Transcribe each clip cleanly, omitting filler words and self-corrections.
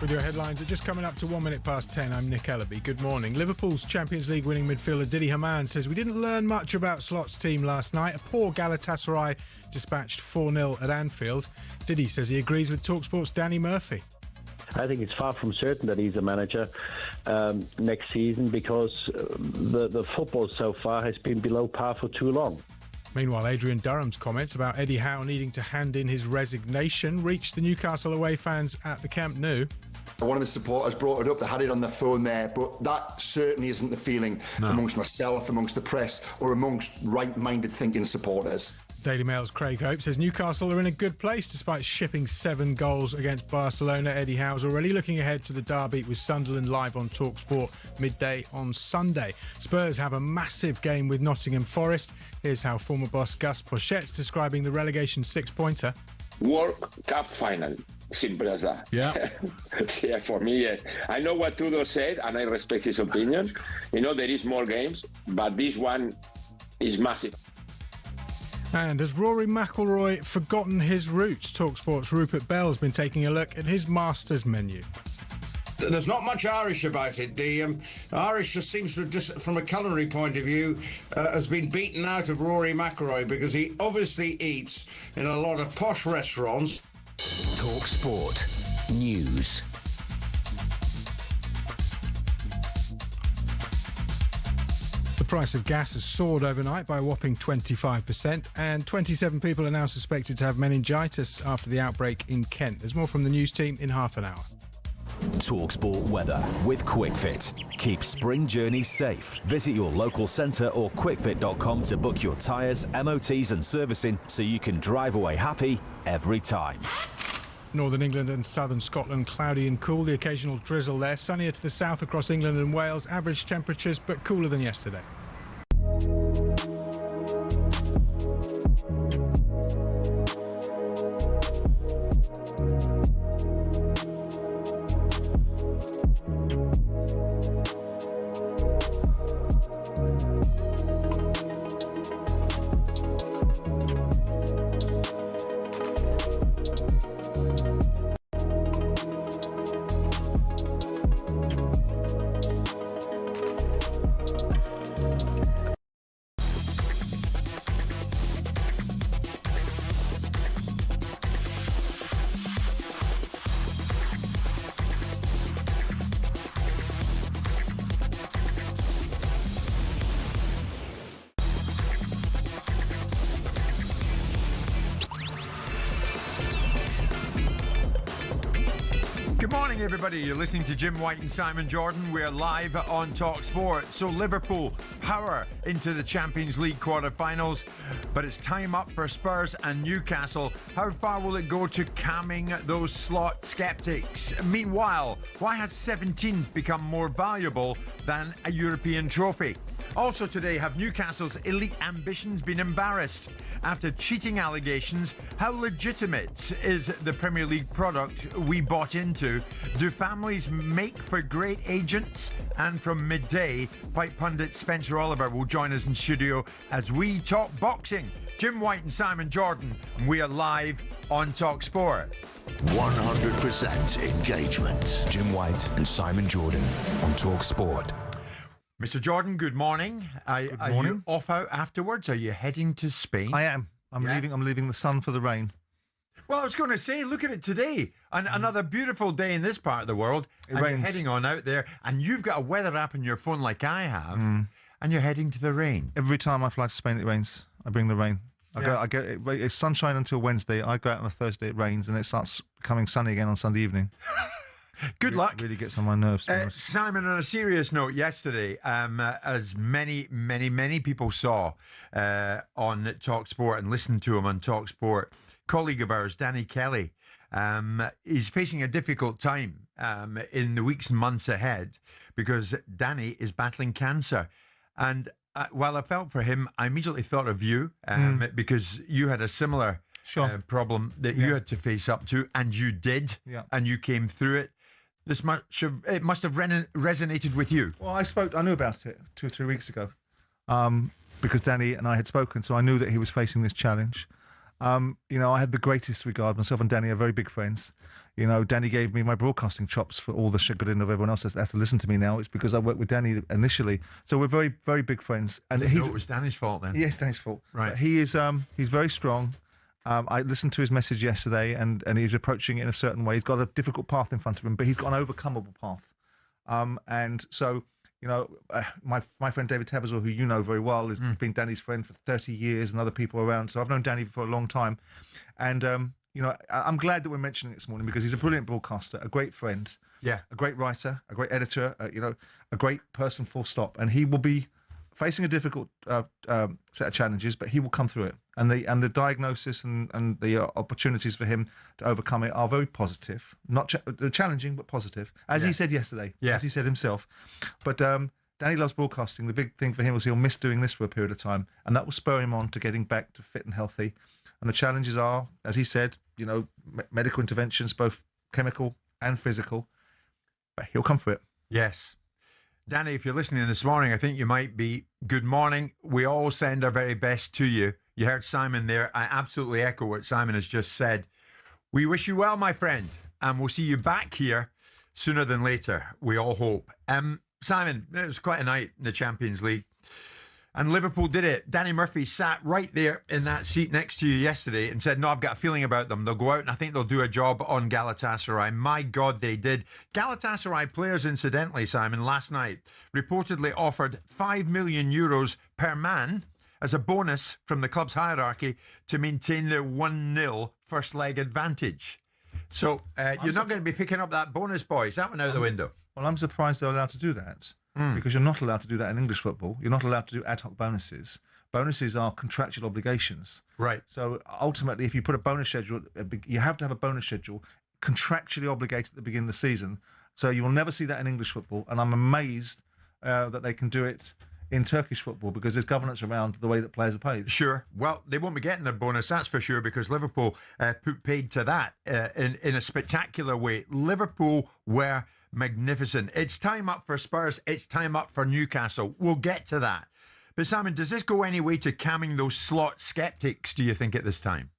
With your headlines, just coming up to 1 minute past 10, I'm Nick Ellaby. Good morning. Liverpool's Champions League winning midfielder Didi Hamann says we didn't learn much about Slot's team last night. A poor Galatasaray dispatched 4-0 at Anfield. Didi says he agrees with talkSPORT's Danny Murphy. I think it's far from certain that he's a manager next season because the football so far has been below par for too long. Meanwhile, Adrian Durham's comments about Eddie Howe needing to hand in his resignation reached the Newcastle away fans at the Camp Nou. One of the supporters brought it up, they had it on their phone there, but that certainly isn't the feeling amongst myself, amongst the press, or amongst right-minded thinking supporters. Daily Mail's Craig Hope says Newcastle are in a good place despite shipping 7 goals against Barcelona. Eddie Howe's already looking ahead to the derby with Sunderland live on talkSPORT midday on Sunday. Spurs have a massive game with Nottingham Forest. Here's how former boss Gus Pochette's describing the relegation 6-pointer. World Cup final. Simple as that. Yeah. Yeah, for me, yes. I know what Tudor said, and I respect his opinion. You know, there is more games, but this one is massive. And has Rory McIlroy forgotten his roots? talkSPORT's Rupert Bell's been taking a look at his Masters menu. There's not much Irish about it. The Irish just seems to, just from a culinary point of view, has been beaten out of Rory McIlroy because he obviously eats in a lot of posh restaurants. talkSPORT News. The price of gas has soared overnight by a whopping 25%, and 27 people are now suspected to have meningitis after the outbreak in Kent. There's more from the news team in half an hour. talkSPORT weather with QuickFit. Keep spring journeys safe. Visit your local centre or quickfit.com to book your tyres, MOTs and servicing so you can drive away happy every time. Northern England and southern Scotland cloudy and cool. The occasional drizzle there. Sunnier to the south across England and Wales. Average temperatures but cooler than yesterday. Good morning, everybody. You're listening to Jim White and Simon Jordan. We're live on talkSPORT. So Liverpool power into the Champions League quarter-finals, but it's time up for Spurs and Newcastle. How far will it go to calming those Slot sceptics? Meanwhile, why has 17th become more valuable than a European trophy? Also today, have Newcastle's elite ambitions been embarrassed? After cheating allegations, how legitimate is the Premier League product we bought into? Do families make for great agents? And from midday, fight pundit Spencer Oliver will join us in studio as we talk boxing. Jim White and Simon Jordan, and we are live on talkSPORT. 100% engagement. Jim White and Simon Jordan on talkSPORT. Mr. Jordan, good morning. Good morning. Are you off out afterwards? Are you heading to Spain? I am. I'm leaving the sun for the rain. Well, I was going to say, look at it today. Another beautiful day in this part of the world. It and rains. You're heading on out there, and you've got a weather app on your phone like I have, and you're heading to the rain. Every time I fly to Spain, it rains. I bring the rain. It's sunshine until Wednesday. I go out on a Thursday, it rains, and it starts becoming sunny again on Sunday evening. Good luck. Really gets on my nerves. Simon, on a serious note, yesterday, as many people saw on talkSPORT and listened to him on talkSPORT, colleague of ours, Danny Kelly, is facing a difficult time in the weeks and months ahead because Danny is battling cancer. And while I felt for him, I immediately thought of you because you had a similar problem that you had to face up to, and you did, and you came through it. It must have resonated with you. Well, I knew about it 2 or 3 weeks ago because Danny and I had spoken, so I knew that he was facing this challenge. I had the greatest regard. Myself and Danny are very big friends. Danny gave me my broadcasting chops for all the chagrin of everyone else that has to listen to me now. It's because I worked with Danny initially. So we're very, very big friends. And it was Danny's fault then? Yes, Danny's fault. Right. But he's very strong. I listened to his message yesterday, and he's approaching it in a certain way. He's got a difficult path in front of him, but he's got an overcomeable path. And so, my friend David Tabazor, who you know very well, has been Danny's friend for 30 years, and other people around. So I've known Danny for a long time. And, I'm glad that we're mentioning it this morning because he's a brilliant broadcaster, a great friend, a great writer, a great editor, a great person, full stop. And he will be facing a difficult set of challenges, but he will come through it. And the diagnosis and the opportunities for him to overcome it are very positive. Not challenging, but positive. As he said yesterday, as he said himself. But Danny loves broadcasting. The big thing for him was he'll miss doing this for a period of time, and that will spur him on to getting back to fit and healthy. And the challenges are, as he said, medical interventions, both chemical and physical. But he'll come through it. Yes. Danny, if you're listening this morning, I think you might be. Good morning. We all send our very best to you. You heard Simon there. I absolutely echo what Simon has just said. We wish you well, my friend, and we'll see you back here sooner than later, we all hope. Simon, it was quite a night in the Champions League. And Liverpool did it. Danny Murphy sat right there in that seat next to you yesterday and said, no, I've got a feeling about them. They'll go out and I think they'll do a job on Galatasaray. My God, they did. Galatasaray players, incidentally, Simon, last night reportedly offered €5 million per man as a bonus from the club's hierarchy to maintain their 1-0 first leg advantage. So you're not going to be picking up that bonus, boys. That went out the window. Well, I'm surprised they're allowed to do that. Because you're not allowed to do that in English football. You're not allowed to do ad hoc bonuses. Bonuses are contractual obligations. Right. So ultimately, if you put a bonus schedule, you have to have a bonus schedule contractually obligated at the beginning of the season. So you will never see that in English football. And I'm amazed that they can do it in Turkish football because there's governance around the way that players are paid. Sure. Well, they won't be getting their bonus, that's for sure, because Liverpool put paid to that in a spectacular way. Liverpool were magnificent. It's time up for Spurs. It's time up for Newcastle. We'll get to that. But Simon, does this go any way to calming those Slot sceptics, do you think, at this time?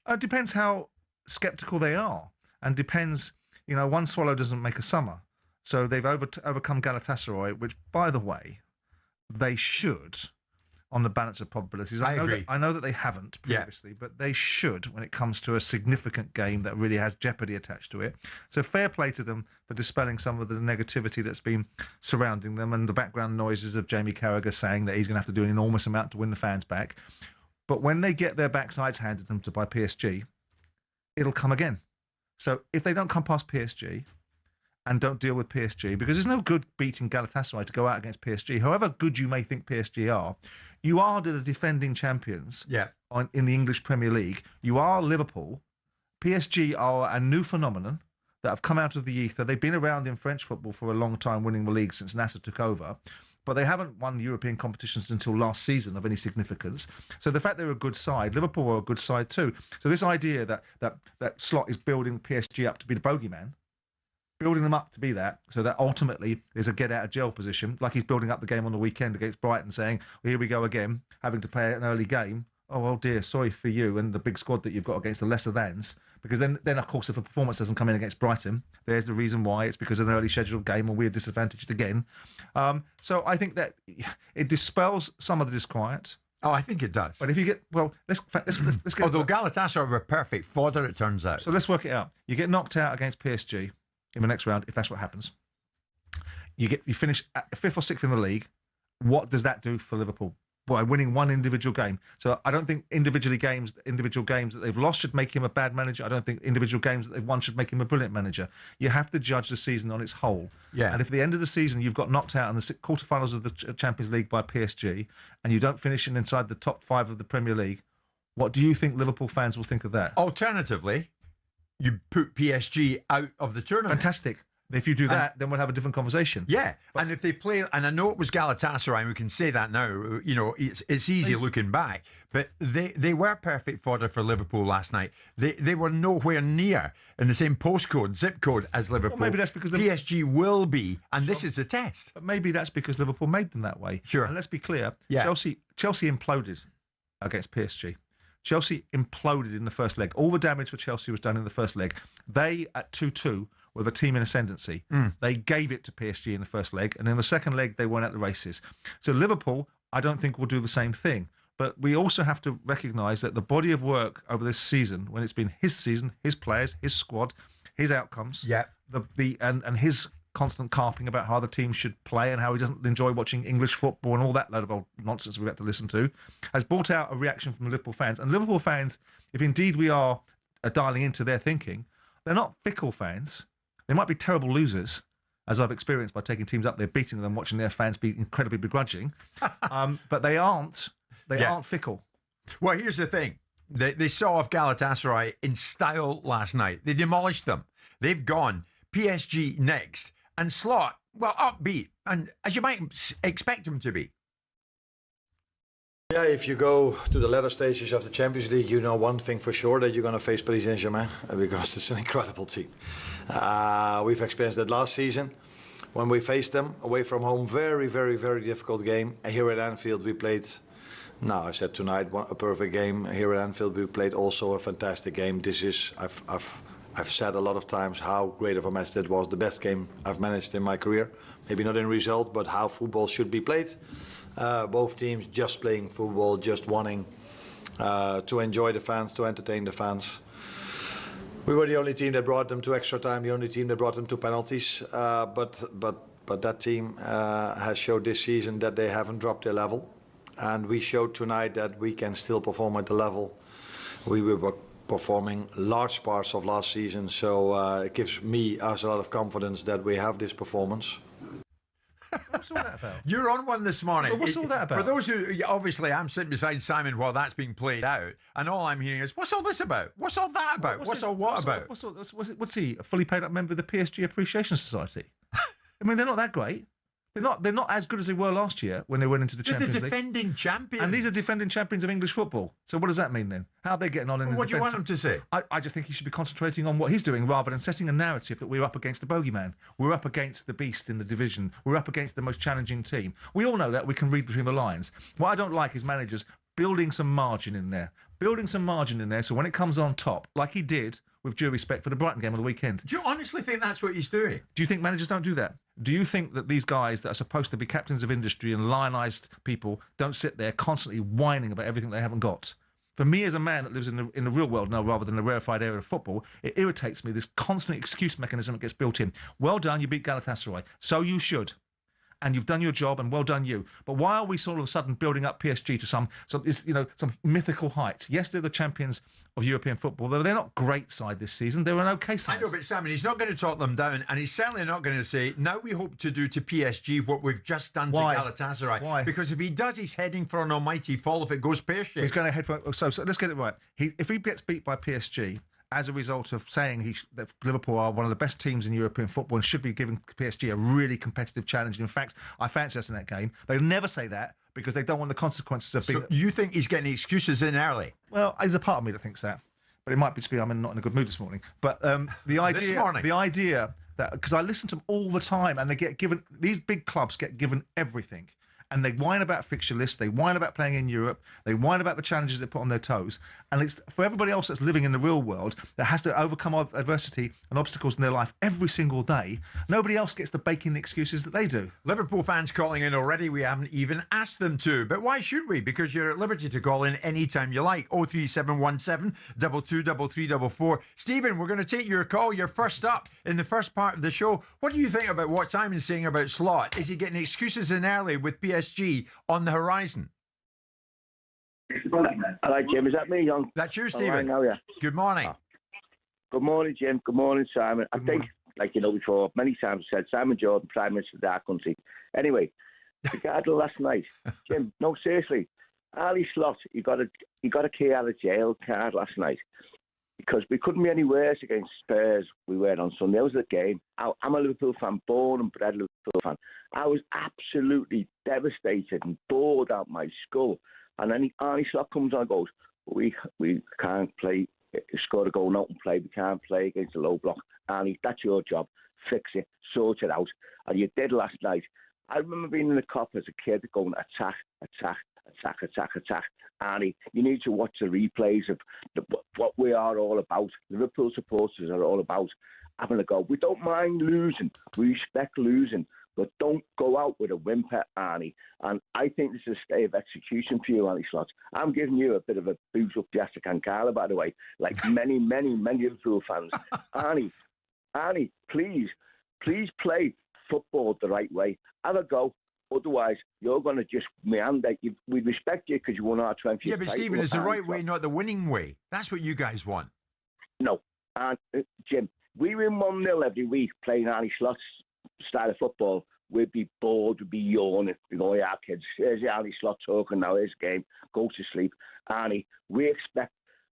It depends how sceptical they are. And depends, one swallow doesn't make a summer. So they've overcome Galatasaray, which, by the way, they should, on the balance of probabilities. I agree. I know that they haven't previously, but they should when it comes to a significant game that really has jeopardy attached to it. So fair play to them for dispelling some of the negativity that's been surrounding them and the background noises of Jamie Carragher saying that he's going to have to do an enormous amount to win the fans back. But when they get their backsides handed them to by PSG, it'll come again. So if they don't come past PSG and don't deal with PSG, because there's no good beating Galatasaray to go out against PSG. However good you may think PSG are, you are the defending champions in the English Premier League. You are Liverpool. PSG are a new phenomenon that have come out of the ether. They've been around in French football for a long time, winning the league since Nasser took over. But they haven't won European competitions until last season of any significance. So the fact they're a good side, Liverpool are a good side too. So this idea that Slot is building PSG up to be the bogeyman, building them up to be that, so that ultimately there's a get-out-of-jail position, like he's building up the game on the weekend against Brighton, saying, well, here we go again, having to play an early game. Oh, well, dear, sorry for you and the big squad that you've got against the lesser-thans. Because then, of course, if a performance doesn't come in against Brighton, there's the reason why. It's because of an early scheduled game and we're disadvantaged again. So I think that it dispels some of the disquiet. Oh, I think it does. But if you get, well, let's get... Although Galatasaray were perfect fodder, it turns out. So let's work it out. You get knocked out against PSG in the next round, if that's what happens. You finish at 5th or 6th in the league. What does that do for Liverpool? By winning one individual game. So I don't think individual games that they've lost should make him a bad manager. I don't think individual games that they've won should make him a brilliant manager. You have to judge the season on its whole. Yeah. And if at the end of the season you've got knocked out in the quarterfinals of the Champions League by PSG and you don't finish inside the top 5 of the Premier League, what do you think Liverpool fans will think of that? Alternatively, you put PSG out of the tournament. Fantastic. If you do that, then we'll have a different conversation. Yeah, and if they play, and I know it was Galatasaray, and we can say that now, it's easy looking back, but they were perfect fodder for Liverpool last night. They were nowhere near in the same zip code as Liverpool. Well, maybe that's because PSG will be, and this is the test. But maybe that's because Liverpool made them that way. Sure. And let's be clear, yeah. Chelsea imploded against PSG. Chelsea imploded in the first leg. All the damage for Chelsea was done in the first leg. They, at 2-2, were the team in ascendancy. They gave it to PSG in the first leg, and in the second leg, they went at the races. So Liverpool, I don't think will do the same thing. But we also have to recognise that the body of work over this season, when it's been his season, his players, his squad, his outcomes, and his constant carping about how the team should play and how he doesn't enjoy watching English football and all that load of old nonsense we've had to listen to, has brought out a reaction from Liverpool fans. And Liverpool fans, if indeed we are dialing into their thinking, they're not fickle fans. They might be terrible losers, as I've experienced by taking teams up there, beating them, watching their fans be incredibly begrudging. But they aren't fickle. Well, here's the thing. They saw off Galatasaray in style last night. They demolished them. They've gone PSG next. And Slot, well, upbeat. And as you might expect him to be. Yeah, if you go to the latter stages of the Champions League, you know one thing for sure, that you're going to face Paris Saint-Germain, because it's an incredible team. We've experienced that last season when we faced them away from home. Very, very, very difficult game. And here at Anfield, we played... No, I said tonight a perfect game. Here at Anfield, we played also a fantastic game. This is, I've said a lot of times how great of a match that was. The best game I've managed in my career. Maybe not in result, but how football should be played. Both teams just playing football, just wanting to enjoy the fans, to entertain the fans. We were the only team that brought them to extra time, the only team that brought them to penalties. But that team has showed this season that they haven't dropped their level. And we showed tonight that we can still perform at the level we were performing large parts of last season. So it gives us a lot of confidence that we have this performance. What's all that about? You're on one this morning. What's all that about? For those who, obviously, I'm sitting beside Simon while that's being played out, and all I'm hearing is, what's all this about? What's all that about? What's all what about? What's he, a fully paid up member of the PSG Appreciation Society? I mean, they're not that great. They're not as good as they were last year when they went into the Champions League. They're the defending champions. And these are defending champions of English football. So what does that mean then? How are they getting on in the What do you want them to say? I just think he should be concentrating on what he's doing rather than setting a narrative that we're up against the bogeyman. We're up against the beast in the division. We're up against the most challenging team. We all know that. We can read between the lines. What I don't like is managers building some margin in there. So when it comes on top, like he did, with due respect, for the Brighton game on the weekend. Do you honestly think that's what he's doing? Do you think managers don't do that? Do you think that these guys that are supposed to be captains of industry and lionised people don't sit there constantly whining about everything they haven't got? For me, as a man that lives in the real world now rather than the rarefied area of football, it irritates me, this constant excuse mechanism that gets built in. Well done, you beat Galatasaray. So you should. And you've done your job, and well done you. But why are we sort of a sudden building up PSG to some mythical height? Yes, they're the champions of European football, though they're not great side this season. They're an okay side. I know, but Simon, he's not going to talk them down, and he's certainly not going to say, now we hope to do to PSG what we've just done to Galatasaray. Why? Because if he does, he's heading for an almighty fall if it goes pear-shaped. He's going to head for... So let's get it right. If he gets beat by PSG... as a result of saying that Liverpool are one of the best teams in European football and should be giving PSG a really competitive challenge. In fact, I fancy us in that game. They'll never say that because they don't want the consequences of being... So you think he's getting excuses in early? Well, there's a part of me that thinks that. But it might be I'm not in a good mood this morning. But the idea that... Because I listen to them all the time and they get given... These big clubs get given everything. And they whine about fixture lists, they whine about playing in Europe, they whine about the challenges they put on their toes. And it's for everybody else that's living in the real world that has to overcome adversity and obstacles in their life every single day, nobody else gets to bake in the excuses that they do. Liverpool fans calling in already. We haven't even asked them to. But why should we? Because you're at liberty to call in anytime you like. 03717 223344. Stephen, we're going to take your call. You're first up in the first part of the show. What do you think about what Simon's saying about Slot? Is he getting excuses in early with PSG on the horizon? Hello, Jim. Is that me, young? That's you, Stephen. Right, yeah. Good morning. Good morning, Jim. Good morning, Simon. I think, like you know before, many times I said, Simon Jordan, Prime Minister of our country. Anyway, regarding last night, Jim, no, seriously, Arne Slot, he got a key out of jail card last night because we couldn't be any worse against Spurs. We were on Sunday. That was the game. I'm a Liverpool fan, born and bred Liverpool fan. I was absolutely devastated and bored out my skull. And then Arne Slot comes on and goes, we can't play, score a goal, not and play. We can't play against a low block. Arne, that's your job. Fix it, sort it out. And you did last night. I remember being in the cop as a kid going, attack, attack. Arnie, you need to watch the replays of what we are all about. Liverpool supporters are all about having a go. We don't mind losing. We respect losing. But don't go out with a whimper, Arnie. And I think this is a stay of execution for you, Arne Slot. I'm giving you a bit of a boost up the Kankala, by the way, like many Liverpool fans. Arnie, please play football the right way. Have a go. Otherwise, you're going to just meander. We respect you because you won our 20th. Yeah, but Stephen, it's the right way, not the winning way. That's what you guys want. No. And Jim, we win 1-0 every week playing Arne Slot's style of football. We'd be bored, we'd be yawning. We go, yeah, kids, here's the Arne Slot talking now, here's the game, go to sleep. Arnie, we expect,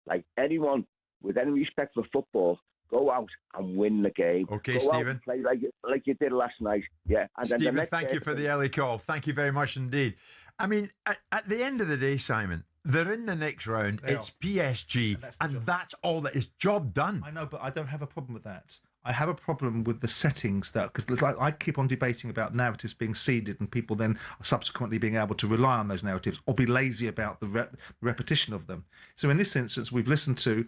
like anyone with any respect for football, go out and win the game. Okay, go Stephen. Play like you did last night. Yeah. And then Stephen, thank you for the early call. Thank you very much indeed. I mean, at the end of the day, Simon, they're in the next round. It's PSG, and that's all that is. Job done. I know, but I don't have a problem with that. I have a problem with the settings, though, because like, I keep on debating about narratives being seeded and people then subsequently being able to rely on those narratives or be lazy about the repetition of them. So in this instance, we've listened to,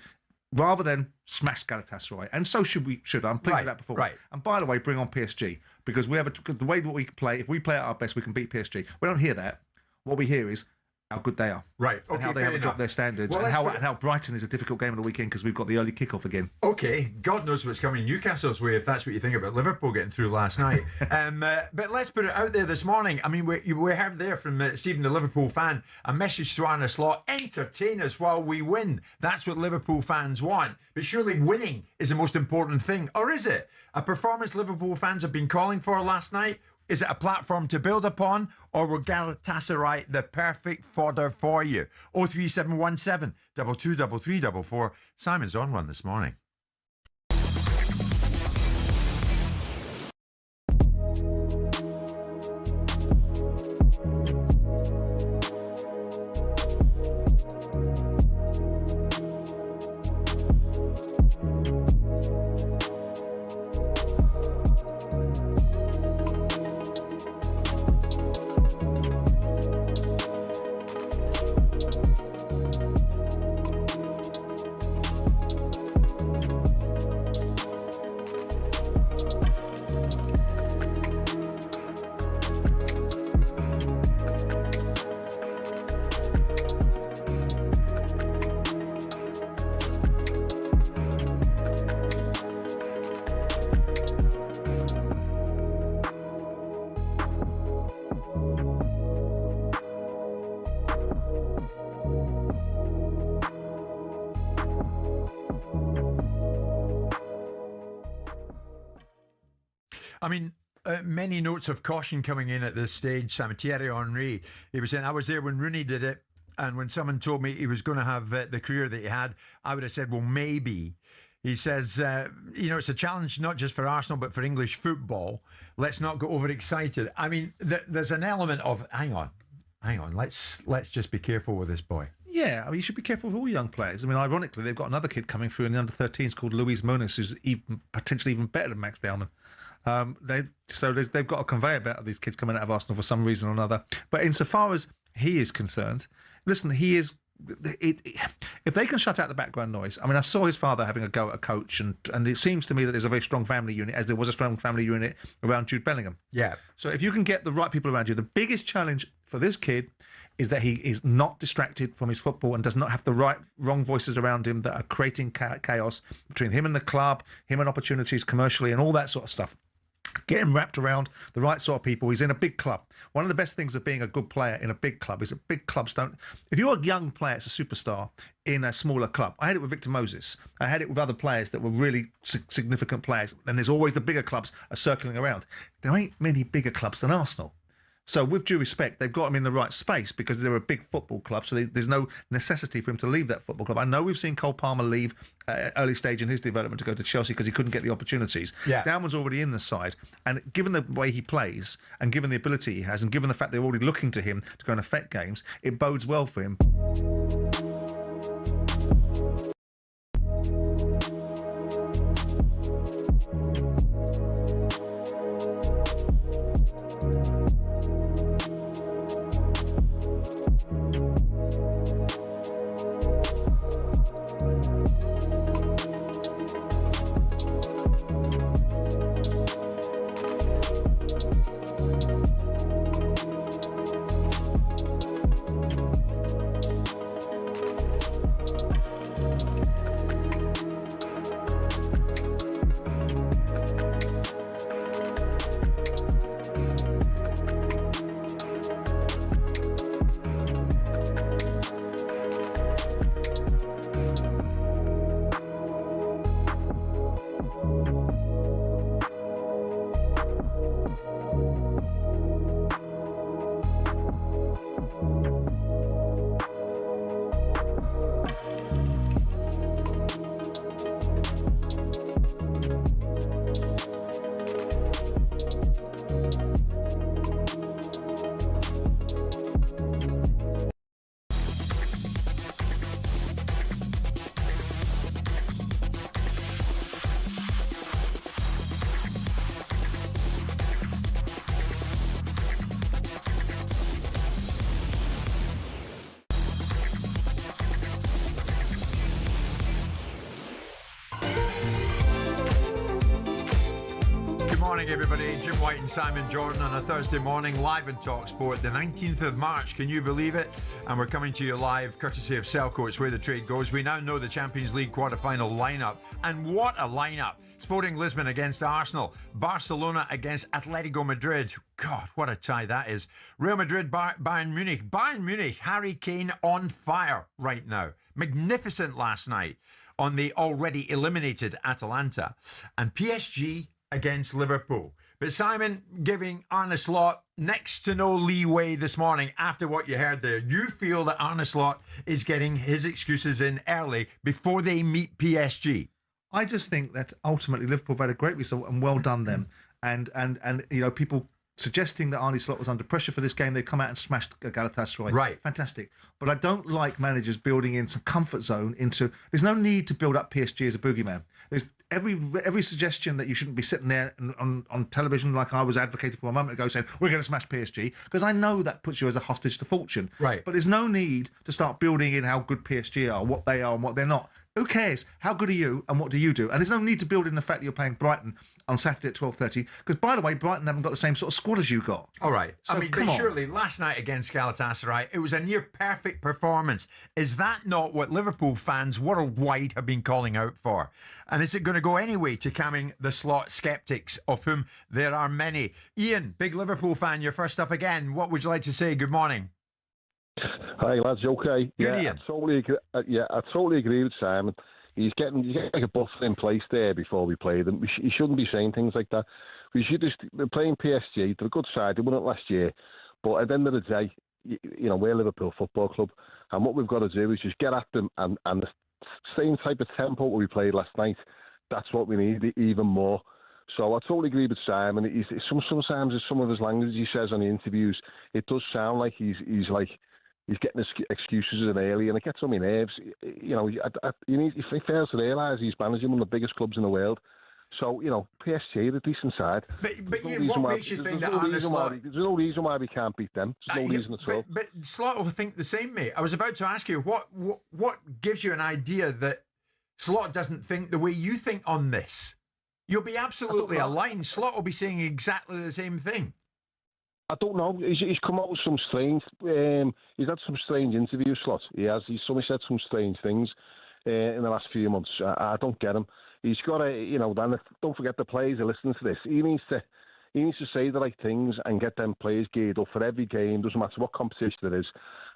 rather than smash Galatasaray, and so should I'm pleased with that performance. Right. And by the way, bring on PSG, because we have the way that we play, if we play at our best, we can beat PSG. We don't hear that. What we hear is how good they are. Right. Okay, and how they haven't dropped their standards. Well, and how Brighton is a difficult game of the weekend because we've got the early kickoff again. Okay. God knows what's coming Newcastle's way if that's what you think about Liverpool getting through last night. But let's put it out there this morning. I mean, we heard there from Stephen, the Liverpool fan, a message to Arne Slot: entertain us while we win. That's what Liverpool fans want. But surely winning is the most important thing. Or is it? A performance Liverpool fans have been calling for last night? Is it a platform to build upon, or were Galatasaray the perfect fodder for you? 03717 223344. Simon's on one this morning. I mean, many notes of caution coming in at this stage. Simon, Thierry Henry, he was saying, I was there when Rooney did it, and when someone told me he was going to have the career that he had, I would have said, well, maybe. He says, it's a challenge not just for Arsenal, but for English football. Let's not get overexcited. I mean, there's an element of, hang on. Let's just be careful with this boy. Yeah, I mean, you should be careful with all young players. I mean, ironically, they've got another kid coming through in the under-13s called Luis Muniz, who's potentially even better than Max Dellman. They've got a conveyor belt of these kids coming out of Arsenal for some reason or another. But insofar as he is concerned, listen, he is. If they can shut out the background noise, I mean, I saw his father having a go at a coach, and it seems to me that there's a very strong family unit, as there was a strong family unit around Jude Bellingham. Yeah. So if you can get the right people around you, the biggest challenge for this kid is that he is not distracted from his football and does not have the wrong voices around him that are creating chaos between him and the club, him and opportunities commercially, and all that sort of stuff. Get him wrapped around the right sort of people. He's in a big club. One of the best things of being a good player in a big club is that big clubs don't... If you're a young player, it's a superstar in a smaller club. I had it with Victor Moses. I had it with other players that were really significant players. And there's always the bigger clubs are circling around. There ain't many bigger clubs than Arsenal. So with due respect, they've got him in the right space because they're a big football club. So there's no necessity for him to leave that football club. I know we've seen Cole Palmer leave at early stage in his development to go to Chelsea because he couldn't get the opportunities. Yeah. Downman's already in the side. And given the way he plays and given the ability he has and given the fact they're already looking to him to go and affect games, it bodes well for him. Good morning, everybody. Jim White and Simon Jordan on a Thursday morning, live on talkSPORT, the 19th of March. Can you believe it? And we're coming to you live, courtesy of Selco. It's where the trade goes. We now know the Champions League quarter-final lineup. And what a lineup. Sporting Lisbon against Arsenal. Barcelona against Atletico Madrid. God, what a tie that is. Real Madrid, Bayern Munich. Bayern Munich, Harry Kane on fire right now. Magnificent last night on the already eliminated Atalanta. And PSG against Liverpool. But Simon giving Arne Slot next to no leeway this morning after what you heard there. You feel that Arne Slot is getting his excuses in early before they meet PSG? I just think that ultimately Liverpool have had a great result and well done them. And you know, people suggesting that Arne Slot was under pressure for this game, they've come out and smashed Galatasaray. Right. Fantastic. But I don't like managers building in some comfort zone into... There's no need to build up PSG as a boogeyman. There's every suggestion that you shouldn't be sitting there on television like I was advocating for a moment ago saying, we're going to smash PSG, because I know that puts you as a hostage to fortune. Right. But there's no need to start building in how good PSG are, what they are and what they're not. Who cares? How good are you and what do you do? And there's no need to build in the fact that you're playing Brighton on Saturday at 12:30, because, by the way, Brighton haven't got the same sort of squad as you got. All right. So, I mean, but surely last night against Galatasaray, it was a near-perfect performance. Is that not what Liverpool fans worldwide have been calling out for? And is it going to go anyway to calming the Slot sceptics, of whom there are many? Ian, big Liverpool fan, you're first up again. What would you like to say? Good morning. Hi lads, okay? Good, Ian. I totally agree with Simon. He's getting like a buffer in place there before we play them. He shouldn't be saying things like that. We should just... We're playing PSG. They're a good side. They won it last year. But at the end of the day, you know, we're Liverpool Football Club. And what we've got to do is just get at them. And the same type of tempo we played last night, that's what we need even more. So I totally agree with Simon. Sometimes in some of his language he says on the interviews, it does sound like he's getting excuses in early, and it gets on my nerves. You know, if he fails to realise he's managing one of the biggest clubs in the world. So, you know, PSG are a decent side. But Ian, what makes you think that Arne Slot... There's no reason why we can't beat them. There's no reason at all. But Slot will think the same, mate. I was about to ask you, what gives you an idea that Slot doesn't think the way you think on this? You'll be absolutely aligned. Slot will be saying exactly the same thing. I don't know. He's come out with some strange... he's had some strange interviews, Slot. He has. He's said some strange things in the last few months. I don't get him. He's got to, you know, don't forget the players are listening to this. He needs to say the right things and get them players geared up for every game. Doesn't matter what competition it is.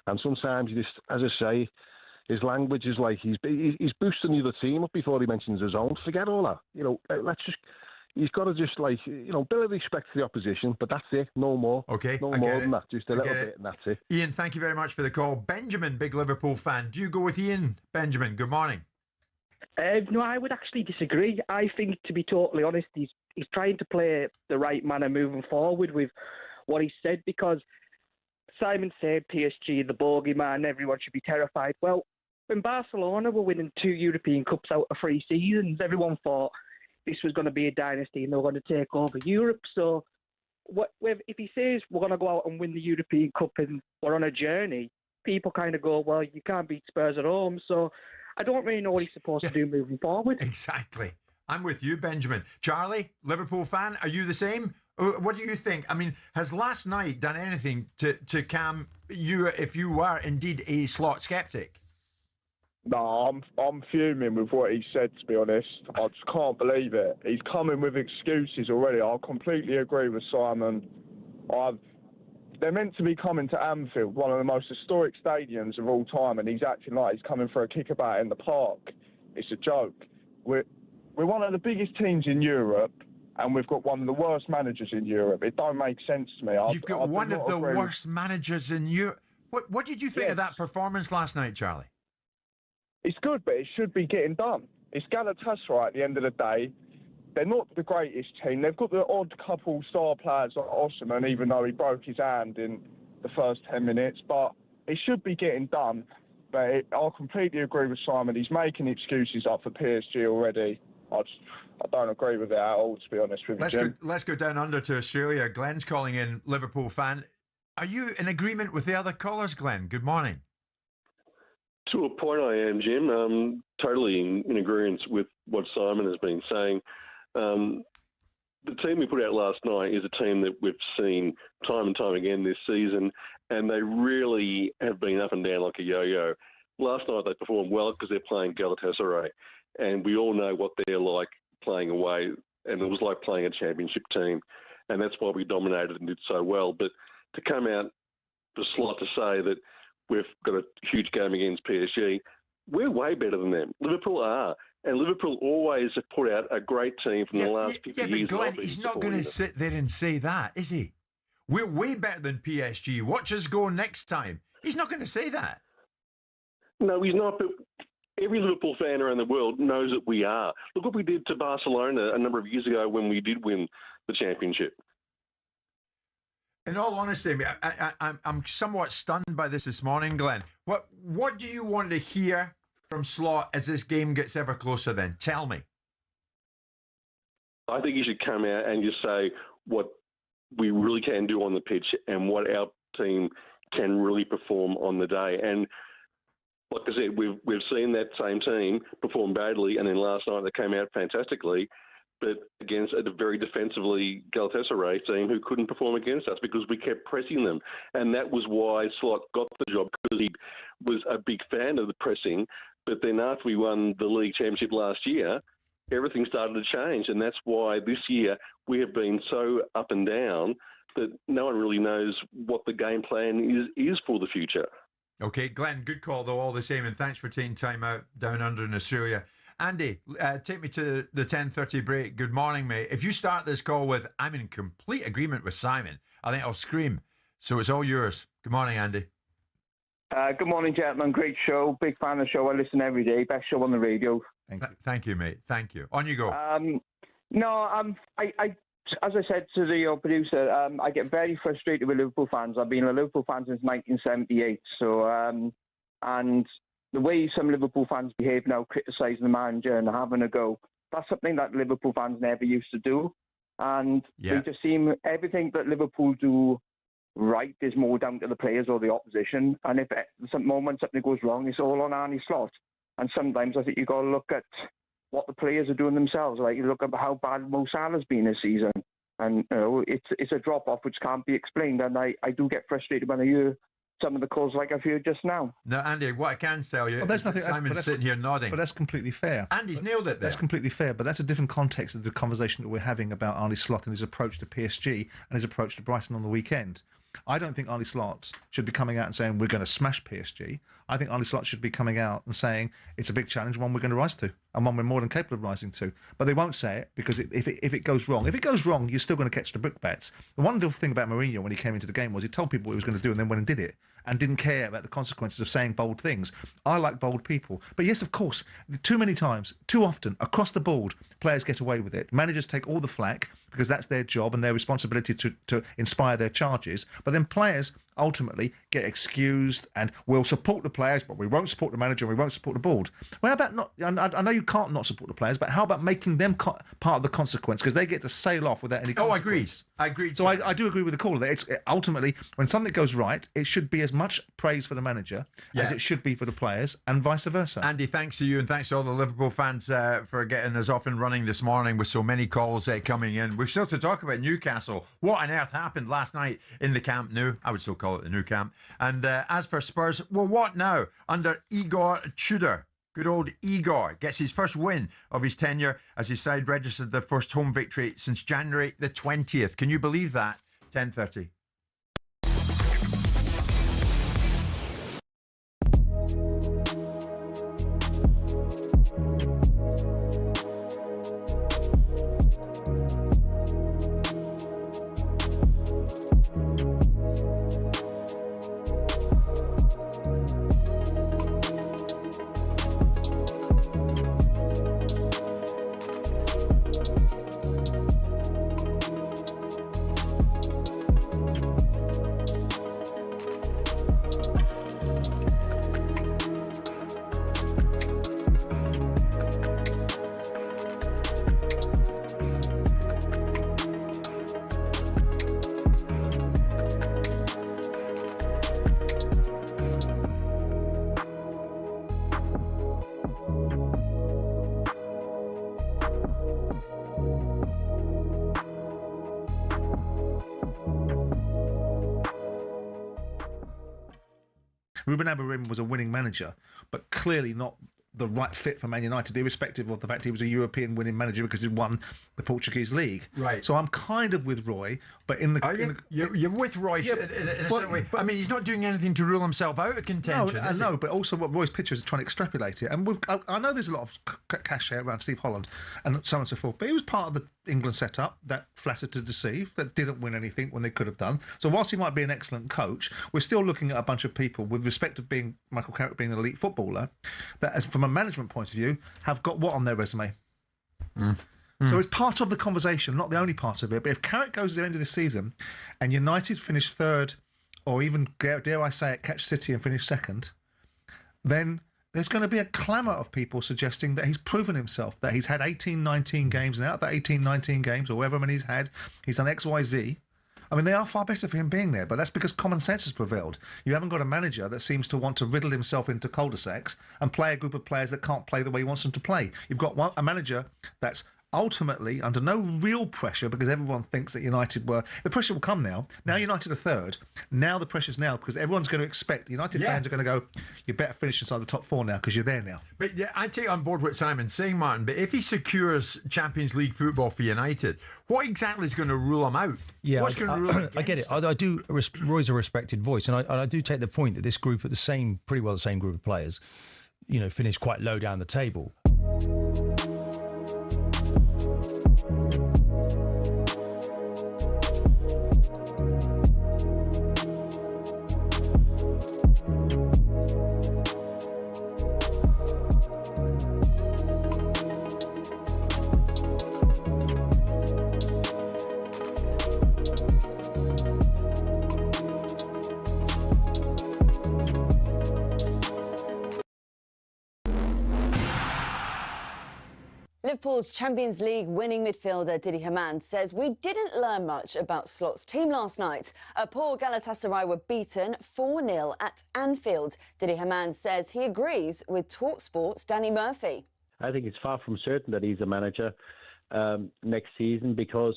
And sometimes you just, as I say, his language is like he's boosting the other team up before he mentions his own. Forget all that. You know, he's got to just, like, you know, bit of respect to the opposition, but that's it. No more. Okay. No more than that. Just a little bit, and that's it. Ian, thank you very much for the call. Benjamin, big Liverpool fan. Do you go with Ian? Benjamin, good morning. No, I would actually disagree. I think, to be totally honest, he's trying to play the right manner moving forward with what he said, because Simon said PSG, the bogeyman, everyone should be terrified. Well, when Barcelona were winning 2 European Cups out of 3 seasons, everyone thought this was going to be a dynasty and they were going to take over Europe. So if he says we're going to go out and win the European Cup and we're on a journey, people kind of go, well, you can't beat Spurs at home. So I don't really know what he's supposed to do moving forward. Exactly. I'm with you, Benjamin. Charlie, Liverpool fan, are you the same? What do you think? I mean, has last night done anything to calm you if you were indeed a Slot sceptic? No, I'm fuming with what he said, to be honest. I just can't believe it. He's coming with excuses already. I completely agree with Simon. They're meant to be coming to Anfield, one of the most historic stadiums of all time, and he's acting like he's coming for a kickabout in the park. It's a joke. We're one of the biggest teams in Europe, and we've got one of the worst managers in Europe. It don't make sense to me. You've got one of the worst managers in Europe. What did you think of that performance last night, Charlie? It's good, but it should be getting done. It's Galatasaray at the end of the day. They're not the greatest team. They've got the odd couple star players like Osimhen, even though he broke his hand in the first 10 minutes. But it should be getting done. But I completely agree with Simon. He's making excuses up for PSG already. I don't agree with it at all, to be honest with you, Jim. Let's go down under to Australia. Glenn's calling in, Liverpool fan. Are you in agreement with the other callers, Glenn? Good morning. To a point I am, Jim. I'm totally in agreement with what Simon has been saying. the team we put out last night is a team that we've seen time and time again this season, and they really have been up and down like a yo-yo. Last night they performed well because they're playing Galatasaray, and we all know what they're like playing away, and it was like playing a championship team, and that's why we dominated and did so well. But to come out for Slot to say that we've got a huge game against PSG, we're way better than them. Liverpool are. And Liverpool always have put out a great team from the last 50 years. But Glenn, he's not going to sit there and say that, is he? We're way better than PSG. Watch us go next time. He's not going to say that. No, he's not. But every Liverpool fan around the world knows that we are. Look what we did to Barcelona a number of years ago when we did win the championship. In all honesty, I'm somewhat stunned by this morning, Glenn. What do you want to hear from Slot as this game gets ever closer then? Tell me. I think you should come out and just say what we really can do on the pitch and what our team can really perform on the day. And like I said, we've seen that same team perform badly, and then last night they came out fantastically, but against a very defensively Galatasaray team who couldn't perform against us because we kept pressing them. And that was why Slot got the job, because he was a big fan of the pressing. But then after we won the league championship last year, everything started to change. And that's why this year we have been so up and down that no one really knows what the game plan is for the future. Okay, Glenn, good call though all the same. And thanks for taking time out down under in Australia. Andy, take me to the 10:30 break. Good morning, mate. If you start this call with, I'm in complete agreement with Simon, I think I'll scream. So it's all yours. Good morning, Andy. Good morning, gentlemen. Great show. Big fan of the show. I listen every day. Best show on the radio. Thank you, mate. Thank you. On you go. As I said to the producer, I get very frustrated with Liverpool fans. I've been a Liverpool fan since 1978. So, and the way some Liverpool fans behave now, criticising the manager and having a go, that's something that Liverpool fans never used to do. And they just seem everything that Liverpool do right is more down to the players or the opposition. And if at some moment something goes wrong, it's all on Arne Slot. And sometimes I think you've got to look at what the players are doing themselves. Like you look at how bad Mo Salah's been this season. And it's a drop-off which can't be explained. And I do get frustrated when I hear some of the calls like I've heard just now. No, Andy, what I can tell you, Simon's sitting here nodding. But that's completely fair. Andy's nailed it there. That's completely fair, but that's a different context of the conversation that we're having about Arne Slot and his approach to PSG and his approach to Brighton on the weekend. I don't think Arne Slot should be coming out and saying we're going to smash PSG. I think Arne Slot should be coming out and saying it's a big challenge, one we're going to rise to, and one we're more than capable of rising to. But they won't say it because if it goes wrong, you're still going to catch the brickbats. The wonderful thing about Mourinho when he came into the game was he told people what he was going to do and then went and did it, and didn't care about the consequences of saying bold things. I like bold people. But yes, of course, too many times, too often, across the board, players get away with it. Managers take all the flack because that's their job and their responsibility to inspire their charges. But then players ultimately get excused and we'll support the players, but we won't support the manager and we won't support the board. Well, how about not? I know you can't not support the players, but how about making them part of the consequence because they get to sail off without any consequence? I agree. So I do agree with the caller that it's ultimately when something goes right, it should be as much praise for the manager as it should be for the players and vice versa. Andy, thanks to you and thanks to all the Liverpool fans for getting us off and running this morning with so many calls coming in. We've still to talk about Newcastle. What on earth happened last night in the Camp Nou? I would still call it the Nou Camp. And as for Spurs, well, what now? Under Igor Tudor, good old Igor gets his first win of his tenure as his side registered their first home victory since January the 20th. Can you believe that? 10:30. Ruben Amorim was a winning manager, but clearly not the right fit for Man United, irrespective of the fact he was a European winning manager because he won the Portuguese league. Right. So I'm kind of with Roy, but in the... You're with Roy in a certain way. I mean, he's not doing anything to rule himself out of contention, No, I know, but also what Roy's picture is trying to extrapolate it. And I know there's a lot of cachet around Steve Holland and so on and so forth, but he was part of the England setup that flattered to deceive, that didn't win anything when they could have done. So whilst he might be an excellent coach, we're still looking at a bunch of people, with respect of being Michael Carrick being an elite footballer, that as from a management point of view, have got what on their resume? So it's part of the conversation, not the only part of it. But if Carrick goes to the end of the season and United finish third, or even, dare I say it, catch City and finish second, then there's going to be a clamour of people suggesting that he's proven himself, that he's had 18, 19 games now, that 18, 19 games, or whatever many he's done X, Y, Z. I mean, they are far better for him being there, but that's because common sense has prevailed. You haven't got a manager that seems to want to riddle himself into cul-de-sacs and play a group of players that can't play the way he wants them to play. You've got a manager that's ultimately under no real pressure, because everyone thinks that United were... The pressure will come now. Now United are third. Now the pressure's now because everyone's going to expect... United fans are going to go, you better finish inside the top four now because you're there now. But yeah, I take on board what Simon's saying, Martin, but if he secures Champions League football for United, what exactly is going to rule him out? Yeah, What's going to rule him I get it. I do. Roy's a respected voice, and I do take the point that this group, pretty well the same group of players, finished quite low down the table. Liverpool's Champions League winning midfielder Didi Hamann says we didn't learn much about Slot's team last night. Poor Galatasaray were beaten 4-0 at Anfield. Didi Hamann says he agrees with talkSPORT's Danny Murphy. I think it's far from certain that he's a manager next season because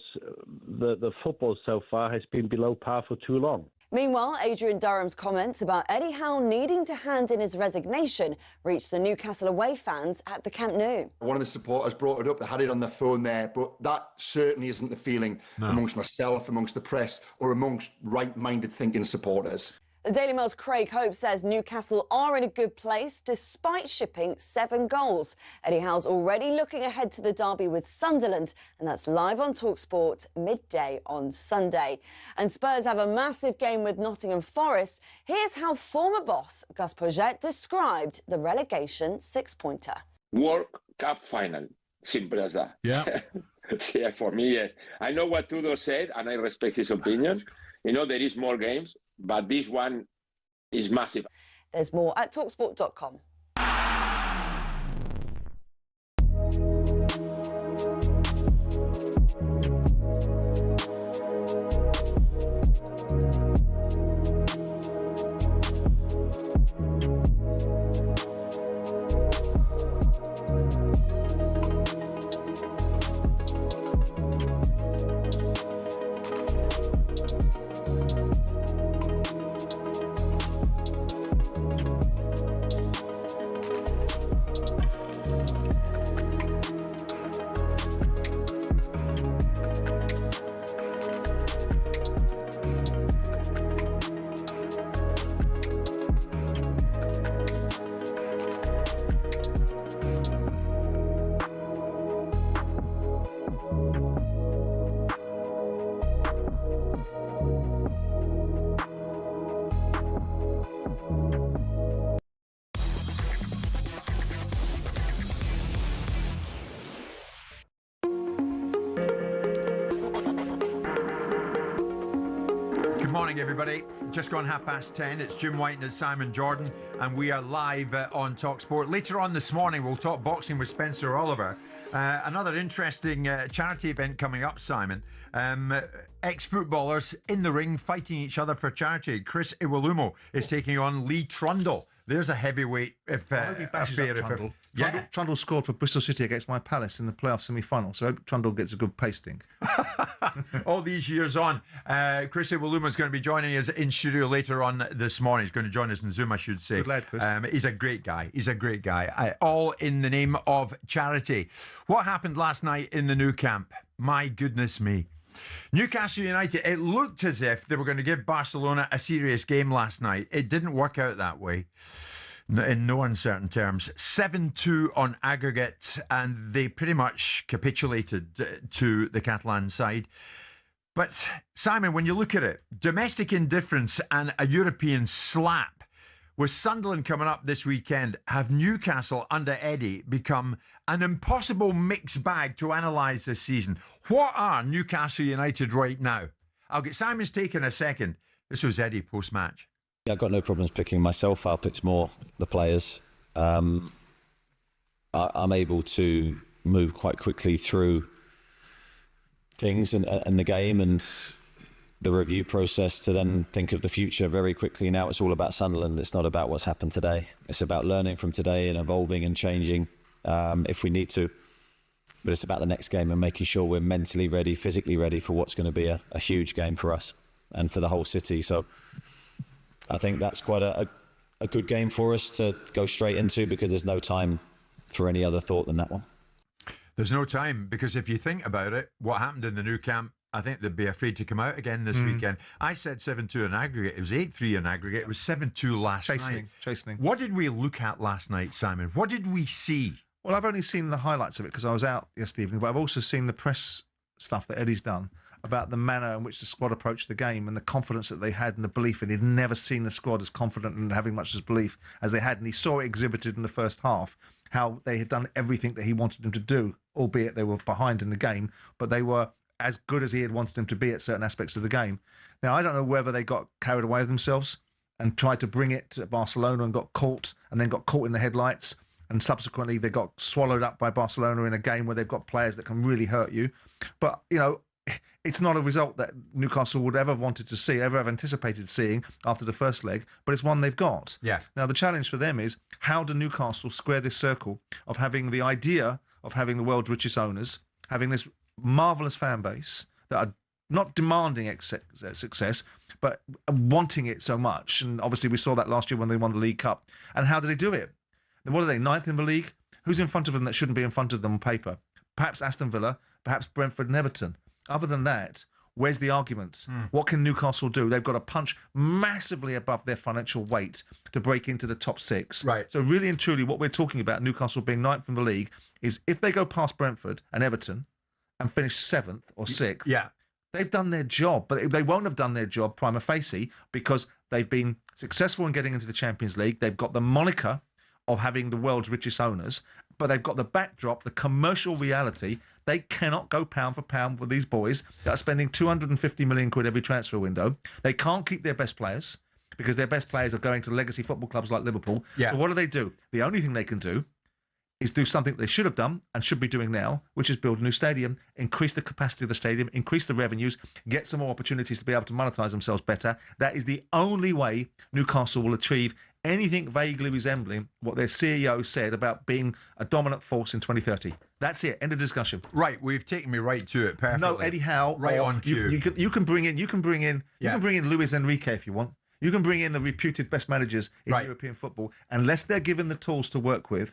the football so far has been below par for too long. Meanwhile, Adrian Durham's comments about Eddie Howe needing to hand in his resignation reached the Newcastle away fans at the Camp Nou. One of the supporters brought it up, they had it on their phone there, but that certainly isn't the feeling amongst myself, amongst the press, or amongst right-minded thinking supporters. The Daily Mail's Craig Hope says Newcastle are in a good place despite shipping 7 goals. Eddie Howe's already looking ahead to the derby with Sunderland, and that's live on talkSPORT midday on Sunday. And Spurs have a massive game with Nottingham Forest. Here's how former boss Gus Poyet described the relegation 6-pointer. World Cup final, simple as that. Yeah. Yeah, for me, yes. I know what Tudor said, and I respect his opinion. There is more games, but this one is massive. There's more at talksport.com. Morning, everybody. Just gone 10:30. It's Jim White and Simon Jordan, and we are live on talkSPORT. Later on this morning, we'll talk boxing with Spencer Oliver. Another interesting charity event coming up, Simon. Ex-footballers in the ring fighting each other for charity. Chris Iwelumo is taking on Lee Trundle. There's a heavyweight affair. Trundle scored for Bristol City against my Palace in the playoff semi-final, so I hope Trundle gets a good pasting. All these years on, Chris Iwelumo is going to be joining us in studio later on this morning. He's going to join us in Zoom, I should say. Good lad, Chris. He's a great guy. All in the name of charity. What happened last night in the Nou Camp? My goodness me. Newcastle United, it looked as if they were going to give Barcelona a serious game last night. It didn't work out that way. In no uncertain terms. 7-2 on aggregate, and they pretty much capitulated to the Catalan side. But, Simon, when you look at it, domestic indifference and a European slap, with Sunderland coming up this weekend, have Newcastle under Eddie become an impossible mixed bag to analyse this season? What are Newcastle United right now? I'll get Simon's take in a second. This was Eddie post-match. Yeah, I've got no problems picking myself up. It's more the players. I'm able to move quite quickly through things and the game and the review process to then think of the future very quickly. Now it's all about Sunderland. It's not about what's happened today. It's about learning from today and evolving and changing if we need to. But it's about the next game and making sure we're mentally ready, physically ready for what's going to be a huge game for us and for the whole city. So I think that's quite a good game for us to go straight into, because there's no time for any other thought than that one. There's no time, because if you think about it, what happened in the Nou Camp, I think they'd be afraid to come out again this weekend. I said 7-2 in aggregate. It was 8-3 in aggregate. It was 7-2 last night. Chastening. What did we look at last night, Simon? What did we see? Well, I've only seen the highlights of it because I was out yesterday evening, but I've also seen the press stuff that Eddie's done about the manner in which the squad approached the game and the confidence that they had and the belief. And he'd never seen the squad as confident and having much as belief as they had. And he saw it exhibited in the first half, how they had done everything that he wanted them to do, albeit they were behind in the game, but they were as good as he had wanted them to be at certain aspects of the game. Now, I don't know whether they got carried away with themselves and tried to bring it to Barcelona and got caught in the headlights. And subsequently, they got swallowed up by Barcelona in a game where they've got players that can really hurt you. But, you know, it's not a result that Newcastle would ever wanted to see, ever have anticipated seeing after the first leg, but it's one they've got. Yeah. Now, the challenge for them is, how do Newcastle square this circle of having the idea of having the world's richest owners, having this marvellous fan base that are not demanding success, but wanting it so much? And obviously we saw that last year when they won the League Cup. And how do they do it? What are they, 9th in the league? Who's in front of them that shouldn't be in front of them on paper? Perhaps Aston Villa, perhaps Brentford and Everton. Other than that, where's the argument? What can Newcastle do? They've got to punch massively above their financial weight to break into the top 6. Right. So really and truly, what we're talking about, Newcastle being 9th in the league, is if they go past Brentford and Everton and finish 7th or 6th, yeah, they've done their job. But they won't have done their job prima facie because they've been successful in getting into the Champions League. They've got the moniker of having the world's richest owners, but they've got the backdrop, the commercial reality. They cannot go pound for pound with these boys that are spending 250 million quid every transfer window. They can't keep their best players because their best players are going to legacy football clubs like Liverpool. Yeah. So what do? The only thing they can do is do something they should have done and should be doing now, which is build a new stadium, increase the capacity of the stadium, increase the revenues, get some more opportunities to be able to monetize themselves better. That is the only way Newcastle will achieve anything vaguely resembling what their CEO said about being a dominant force in 2030. That's it. End of discussion. Right. We've taken me right to it. Perfectly. No, Eddie Howe. Right on cue. You can bring in Luis Enrique if you want. You can bring in the reputed best managers in European football. Unless they're given the tools to work with,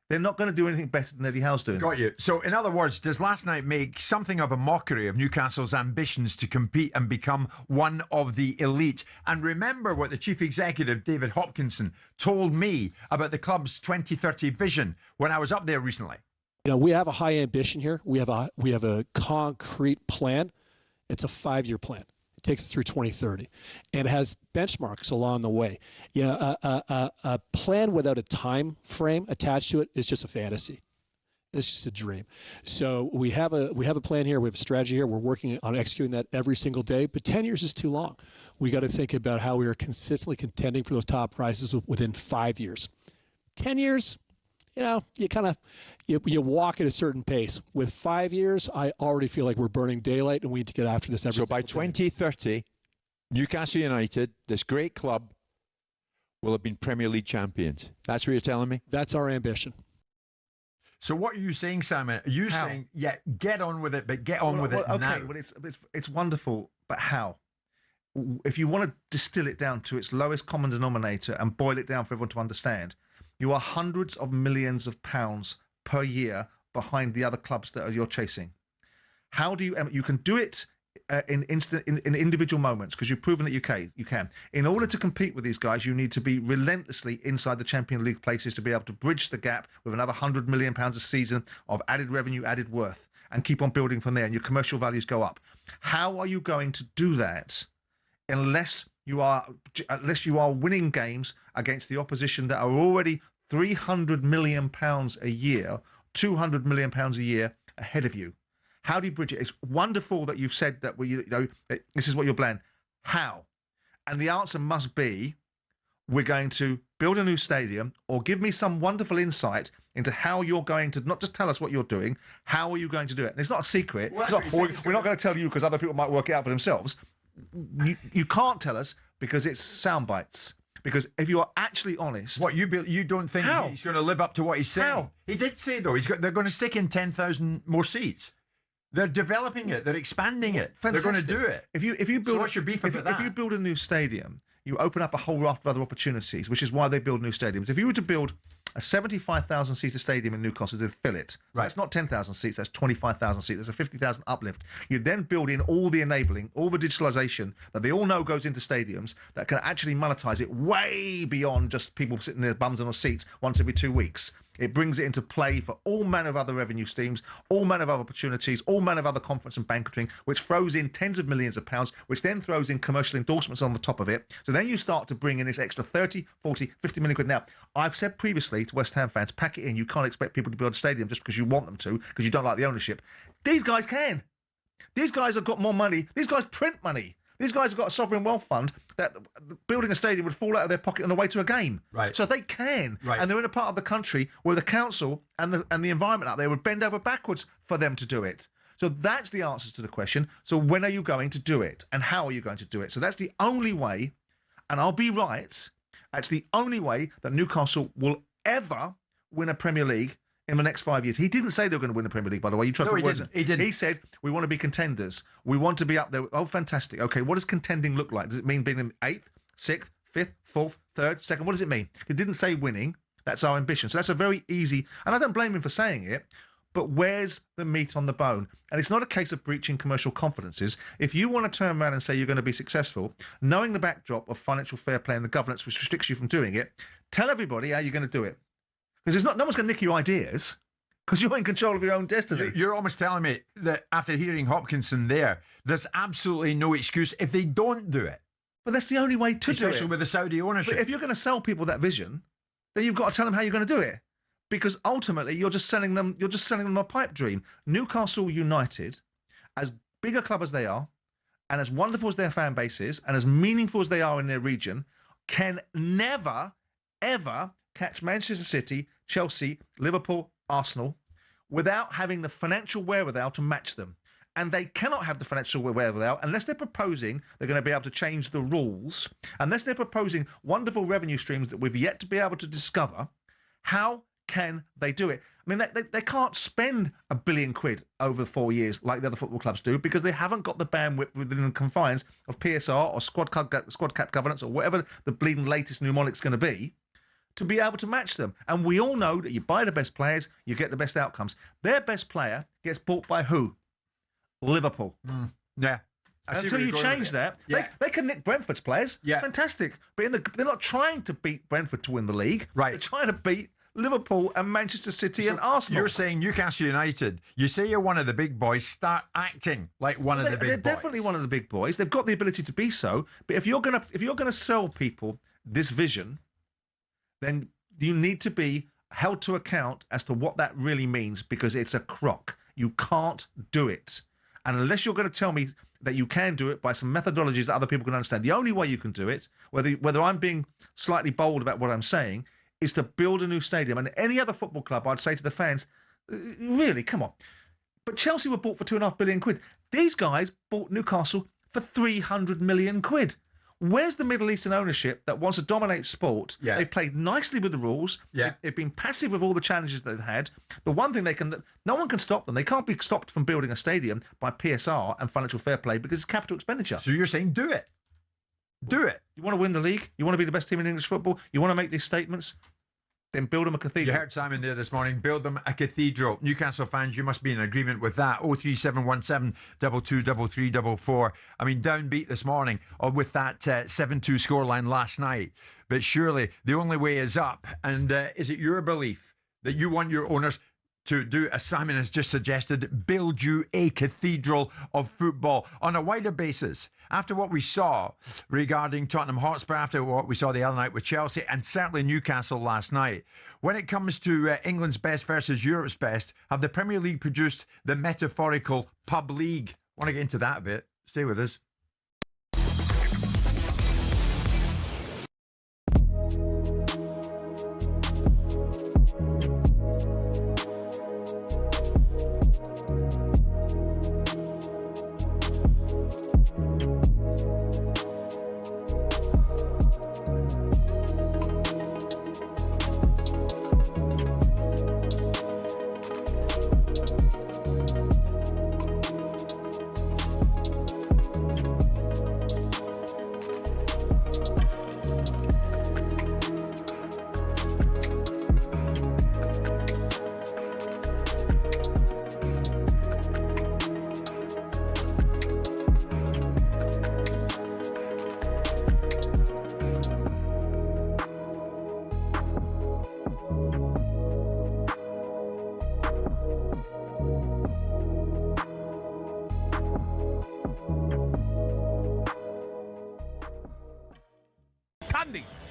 they're not going to do anything better than Eddie Howe's doing. Got you. So, in other words, does last night make something of a mockery of Newcastle's ambitions to compete and become one of the elite? And remember what the chief executive, David Hopkinson, told me about the club's 2030 vision when I was up there recently. You know, we have a high ambition here. We have a concrete plan. It's a 5-year plan. It takes us through 2030, and it has benchmarks along the way. You know, a plan without a time frame attached to it is just a fantasy. It's just a dream. So we have a plan here. We have a strategy here. We're working on executing that every single day. But 10 years is too long. We got to think about how we are consistently contending for those top prizes within 5 years. 10 years, you know, you walk at a certain pace. With 5 years, I already feel like we're burning daylight, and we need to get after this every So by 2030, Newcastle United, this great club, will have been Premier League champions. That's what you're telling me? That's our ambition. So what are you saying, Simon? Are you saying, yeah, get on with it, but get on with it now? Okay, well, it's wonderful, but how? If you want to distill it down to its lowest common denominator and boil it down for everyone to understand, you are hundreds of millions of pounds per year behind the other clubs that you're chasing. How do you can do it in individual moments, because you've proven that you can. In order to compete with these guys, you need to be relentlessly inside the Champions League places to be able to bridge the gap with another £100 million a season of added revenue, added worth, and keep on building from there, and your commercial values go up. How are you going to do that unless you are winning games against the opposition that are already £300 million a year, £200 million a year ahead of you? How do you bridge it? It's wonderful that you've said that this is what your plan. How? And the answer must be, we're going to build a new stadium, or give me some wonderful insight into how you're going to, not just tell us what you're doing, how are you going to do it? And it's not a secret. We're not going to tell you because other people might work it out for themselves. You can't tell us because it's sound bites. Because if you are actually honest, you don't think he's going to live up to what he's saying? How? He did say though they're going to stick in 10,000 more seats. They're developing it. They're expanding it. Fantastic. They're going to do it. If you build, so what's your beef about that? If you build a new stadium, you open up a whole raft of other opportunities, which is why they build new stadiums. If you were to build a 75,000 seater stadium in Newcastle to fill it, that's not 10,000 seats, that's 25,000 seats. There's a 50,000 uplift. You then build in all the enabling, all the digitalisation that they all know goes into stadiums that can actually monetize it way beyond just people sitting their bums on their seats once every 2 weeks. It brings it into play for all manner of other revenue streams, all manner of other opportunities, all manner of other conference and banqueting, which throws in tens of millions of pounds, which then throws in commercial endorsements on the top of it. So then you start to bring in this extra 30, 40, 50 million quid. Now, I've said previously to West Ham fans, pack it in. You can't expect people to build a stadium just because you want them to, because you don't like the ownership. These guys can. These guys have got more money. These guys print money. These guys have got a sovereign wealth fund that building a stadium would fall out of their pocket on the way to a game. Right. So they can. Right. And they're in a part of the country where the council and the environment out there would bend over backwards for them to do it. So that's the answer to the question. So when are you going to do it? And how are you going to do it? So that's the only way, and I'll be right, that's the only way that Newcastle will ever win a Premier League in the next 5 years. He didn't say they were going to win the Premier League, by the way. You tried to put words in. He didn't. He said, we want to be contenders. We want to be up there. Oh, fantastic. Okay, what does contending look like? Does it mean being in 8th, 6th, 5th, 4th, 3rd, 2nd? What does it mean? It didn't say winning. That's our ambition. So that's a very easy, and I don't blame him for saying it, but where's the meat on the bone? And it's not a case of breaching commercial confidences. If you want to turn around and say you're going to be successful, knowing the backdrop of financial fair play and the governance which restricts you from doing it, tell everybody how you're going to do it. Because no one's going to nick your ideas. Because you're in control of your own destiny. You're almost telling me that after hearing Hopkinson there's absolutely no excuse if they don't do it. But that's the only way to do it. Especially with the Saudi ownership. But if you're going to sell people that vision, then you've got to tell them how you're going to do it. Because ultimately, you're just selling them a pipe dream. Newcastle United, as big a club as they are, and as wonderful as their fan base is, and as meaningful as they are in their region, can never, ever catch Manchester City, Chelsea, Liverpool, Arsenal, without having the financial wherewithal to match them. And they cannot have the financial wherewithal unless they're proposing they're going to be able to change the rules, unless they're proposing wonderful revenue streams that we've yet to be able to discover. How can they do it? I mean, they can't spend £1 billion over 4 years like the other football clubs do, because they haven't got the bandwidth within the confines of PSR or squad cap governance or whatever the bleeding latest mnemonic's going to be, to be able to match them. And we all know that you buy the best players, you get the best outcomes. Their best player gets bought by who? Liverpool. Yeah. Until you change that, they can nick Brentford's players. Yeah. Fantastic. But they're not trying to beat Brentford to win the league. Right. They're trying to beat Liverpool and Manchester City and Arsenal. You're saying Newcastle United, you say you're one of the big boys, start acting like one of the big boys. They're definitely one of the big boys. They've got the ability to be so. But if you're gonna sell people this vision, then you need to be held to account as to what that really means, because it's a crock. You can't do it. And unless you're going to tell me that you can do it by some methodologies that other people can understand, the only way you can do it, whether I'm being slightly bold about what I'm saying, is to build a new stadium. And any other football club, I'd say to the fans, really, come on. But Chelsea were bought for £2.5 billion. These guys bought Newcastle for £300 million. Where's the Middle Eastern ownership that wants to dominate sport? Yeah. They've played nicely with the rules. Yeah. They've been passive with all the challenges they've had. The one thing no one can stop them. They can't be stopped from building a stadium by PSR and financial fair play because it's capital expenditure. So you're saying do it. Do it. You want to win the league? You want to be the best team in English football? You want to make these statements? Then build them a cathedral. You heard Simon there this morning. Build them a cathedral. Newcastle fans, you must be in agreement with that. 03717 223344. I mean, downbeat this morning with that 7-2 scoreline last night. But surely the only way is up. And is it your belief that you want your owners to do, as Simon has just suggested, build you a cathedral of football on a wider basis? After what we saw regarding Tottenham Hotspur, after what we saw the other night with Chelsea, and certainly Newcastle last night, when it comes to England's best versus Europe's best, have the Premier League produced the metaphorical pub league? I want to get into that a bit. Stay with us.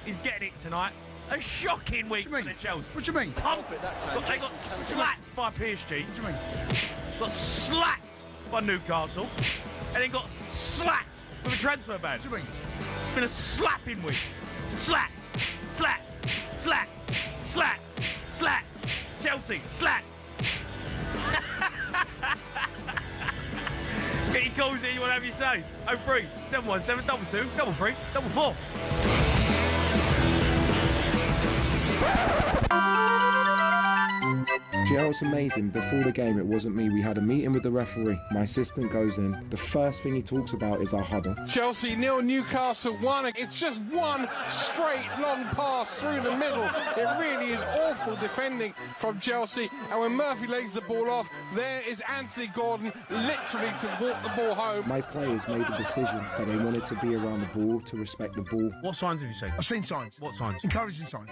Is getting it tonight. A shocking week for the Chelsea. What do you mean? Pumped. They got slapped by PSG. What do you mean? Got slapped by Newcastle. And then got slapped with a transfer ban. What do you mean? It's been a slapping week. Slap, slap, slap, slap, slap. Chelsea, slap. Get your calls in, you want to have your say. 03 717 22 33 44. Do you know what's amazing? Before the game, it wasn't me. We had a meeting with the referee. My assistant goes in. The first thing he talks about is our huddle. Chelsea 0, Newcastle 1. It's just one straight long pass through the middle. It really is awful defending from Chelsea. And when Murphy lays the ball off, there is Anthony Gordon literally to walk the ball home. My players made a decision that they wanted to be around the ball, to respect the ball. What signs have you seen? I've seen signs. What signs? Encouraging signs.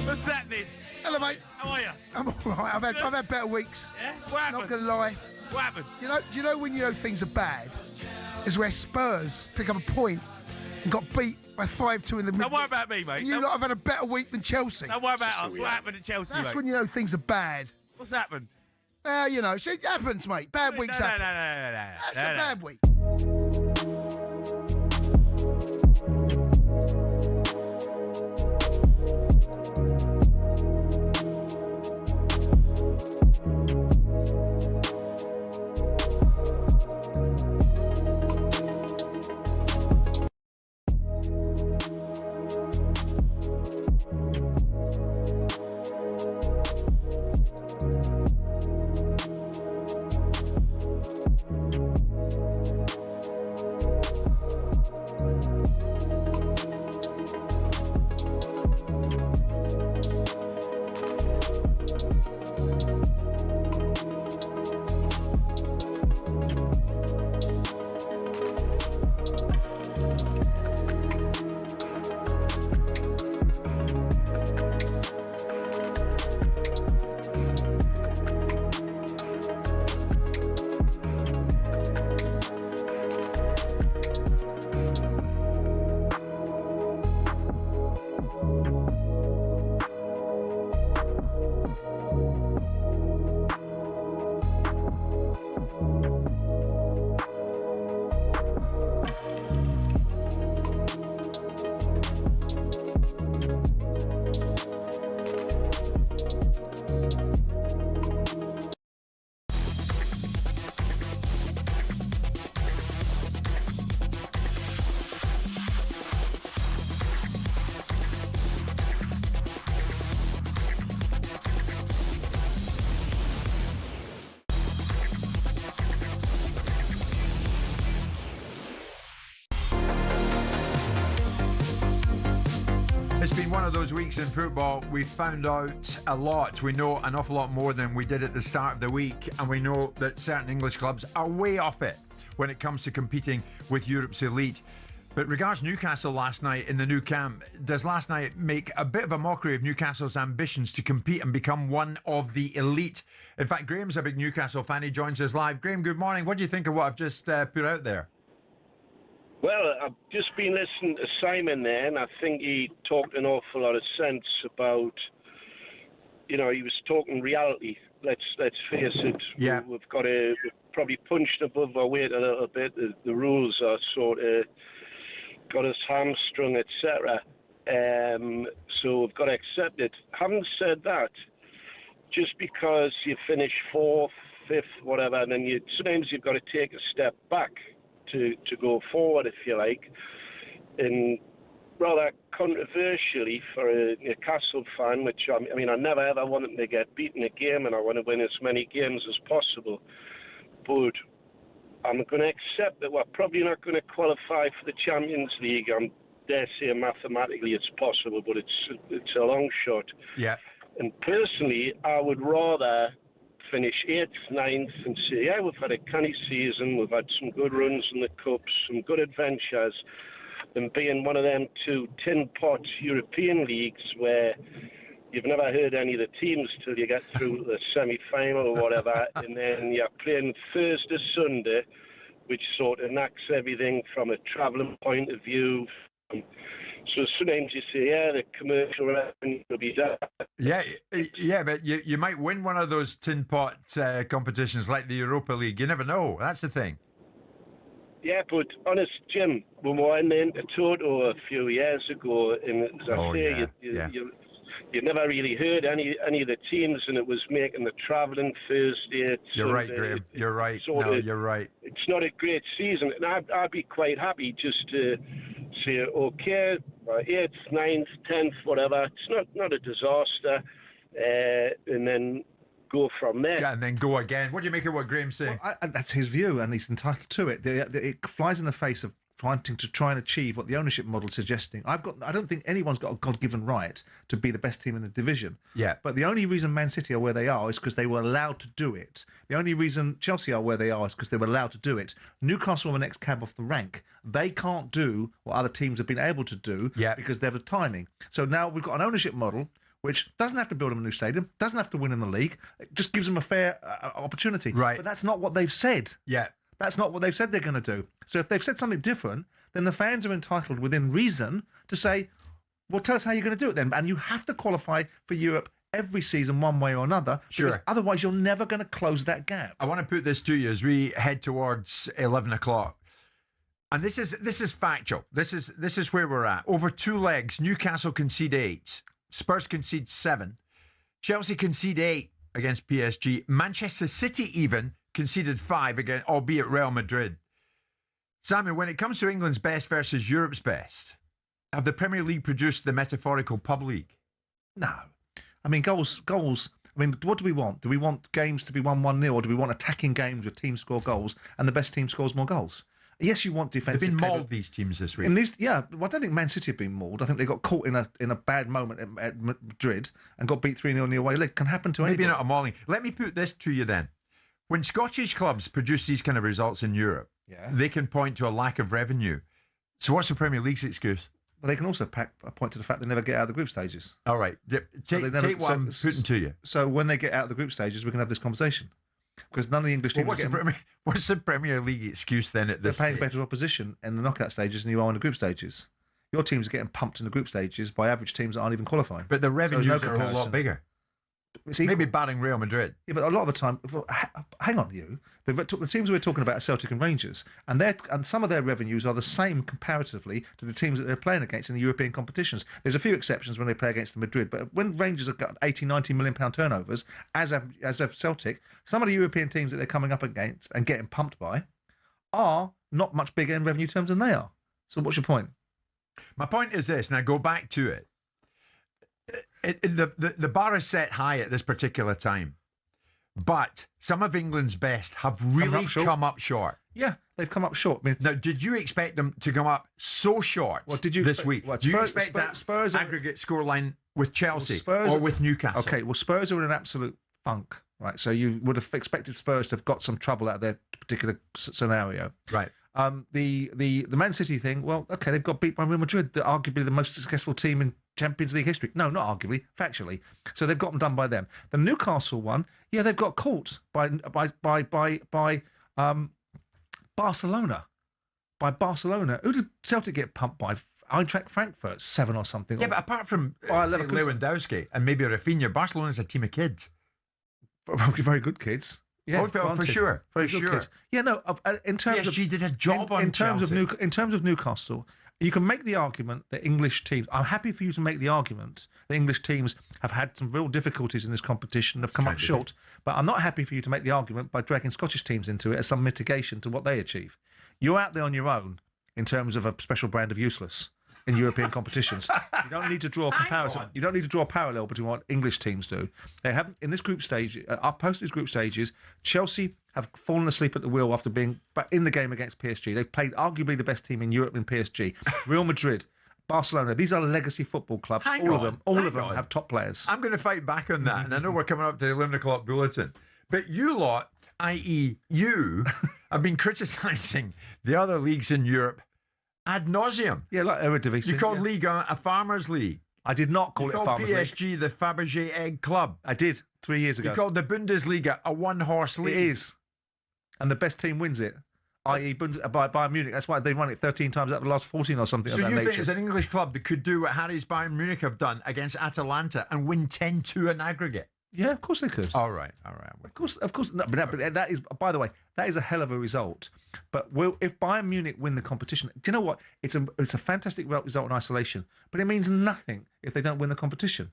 What's happening? Hello, mate. How are you? I'm all right. I've had better weeks. Yeah? What happened? Not gonna lie. What happened? Do you know when you know things are bad? Is where Spurs pick up a point and got beat by 5-2 in the middle. Don't worry about me, mate. And you lot have had a better week than Chelsea. Don't worry about us. What happened at Chelsea, That's mate? when you know things are bad. What's happened? You know, it happens, mate. Bad weeks happen. No. That's a bad week. It's been one of those weeks in football. We've found out a lot. We know an awful lot more than we did at the start of the week, and we know that certain English clubs are way off it when it comes to competing with Europe's elite. But regards Newcastle last night in the new camp, does last night make a bit of a mockery of Newcastle's ambitions to compete and become one of the elite? In fact, Graham's a big Newcastle fan. He joins us live. Graham, good morning. What do you think of what I've just put out there? Well, I've just been listening to Simon there, and I think he talked an awful lot of sense about, he was talking reality. Let's face it. Yeah. We've probably punched above our weight a little bit. The rules are sort of got us hamstrung, etc. So we've got to accept it. Having said that, just because you finish 4th, 5th, whatever, and then sometimes you've got to take a step back to go forward, if you like. And rather controversially for a Newcastle fan, which I never ever want them to get beaten a game, and I want to win as many games as possible. But I'm going to accept that we're probably not going to qualify for the Champions League. I dare say mathematically it's possible, but it's a long shot. Yeah. And personally, I would rather finish 8th, 9th and say, yeah, we've had a canny season, we've had some good runs in the Cups, some good adventures, than being one of them 2 tin pot European leagues where you've never heard any of the teams till you get through the semi-final or whatever, and then you're playing Thursday, Sunday, which sort of knacks everything from a travelling point of view. So sometimes you say, yeah, the commercial revenue will be there. Yeah, but you might win one of those tin pot competitions like the Europa League. You never know. That's the thing. Yeah, but honest, Jim, when we went into Toto a few years ago, and as I say, you never really heard any of the teams, and it was making the travelling Thursday. You're right, Graham. You're right. You're right. It's not a great season, and I'd be quite happy just to say, okay, 8th, 9th, 10th, whatever. It's not a disaster, and then go from there. Yeah, and then go again. What do you make of what Graham's saying? Well, that's his view, and he's entitled to it. It flies in the face of wanting to try and achieve what the ownership model is suggesting. I don't think anyone's got a God-given right to be the best team in the division. Yeah. But the only reason Man City are where they are is because they were allowed to do it. The only reason Chelsea are where they are is because they were allowed to do it. Newcastle are the next cab off the rank. They can't do what other teams have been able to do because they have the timing. So now we've got an ownership model which doesn't have to build them a new stadium, doesn't have to win in the league. It just gives them a fair opportunity. Right. But that's not what they've said. Yeah. That's not what they've said they're going to do. So if they've said something different, then the fans are entitled within reason to say, well, tell us how you're going to do it then. And you have to qualify for Europe every season one way or another. Sure. Because otherwise you're never going to close that gap. I want to put this to you as we head towards 11 o'clock. And this is factual. This is where we're at. Over 2 legs, Newcastle concede 8. Spurs concede 7. Chelsea concede 8 against PSG. Manchester City even conceded 5 again, albeit Real Madrid. Simon, when it comes to England's best versus Europe's best, have the Premier League produced the metaphorical pub league? No. I mean, goals. I mean, what do we want? Do we want games to be 1-1-0, or do we want attacking games where teams score goals and the best team scores more goals? Yes, you want defensive. They've been mauled, these teams, this week. Well, I don't think Man City have been mauled. I think they got caught in a bad moment at Madrid and got beat 3-0 in the away leg. It can happen to anybody. Maybe not a mauling. Let me put this to you then. When Scottish clubs produce these kind of results in Europe, they can point to a lack of revenue. So what's the Premier League's excuse? Well, they can also point to the fact they never get out of the group stages. All right. Take what I'm putting to you. So when they get out of the group stages, we can have this conversation. Because none of the English teams... What's the Premier League excuse then at this stage? They're playing stage? better opposition in the knockout stages than you are in the group stages. Your teams are getting pumped in the group stages by average teams that aren't even qualifying. But the revenues are a whole lot bigger. Maybe batting Real Madrid. Yeah, but a lot of the time... Hang on, the teams we're talking about are Celtic and Rangers, and some of their revenues are the same comparatively to the teams that they're playing against in the European competitions. There's a few exceptions when they play against the Madrid, but when Rangers have got 80, 90 million pound turnovers, as have Celtic, some of the European teams that they're coming up against and getting pumped by are not much bigger in revenue terms than they are. So what's your point? My point is this, and I go back to it. The bar is set high at this particular time, but some of England's best have really come up short. Yeah, they've come up short. I mean, now, did you expect them to come up so short this week? Do you expect that Spurs aggregate scoreline with Chelsea or with Newcastle? Okay, well, Spurs are in an absolute funk, right? So you would have expected Spurs to have got some trouble out of their particular scenario. Right. The Man City thing, well, okay, they've got beat by Real Madrid, arguably the most successful team in Champions League history. No, not arguably, factually. So they've got them done by them. The Newcastle one, yeah, they've got caught by Barcelona. By Barcelona. Who did Celtic get pumped by? Eintracht Frankfurt, 7 or something. Yeah, but apart from Lewandowski and maybe Rafinha, Barcelona's a team of kids. Very good kids. Yeah, for sure. Very good kids. Yeah, no. In terms PSG did a job in terms of Newcastle, you can make the argument that English teams. I'm happy for you to make the argument that English teams have had some real difficulties in this competition, have come up short. But I'm not happy for you to make the argument by dragging Scottish teams into it as some mitigation to what they achieve. You're out there on your own in terms of a special brand of useless in European competitions. You don't need to draw a comparison. You don't need to draw a parallel between what English teams do. They haven't in this group stage. Post these group stages, Chelsea have fallen asleep at the wheel after being in the game against PSG. They've played arguably the best team in Europe in PSG. Real Madrid, Barcelona. These are legacy football clubs. All of them have top players. I'm going to fight back on that, and I know we're coming up to the 11 o'clock bulletin, but you lot, i.e., you, have been criticising the other leagues in Europe ad nauseum. Yeah, like Eredivisie. You called Ligue 1 a farmers' league. I did not call it a farmers' league. You called PSG the Fabergé egg club. I did 3 years ago. You called the Bundesliga a one-horse league. It is, and the best team wins it. I.e. Bayern Munich. That's why they won it 13 times out of the last 14 or something. So you think it's an English club that could do what Harry's Bayern Munich have done against Atalanta and win 10-2 in aggregate? Yeah, of course they could. All right. Of course. No, but that is, by the way, that is a hell of a result. But if Bayern Munich win the competition, do you know what? It's a fantastic result in isolation, but it means nothing if they don't win the competition.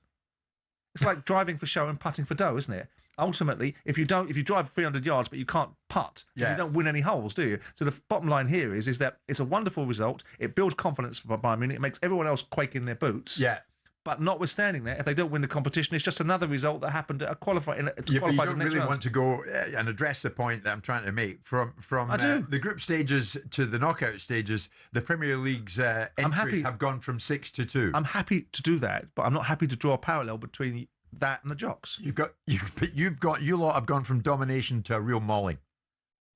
It's like driving for show and putting for dough, isn't it? Ultimately, if you drive 300 yards but you can't putt, you don't win any holes, do you? So the bottom line here is that it's a wonderful result. It builds confidence for Bayern Munich. It makes everyone else quake in their boots. Yeah. But notwithstanding that, if they don't win the competition, it's just another result that happened at a qualifier. But you don't really want to go and address the point that I'm trying to make. From the group stages to the knockout stages, the Premier League's entries have gone from 6 to 2. I'm happy to do that, but I'm not happy to draw a parallel between that and the Jocks. You lot have gone from domination to a real mauling.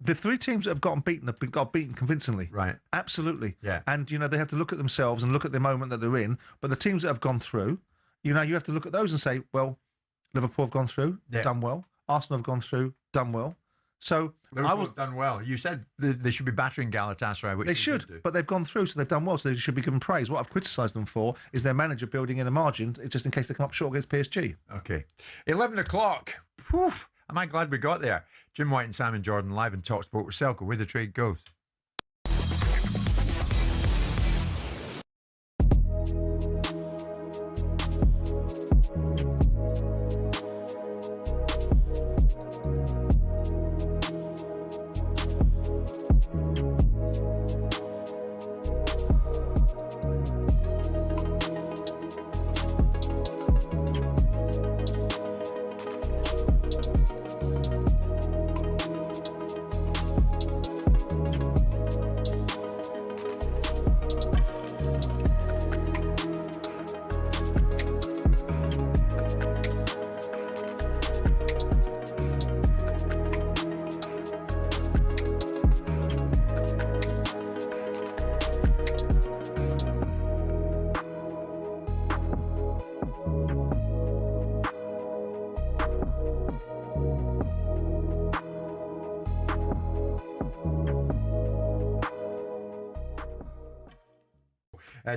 The 3 teams that have got beaten convincingly. Right. Absolutely. Yeah. And, they have to look at themselves and look at the moment that they're in. But the teams that have gone through, you have to look at those and say, well, Liverpool have gone through, done well. Arsenal have gone through, done well. So Liverpool have done well. You said they should be battering Galatasaray, which they should, but they've gone through, so they've done well, so they should be given praise. What I've criticised them for is their manager building in a margin just in case they come up short against PSG. Okay. 11 o'clock. Poof. Am I glad we got there? Jim White and Simon Jordan live in talkSPORT with Selco, where the trade goes.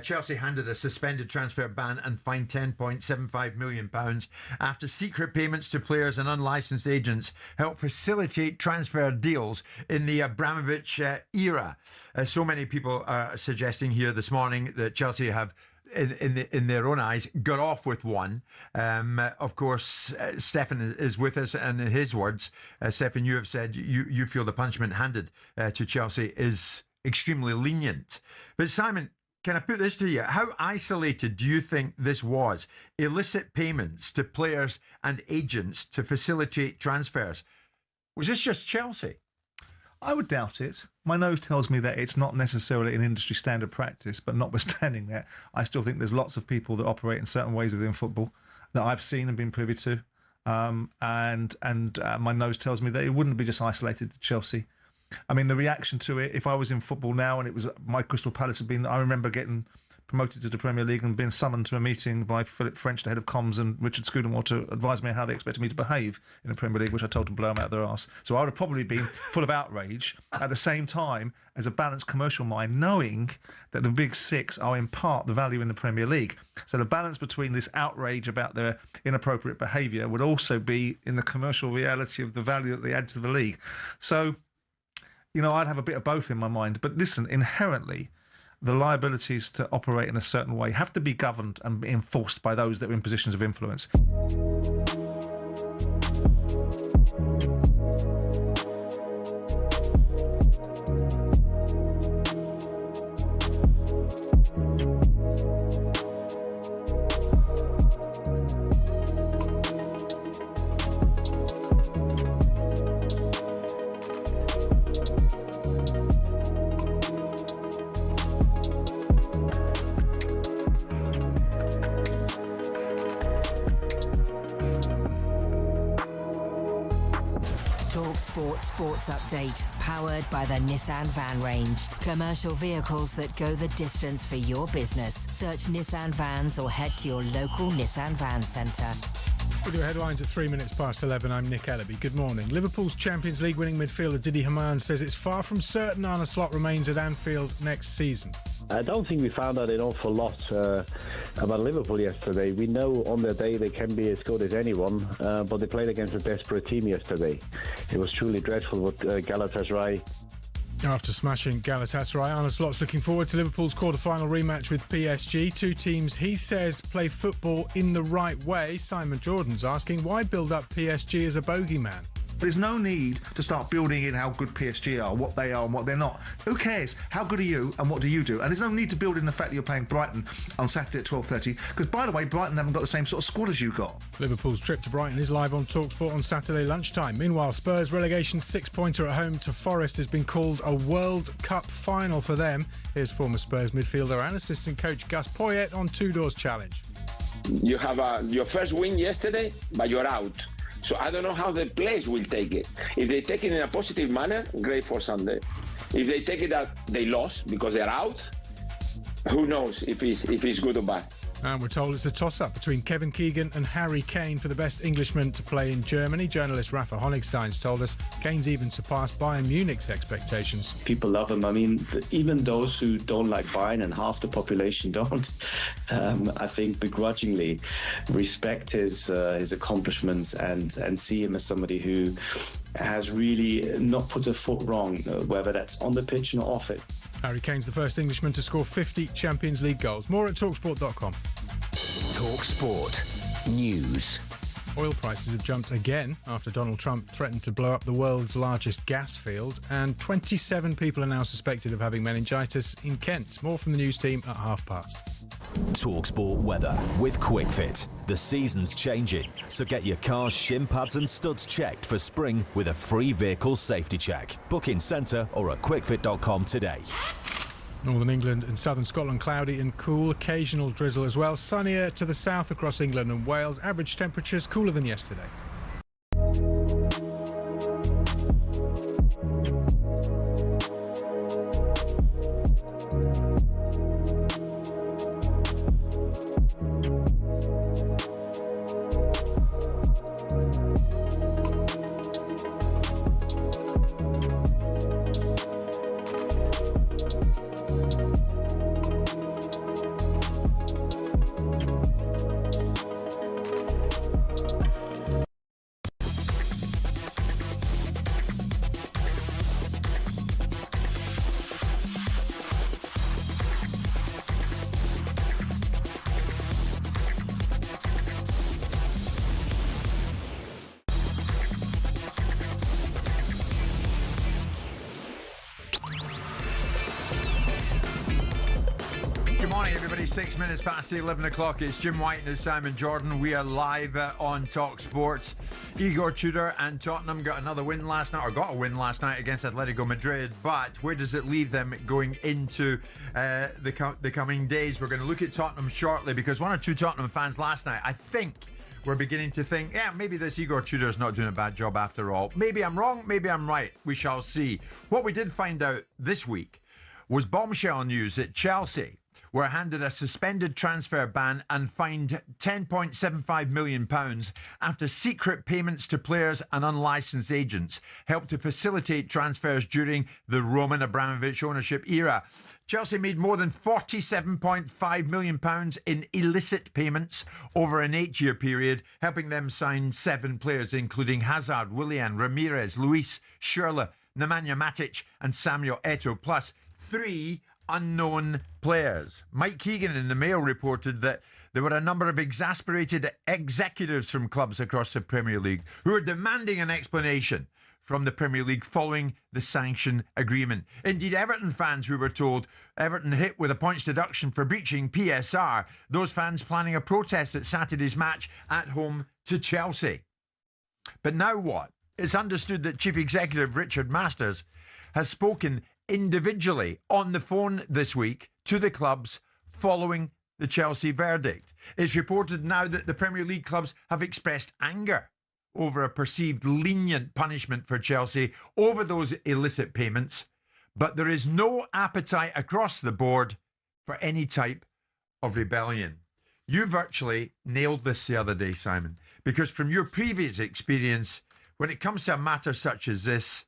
Chelsea handed a suspended transfer ban and fined £10.75 million after secret payments to players and unlicensed agents helped facilitate transfer deals in the Abramovich era. So many people are suggesting here this morning that Chelsea have in their own eyes got off with one. Of course, Stefan is with us, and in his words, Stefan, you have said you feel the punishment handed to Chelsea is extremely lenient. But Simon, can I put this to you? How isolated do you think this was? Illicit payments to players and agents to facilitate transfers. Was this just Chelsea? I would doubt it. My nose tells me that it's not necessarily an industry standard practice, but notwithstanding that, I still think there's lots of people that operate in certain ways within football that I've seen and been privy to. And my nose tells me that it wouldn't be just isolated to Chelsea. I mean, the reaction to it, if I was in football now and it was my Crystal Palace had been, I remember getting promoted to the Premier League and being summoned to a meeting by Philip French, the head of comms, and Richard Scudamore to advise me how they expected me to behave in the Premier League, which I told them to blow them out of their arse. So I would have probably been full of outrage at the same time as a balanced commercial mind, knowing that the big six are in part the value in the Premier League. So the balance between this outrage about their inappropriate behaviour would also be in the commercial reality of the value that they add to the league. So, you know, I'd have a bit of both in my mind. But listen, inherently, the liabilities to operate in a certain way have to be governed and enforced by those that are in positions of influence. talkSPORT Sports Update, powered by the Nissan Van range. Commercial vehicles that go the distance for your business. Search Nissan Vans or head to your local Nissan Van Centre. We'll do headlines at 3 minutes past 11. I'm Nick Ellaby. Good morning. Liverpool's Champions League winning midfielder Didi Hamann says it's far from certain Arne Slot remains at Anfield next season. I don't think we found out an awful lot about Liverpool yesterday. We know on their day they can be as good as anyone, but they played against a desperate team yesterday. It was truly dreadful what Galatasaray. After smashing Galatasaray, Arne Slot's looking forward to Liverpool's quarter-final rematch with PSG. Two teams, he says, play football in the right way. Simon Jordan's asking, why build up PSG as a bogeyman? There's no need to start building in how good PSG are, what they are and what they're not. Who cares? How good are you and what do you do? And there's no need to build in the fact that you're playing Brighton on Saturday at 12:30, because, by the way, Brighton haven't got the same sort of squad as you got. Liverpool's trip to Brighton is live on talkSPORT on Saturday lunchtime. Meanwhile, Spurs' relegation six-pointer at home to Forest has been called a World Cup final for them. Here's former Spurs midfielder and assistant coach Gus Poyet on Tudor's challenge. You have your first win yesterday, but you're out. So I don't know how the players will take it. If they take it in a positive manner, great for Sunday. If they take it that they lost because they're out, who knows if it's good or bad. And we're told it's a toss-up between Kevin Keegan and Harry Kane for the best Englishman to play in Germany. Journalist Rafa Honigstein's told us Kane's even surpassed Bayern Munich's expectations. People love him. I mean, even those who don't like Bayern, and half the population don't, I think begrudgingly respect his accomplishments and see him as somebody who has really not put a foot wrong, whether that's on the pitch or off it. Harry Kane's the first Englishman to score 50 Champions League goals. More at talksport.com. talkSPORT News. Oil prices have jumped again after Donald Trump threatened to blow up the world's largest gas field, and 27 people are now suspected of having meningitis in Kent. More from the news team at past. talkSPORT weather with QuickFit. The season's changing, so get your car's shim pads and studs checked for spring with a free vehicle safety check. Book in centre or at quickfit.com today. Northern England and southern Scotland cloudy and cool, occasional drizzle as well. Sunnier to the south across England and Wales. Average temperatures cooler than yesterday. Good morning, everybody. 6 minutes past 11 o'clock. It's Jim White and Simon Jordan. We are live on talkSPORT. Igor Tudor and Tottenham got a win last night against Atletico Madrid, but where does it leave them going into the coming days? We're going to look at Tottenham shortly, because one or two Tottenham fans last night, I think, were beginning to think, yeah, maybe this Igor Tudor's not doing a bad job after all. Maybe I'm wrong, maybe I'm right. We shall see. What we did find out this week was bombshell news that Chelsea were handed a suspended transfer ban and fined £10.75 million after secret payments to players and unlicensed agents helped to facilitate transfers during the Roman Abramovich ownership era. Chelsea made more than £47.5 million in illicit payments over an 8-year period, helping them sign 7 players, including Hazard, Willian, Ramirez, Luis, Schürrle, Nemanja Matic and Samuel Eto'o, plus 3 unknown players. Mike Keegan in the Mail reported that there were a number of exasperated executives from clubs across the Premier League who are demanding an explanation from the Premier League following the sanction agreement. Indeed, Everton fans, we were told, Everton hit with a points deduction for breaching PSR, those fans planning a protest at Saturday's match at home to Chelsea. But now what? It's understood that Chief Executive Richard Masters has spoken individually on the phone this week to the clubs following the Chelsea verdict. It's reported now that the Premier League clubs have expressed anger over a perceived lenient punishment for Chelsea over those illicit payments, but there is no appetite across the board for any type of rebellion. You virtually nailed this the other day, Simon, because from your previous experience, when it comes to a matter such as this,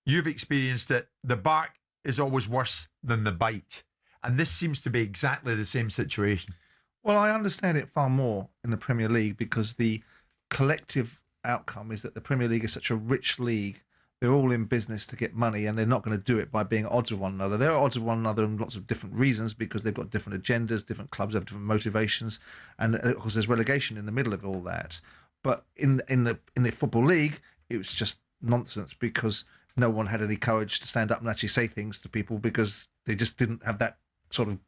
you've experienced that the bark is always worse than the bite. And this seems to be exactly the same situation. Well, I understand it far more in the Premier League because the collective outcome is that the Premier League is such a rich league. They're all in business to get money, and they're not going to do it by being at odds with one another. They're at odds with one another in lots of different reasons because they've got different agendas, different clubs have different motivations, and of course there's relegation in the middle of all that. But in the Football League, it was just nonsense because no one had any courage to stand up and actually say things to people because they just didn't have that sort of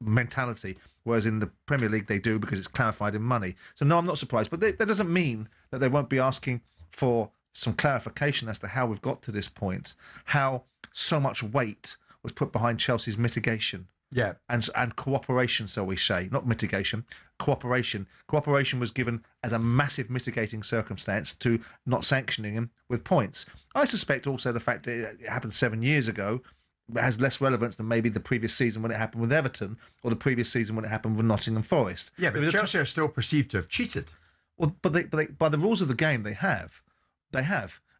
mentality. Whereas in the Premier League, they do because it's clarified in money. So no, I'm not surprised. But that doesn't mean that they won't be asking for some clarification as to how we've got to this point, how so much weight was put behind Chelsea's mitigation. Yeah. And cooperation, so we say, not mitigation, cooperation. Cooperation was given as a massive mitigating circumstance to not sanctioning him with points. I suspect also the fact that it happened 7 years ago has less relevance than maybe the previous season when it happened with Everton or the previous season when it happened with Nottingham Forest. Yeah, but Chelsea are still perceived to have cheated. Well, but they, by the rules of the game, they have.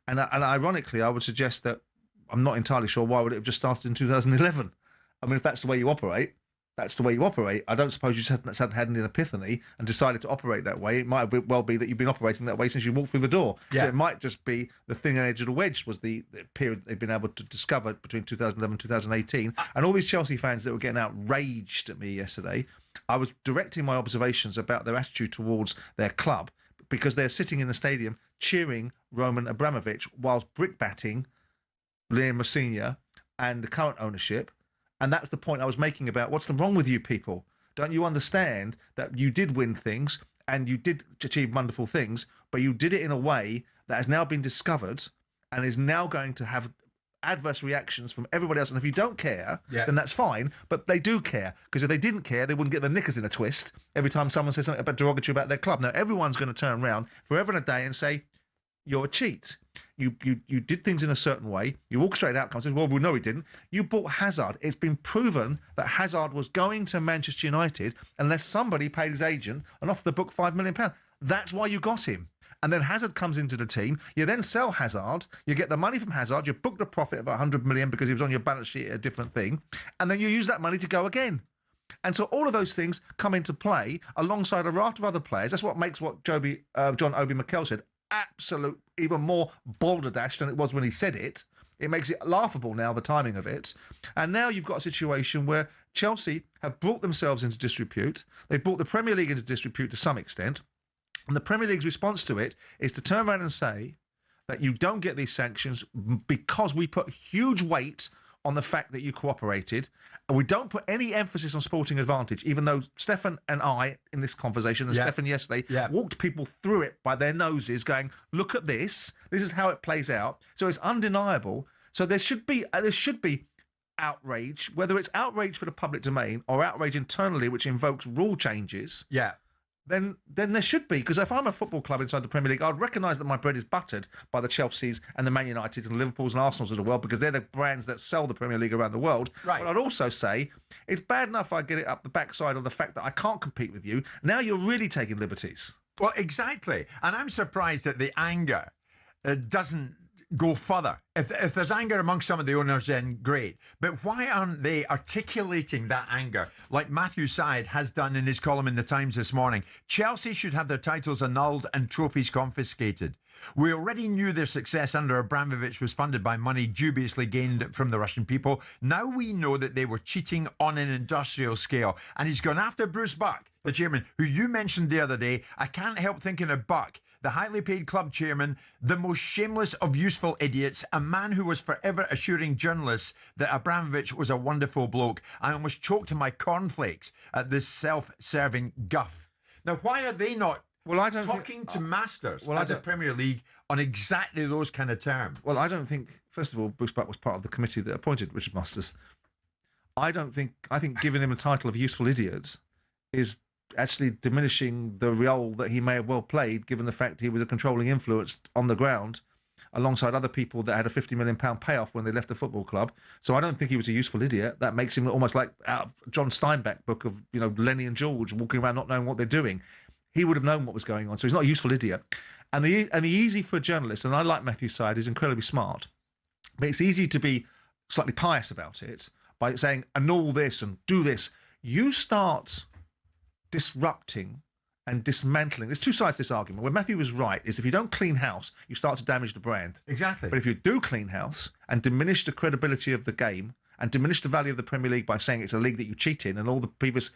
And ironically, I would suggest that I'm not entirely sure why would it have just started in 2011. I mean, if that's the way you operate, that's the way you operate. I don't suppose you just hadn't had an epiphany and decided to operate that way. It might well be that you've been operating that way since you walked through the door. Yeah. So it might just be the thin edge of the wedge was the period they've been able to discover between 2011 and 2018. And all these Chelsea fans that were getting outraged at me yesterday, I was directing my observations about their attitude towards their club because they're sitting in the stadium cheering Roman Abramovich whilst brickbatting Liam Messina and the current ownership. And that's the point I was making about what's wrong with you people? Don't you understand that you did win things and you did achieve wonderful things, but you did it in a way that has now been discovered and is now going to have adverse reactions from everybody else. And if you don't care, then that's fine. But they do care, because if they didn't care, they wouldn't get their knickers in a twist every time someone says something about derogatory about their club. Now, everyone's going to turn around forever and a day and say, you're a cheat. You did things in a certain way. You orchestrated outcomes. Well, no, he didn't. You bought Hazard. It's been proven that Hazard was going to Manchester United unless somebody paid his agent and off the book £5 million. That's why you got him. And then Hazard comes into the team. You then sell Hazard. You get the money from Hazard. You book the profit of £100 million because he was on your balance sheet at a different thing. And then you use that money to go again. And so all of those things come into play alongside a raft of other players. That's what makes what John Obi Mikel said absolute, even more balderdash than it was when he said it. It makes it laughable now, the timing of it. And now you've got a situation where Chelsea have brought themselves into disrepute. They've brought the Premier League into disrepute to some extent. And the Premier League's response to it is to turn around and say that you don't get these sanctions because we put huge weight on the fact that you cooperated, and we don't put any emphasis on sporting advantage, even though Stefan and I, in this conversation, and Stefan yesterday, walked people through it by their noses, going, look at this is how it plays out. So it's undeniable. So there should be outrage, whether it's outrage for the public domain or outrage internally, which invokes rule changes. Yeah. Then there should be, because if I'm a football club inside the Premier League, I'd recognise that my bread is buttered by the Chelseas and the Man Uniteds and the Liverpools and Arsenals of the world, because they're the brands that sell the Premier League around the world. Right. But I'd also say it's bad enough I get it up the backside of the fact that I can't compete with you. Now you're really taking liberties. Well, exactly. And I'm surprised that the anger doesn't go further. If there's anger amongst some of the owners, then great. But why aren't they articulating that anger like Matthew Syed has done in his column in the Times this morning? Chelsea should have their titles annulled and trophies confiscated. We already knew their success under Abramovich was funded by money dubiously gained from the Russian people. Now we know that they were cheating on an industrial scale. And he's gone after Bruce Buck, the chairman, who you mentioned the other day. I can't help thinking of Buck, the highly paid club chairman, the most shameless of useful idiots, a man who was forever assuring journalists that Abramovich was a wonderful bloke. I almost choked in my cornflakes at this self-serving guff. Now, why are they not talking to masters at the Premier League on exactly those kind of terms? Well, I don't think, first of all, Bruce Buck was part of the committee that appointed Richard Masters. I think giving him a title of useful idiots is actually diminishing the role that he may have well played, given the fact he was a controlling influence on the ground alongside other people that had a £50 million payoff when they left the football club. So I don't think he was a useful idiot. That makes him almost like out of John Steinbeck book of, Lenny and George walking around not knowing what they're doing. He would have known what was going on. So he's not a useful idiot. And the easy for a journalist, and I like Matthew Syed, he's incredibly smart, but it's easy to be slightly pious about it by saying, annul this and do this. You start disrupting and dismantling. There's two sides to this argument. Where Matthew was right is if you don't clean house, you start to damage the brand. Exactly. But if you do clean house and diminish the credibility of the game and diminish the value of the Premier League by saying it's a league that you cheat in and all the previous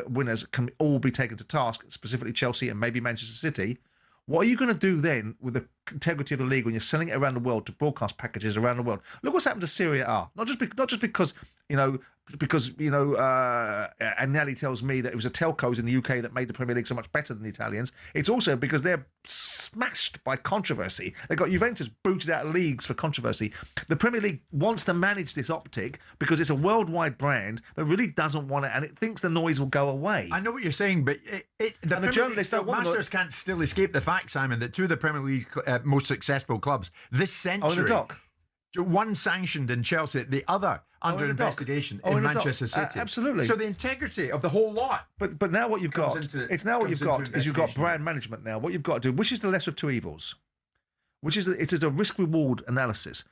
winners can all be taken to task, specifically Chelsea and maybe Manchester City, what are you going to do then with the integrity of the league when you're selling it around the world to broadcast packages around the world? Look what's happened to Serie A. Not just because Agnelli tells me that it was the telcos in the UK that made the Premier League so much better than the Italians. It's also because they're smashed by controversy. They got Juventus booted out of leagues for controversy. The Premier League wants to manage this optic because it's a worldwide brand that really doesn't want it, and it thinks the noise will go away. I know what you're saying, but the journalists, masters can't still escape the fact, Simon, that two of the Premier League's most successful clubs this century. Oh, in the dock. One sanctioned in Chelsea, the other under investigation in Manchester City. Absolutely. So the integrity of the whole lot. But now what you've got is you've got brand management now. What you've got to do, which is the lesser of two evils, it is a risk-reward analysis.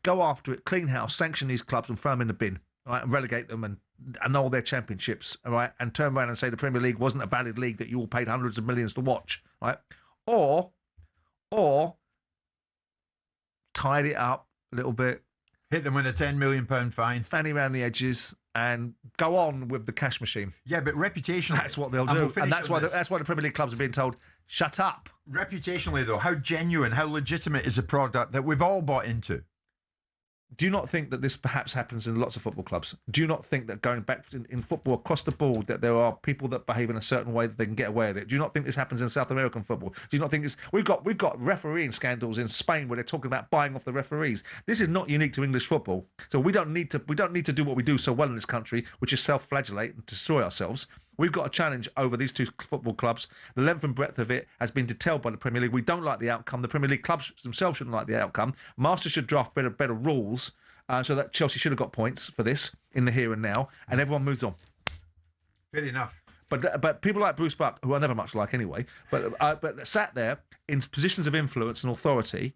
Go after it, clean house, sanction these clubs and throw them in the bin, right, and relegate them and annul their championships, all right, and turn around and say the Premier League wasn't a valid league that you all paid hundreds of millions to watch, right? Or tidy it up a little bit, hit them with a £10 million fine, fanny around the edges, and go on with the cash machine. Yeah, but reputationally, that's what they'll do, and that's why the Premier League clubs are being told, shut up. Reputationally, though, how genuine, how legitimate is a product that we've all bought into? Do you not think that this perhaps happens in lots of football clubs? Do you not think that going back in football across the board that there are people that behave in a certain way that they can get away with it? Do you not think this happens in South American football? Do you not think this? We've got refereeing scandals in Spain where they're talking about buying off the referees. This is not unique to English football. So we don't need to do what we do so well in this country, which is self-flagellate and destroy ourselves. We've got a challenge over these two football clubs. The length and breadth of it has been detailed by the Premier League. We don't like the outcome. The Premier League clubs themselves shouldn't like the outcome. Masters should draft better rules so that Chelsea should have got points for this in the here and now, and everyone moves on. Fair enough. But people like Bruce Buck, who I never much like anyway, but sat there in positions of influence and authority,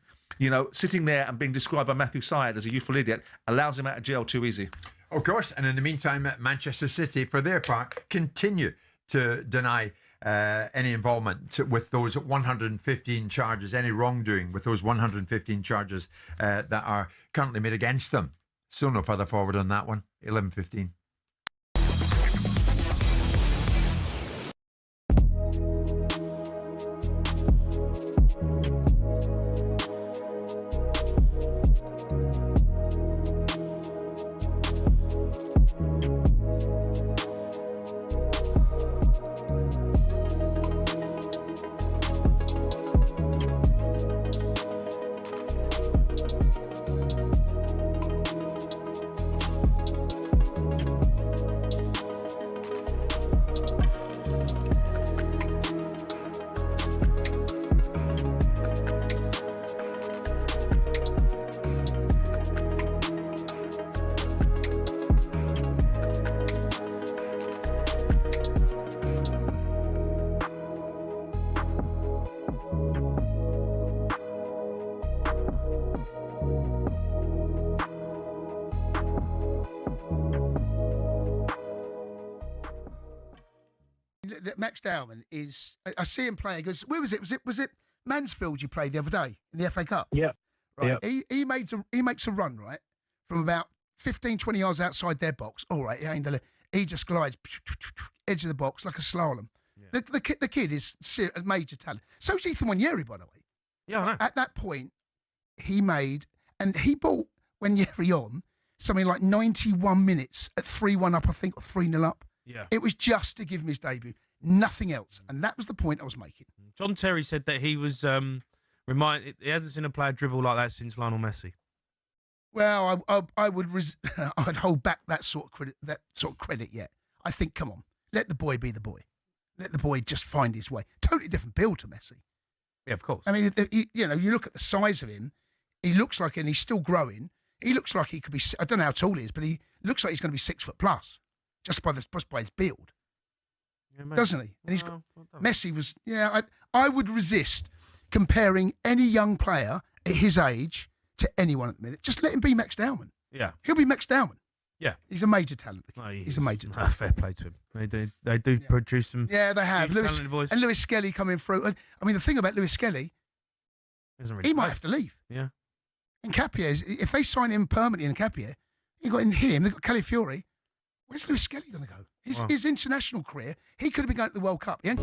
sitting there and being described by Matthew Syed as a youthful idiot, allows him out of jail too easy. Of course, and in the meantime, Manchester City, for their part, continue to deny any involvement with those 115 charges, any wrongdoing with those 115 charges that are currently made against them. Still no further forward on that one. 11:15. Max Dowman is. I see him playing. Because where was it? Was it Mansfield you played the other day in the FA Cup? Yeah. Right. Yeah. He makes a run, right, from about 15, 20 yards outside their box. All right, he just glides edge of the box like a slalom. Yeah. The kid is a major talent. So is Ethan Wanyeri, by the way. Yeah, I know. At that point, he bought Wanyeri on something like 91 minutes at 3-1 up, I think, or 3-0 up. Yeah. It was just to give him his debut, nothing else. And that was the point I was making. John Terry said that he was he hasn't seen a player dribble like that since Lionel Messi. Well, I would I'd hold back that sort of credit yet. I think, come on, let the boy be the boy. Let the boy just find his way. Totally different build to Messi. Yeah, of course. I mean, you look at the size of him. He looks like, and he's still growing. He looks like he could be. I don't know how tall he is, but he looks like he's going to be 6 foot plus, just by his build, doesn't he? And Messi was. Yeah, I would resist comparing any young player at his age to anyone at the minute. Just let him be Max Dowman. Yeah, he'll be Max Dowman. Yeah, he's a major talent. He's a major talent. Fair play to him. They do produce some. Yeah, they have. Lewis Skelly coming through. And I mean, the thing about Lewis Skelly, he might have to leave. Yeah. And Capierre, if they sign him permanently in Capierre, you've got in him, they've got Calafiori. Where's Lewis Skelly going to go? His international career, he could have been going to the World Cup. Yeah?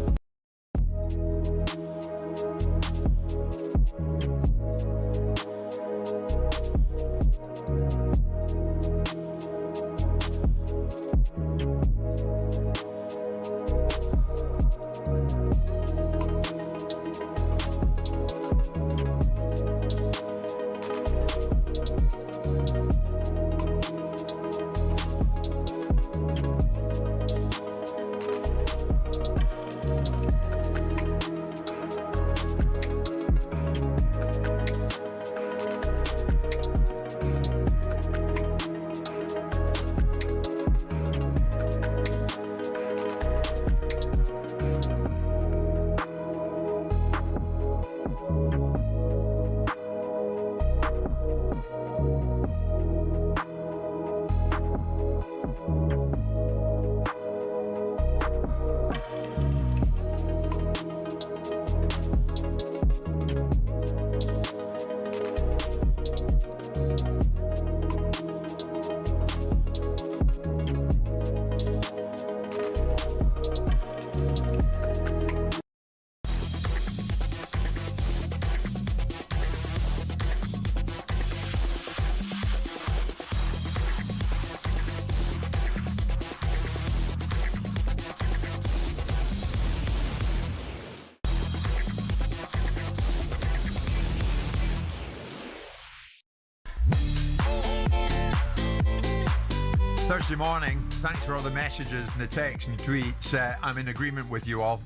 Thursday morning. Thanks for all the messages and the texts and tweets. I'm in agreement with you all.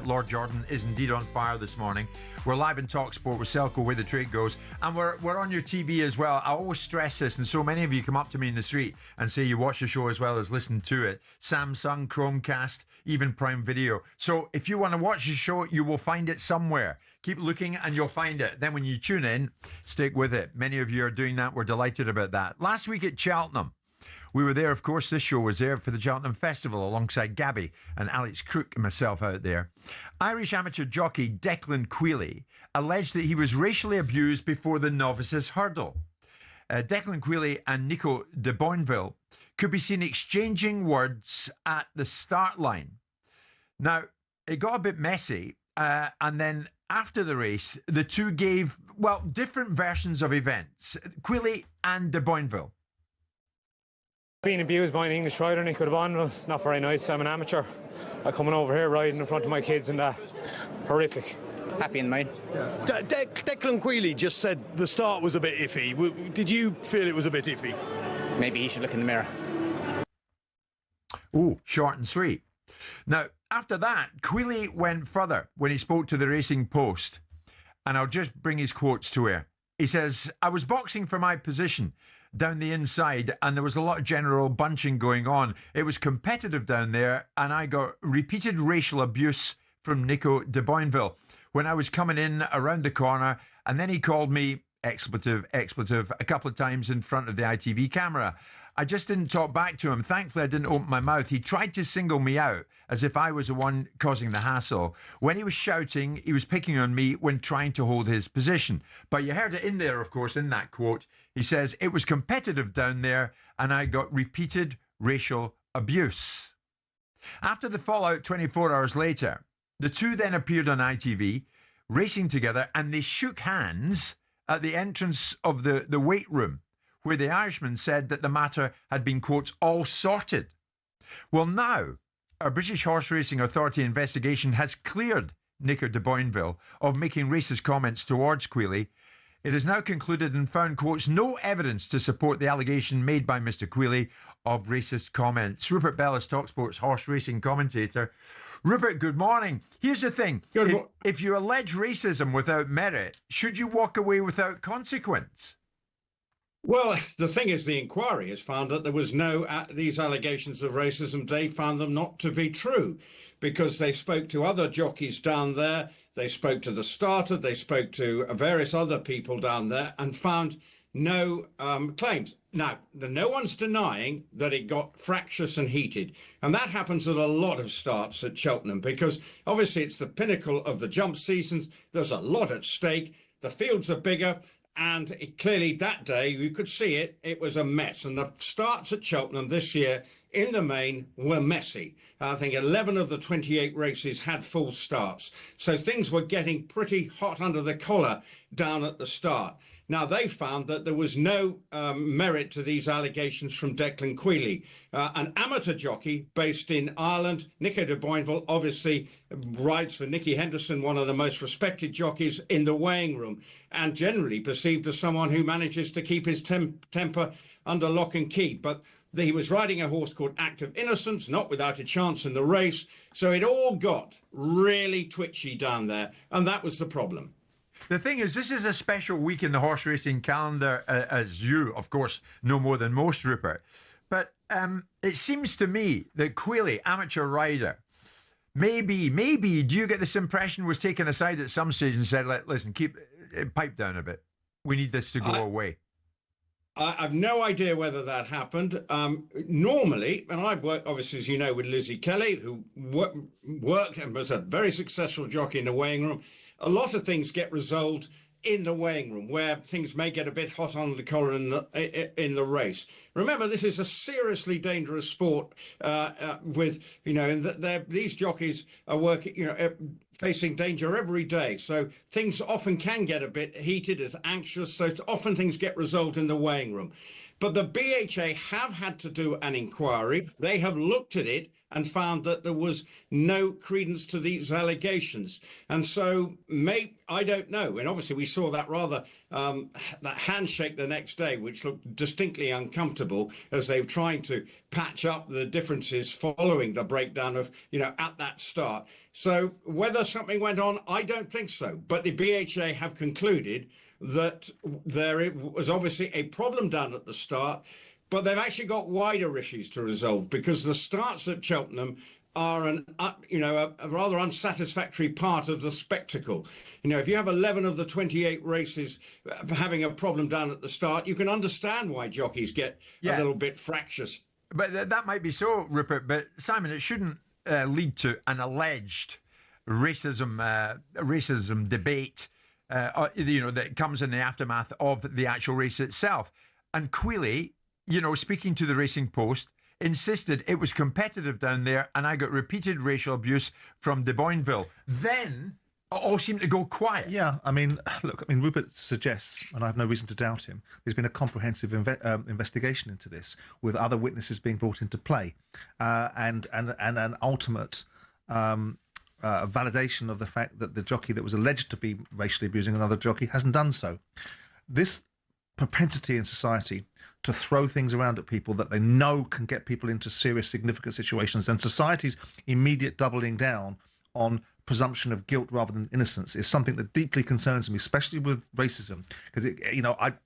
Lord Jordan is indeed on fire this morning. We're live in talkSPORT with Selco, where the trade goes, and we're on your TV as well. I always stress this, and so many of you come up to me in the street and say you watch the show as well as listen to it. Samsung, Chromecast, even Prime Video. So if you want to watch the show, you will find it somewhere. Keep looking and you'll find it. Then when you tune in, stick with it. Many of you are doing that. We're delighted about that. Last week at Cheltenham, we were there, of course. This show was there for the Cheltenham Festival alongside Gabby and Alex Crook and myself out there. Irish amateur jockey Declan Queally alleged that he was racially abused before the novices hurdle. Declan Queally and Nico de Boinville could be seen exchanging words at the start line. Now, it got a bit messy, and then after the race, the two gave, well, different versions of events. Queally and de Boinville. Being abused by an English rider, Nico de Boinville, not very nice. I'm an amateur. I'm coming over here riding in front of my kids, and horrific. Happy in the main. Declan Queally just said the start was a bit iffy. Did you feel it was a bit iffy? Maybe he should look in the mirror. Ooh, short and sweet. Now, after that, Queally went further when he spoke to the Racing Post. And I'll just bring his quotes to air. He says, I was boxing for my position down the inside, and there was a lot of general bunching going on. It was competitive down there, and I got repeated racial abuse from Nico de Boinville when I was coming in around the corner, and then he called me expletive a couple of times in front of the ITV camera. I just didn't talk back to him. Thankfully, I didn't open my mouth. He tried to single me out as if I was the one causing the hassle. When he was shouting, he was picking on me when trying to hold his position. But you heard it in there, of course, in that quote. He says, it was competitive down there and I got repeated racial abuse. After the fallout 24 hours later, the two then appeared on ITV, racing together, and they shook hands at the entrance of the weight room, where the Irishman said that the matter had been, quote, all sorted. Well, now, a British Horse Racing Authority investigation has cleared Nico de Boinville of making racist comments towards Queally. It has now concluded and found, quotes, no evidence to support the allegation made by Mr. Queally of racist comments. Rupert Bell is talkSPORT's horse racing commentator. Rupert, good morning. Here's the thing. If you allege racism without merit, should you walk away without consequence? Well, the thing is, the inquiry has found that there was these allegations of racism, they found them not to be true because they spoke to other jockeys down there, they spoke to the starter, they spoke to various other people down there and found no claims. Now, no one's denying that it got fractious and heated. And that happens at a lot of starts at Cheltenham because obviously it's the pinnacle of the jump seasons. There's a lot at stake. The fields are bigger. And clearly that day, you could see it, it was a mess. And the starts at Cheltenham this year, in the main, were messy. I think 11 of the 28 races had full starts. So things were getting pretty hot under the collar down at the start. Now, they found that there was no merit to these allegations from Declan Queally, an amateur jockey based in Ireland. Nico de Boinville obviously rides for Nicky Henderson, one of the most respected jockeys in the weighing room, and generally perceived as someone who manages to keep his temper under lock and key. But he was riding a horse called Act of Innocence, not without a chance in the race. So it all got really twitchy down there, and that was the problem. The thing is, this is a special week in the horse racing calendar, as you, of course, know more than most, Rupert. But it seems to me that Queally, amateur rider, maybe, do you get this impression, was taken aside at some stage and said, listen, keep pipe down a bit. We need this to go away. I have no idea whether that happened. Normally, and I've worked, obviously, as you know, with Lizzie Kelly, who worked and was a very successful jockey in the weighing room. A lot of things get resolved in the weighing room where things may get a bit hot on the collar in the race. Remember, this is a seriously dangerous sport with, these jockeys are working, facing danger every day. So things often can get a bit heated, as anxious. So often things get resolved in the weighing room. But the BHA have had to do an inquiry. They have looked at it and found that there was no credence to these allegations. And so, I don't know. And obviously we saw that that handshake the next day, which looked distinctly uncomfortable as they were trying to patch up the differences following the breakdown of, at that start. So whether something went on, I don't think so. But the BHA have concluded that there was obviously a problem down at the start, but they've actually got wider issues to resolve because the starts at Cheltenham are a rather unsatisfactory part of the spectacle. If you have 11 of the 28 races having a problem down at the start, you can understand why jockeys get a little bit fractious. But that might be so, Rupert. But Simon, it shouldn't lead to an alleged racism debate. That comes in the aftermath of the actual race itself. And Queally, speaking to the Racing Post, insisted it was competitive down there and I got repeated racial abuse from de Boinville. Then it all seemed to go quiet. Yeah, Rupert suggests, and I have no reason to doubt him, there's been a comprehensive investigation into this with other witnesses being brought into play and an ultimate validation of the fact that the jockey that was alleged to be racially abusing another jockey hasn't done so. This propensity in society to throw things around at people that they know can get people into serious, significant situations, and society's immediate doubling down on presumption of guilt rather than innocence is something that deeply concerns me, especially with racism. Because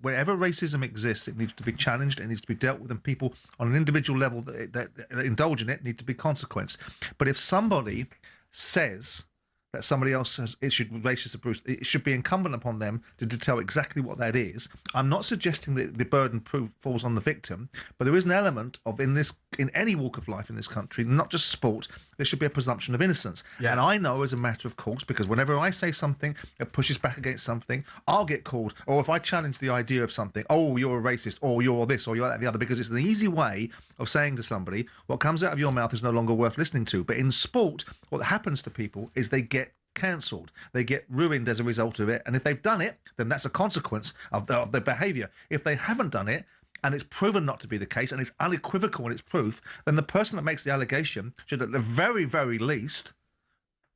wherever racism exists, it needs to be challenged, it needs to be dealt with, and people on an individual level that indulge in it need to be consequenced. But if somebody says that somebody else has issued racist abuse, it should be incumbent upon them to tell exactly what that is. I'm not suggesting that the burden proof falls on the victim, but there is an element of in any walk of life in this country, not just sport, there should be a presumption of innocence. Yeah. And I know as a matter of course, because whenever I say something that pushes back against something, I'll get called, or if I challenge the idea of something, oh, you're a racist, or you're this, or you're that, the other, because it's an easy way of saying to somebody, what comes out of your mouth is no longer worth listening to. But in sport, what happens to people is they get cancelled. They get ruined as a result of it. And if they've done it, then that's a consequence of their behaviour. If they haven't done it, and it's proven not to be the case, and it's unequivocal in its proof, then the person that makes the allegation should at the very, very least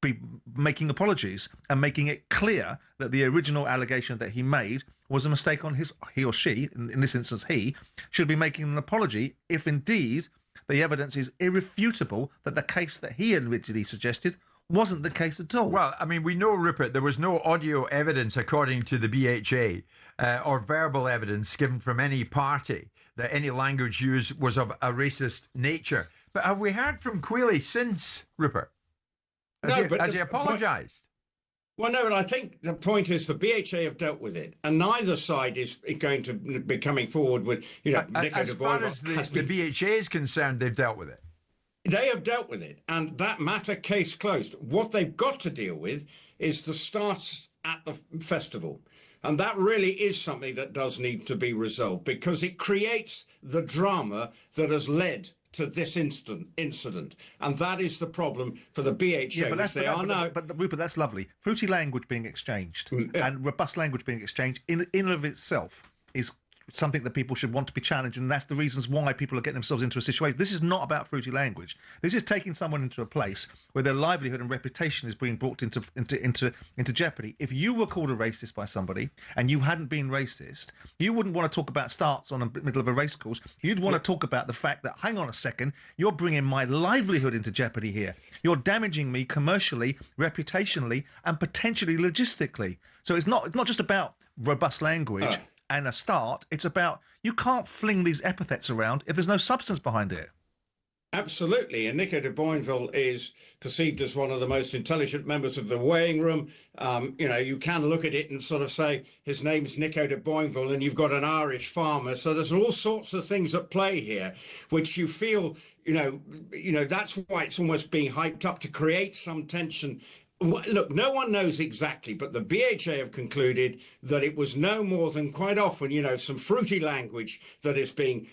be making apologies and making it clear that the original allegation that he made was a mistake on he or she, in this instance he, should be making an apology if indeed the evidence is irrefutable that the case that he originally suggested wasn't the case at all. Well, I mean, we know, Rupert, there was no audio evidence, according to the BHA, or verbal evidence given from any party that any language used was of a racist nature. But have we heard from Quealy since, Rupert? Has he apologised? Well, no, but I think the point is the BHA have dealt with it, and neither side is going to be coming forward with, Nico as far as the BHA is concerned, they've dealt with it. They have dealt with it, and that matter, case closed. What they've got to deal with is the starts at the festival. And that really is something that does need to be resolved, because it creates the drama that has led to this incident. And that is the problem for the BHA, which they are now. But Rupert, that's lovely. Fruity language being exchanged and robust language being exchanged in and of itself is something that people should want to be challenged, and that's the reasons why people are getting themselves into a situation. This is not about fruity language. This is taking someone into a place where their livelihood and reputation is being brought into jeopardy. If you were called a racist by somebody and you hadn't been racist, you wouldn't want to talk about starts on the middle of a race course. You'd want to talk about the fact that, hang on a second, you're bringing my livelihood into jeopardy here. You're damaging me commercially, reputationally, and potentially logistically. So it's not just about robust language and a start. It's about, you can't fling these epithets around if there's no substance behind it. Absolutely. And Nico de Boinville is perceived as one of the most intelligent members of the weighing room. You can look at it and sort of say his name's Nico de Boinville and you've got an Irish farmer. So there's all sorts of things at play here, which you feel, that's why it's almost being hyped up to create some tension. Look, no one knows exactly, but the BHA have concluded that it was no more than quite often, some fruity language that is being,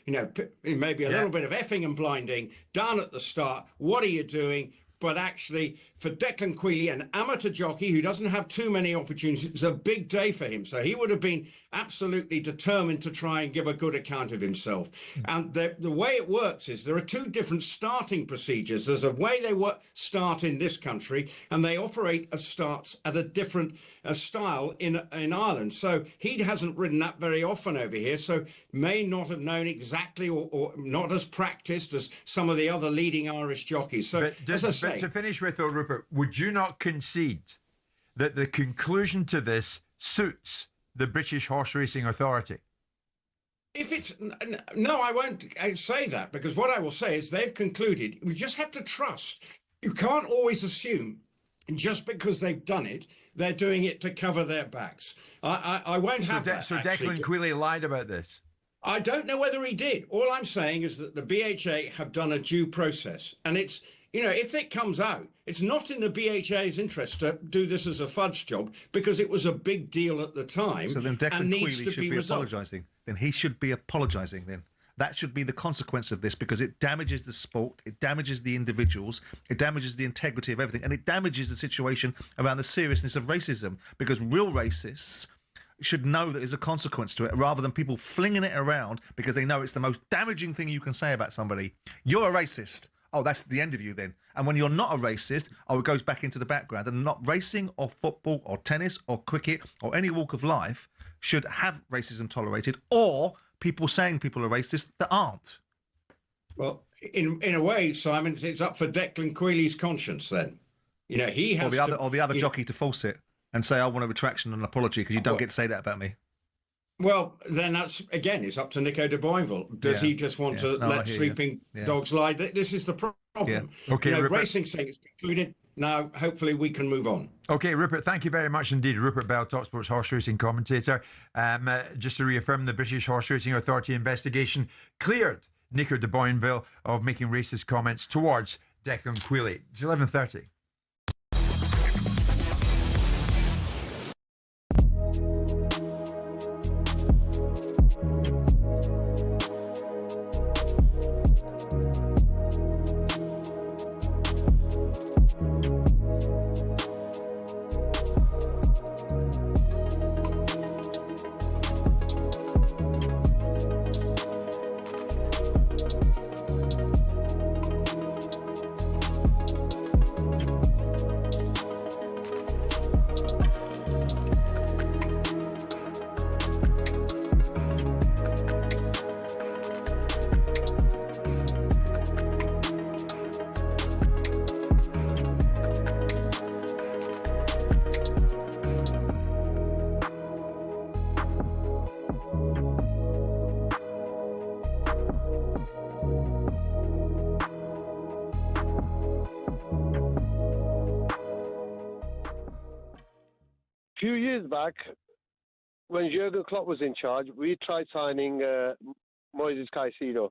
maybe a little bit of effing and blinding done at the start. What are you doing? But actually, for Declan Quealy, an amateur jockey who doesn't have too many opportunities, it's a big day for him. So he would have been absolutely determined to try and give a good account of himself. And the way it works is there are two different starting procedures. There's a way they start in this country, and they operate as starts at a different style in Ireland. So he hasn't ridden that very often over here, so may not have known exactly or not as practiced as some of the other leading Irish jockeys. So, as I say, to finish with, though, Rupert, would you not concede that the conclusion to this suits the British Horse Racing Authority? No, I won't say that, because what I will say is they've concluded. We just have to trust. You can't always assume just because they've done it, they're doing it to cover their backs. I won't have that. So Declan Quealy lied about this? I don't know whether he did. All I'm saying is that the BHA have done a due process, and it's, if it comes out, it's not in the BHA's interest to do this as a fudge job, because it was a big deal at the time. So then Declan Quealy should be apologising. Then he should be apologising then. That should be the consequence of this, because it damages the sport, it damages the individuals, it damages the integrity of everything, and it damages the situation around the seriousness of racism, because real racists should know that there's a consequence to it, rather than people flinging it around because they know it's the most damaging thing you can say about somebody. You're a racist. Oh, that's the end of you then. And when you're not a racist, it goes back into the background. And not racing or football or tennis or cricket or any walk of life should have racism tolerated, or people saying people are racist that aren't. Well, in a way, Simon, it's up for Declan Quealy's conscience then. He has or the other jockey to force it and say, I want a retraction and an apology because you don't get to say that about me. Well, then that's, again, it's up to Nico de Boinville. Does he just want to let sleeping dogs lie? This is the problem. Okay, racing saying it's concluded. now hopefully we can move on. Okay, Rupert, thank you very much indeed. Rupert Bell, talkSPORT's horse racing commentator. Just to reaffirm, the British Horse Racing Authority investigation cleared Nico de Boinville of making racist comments towards Declan Queally. It's 11:30. few years back, when Jurgen Klopp was in charge, we tried signing Moises Caicedo,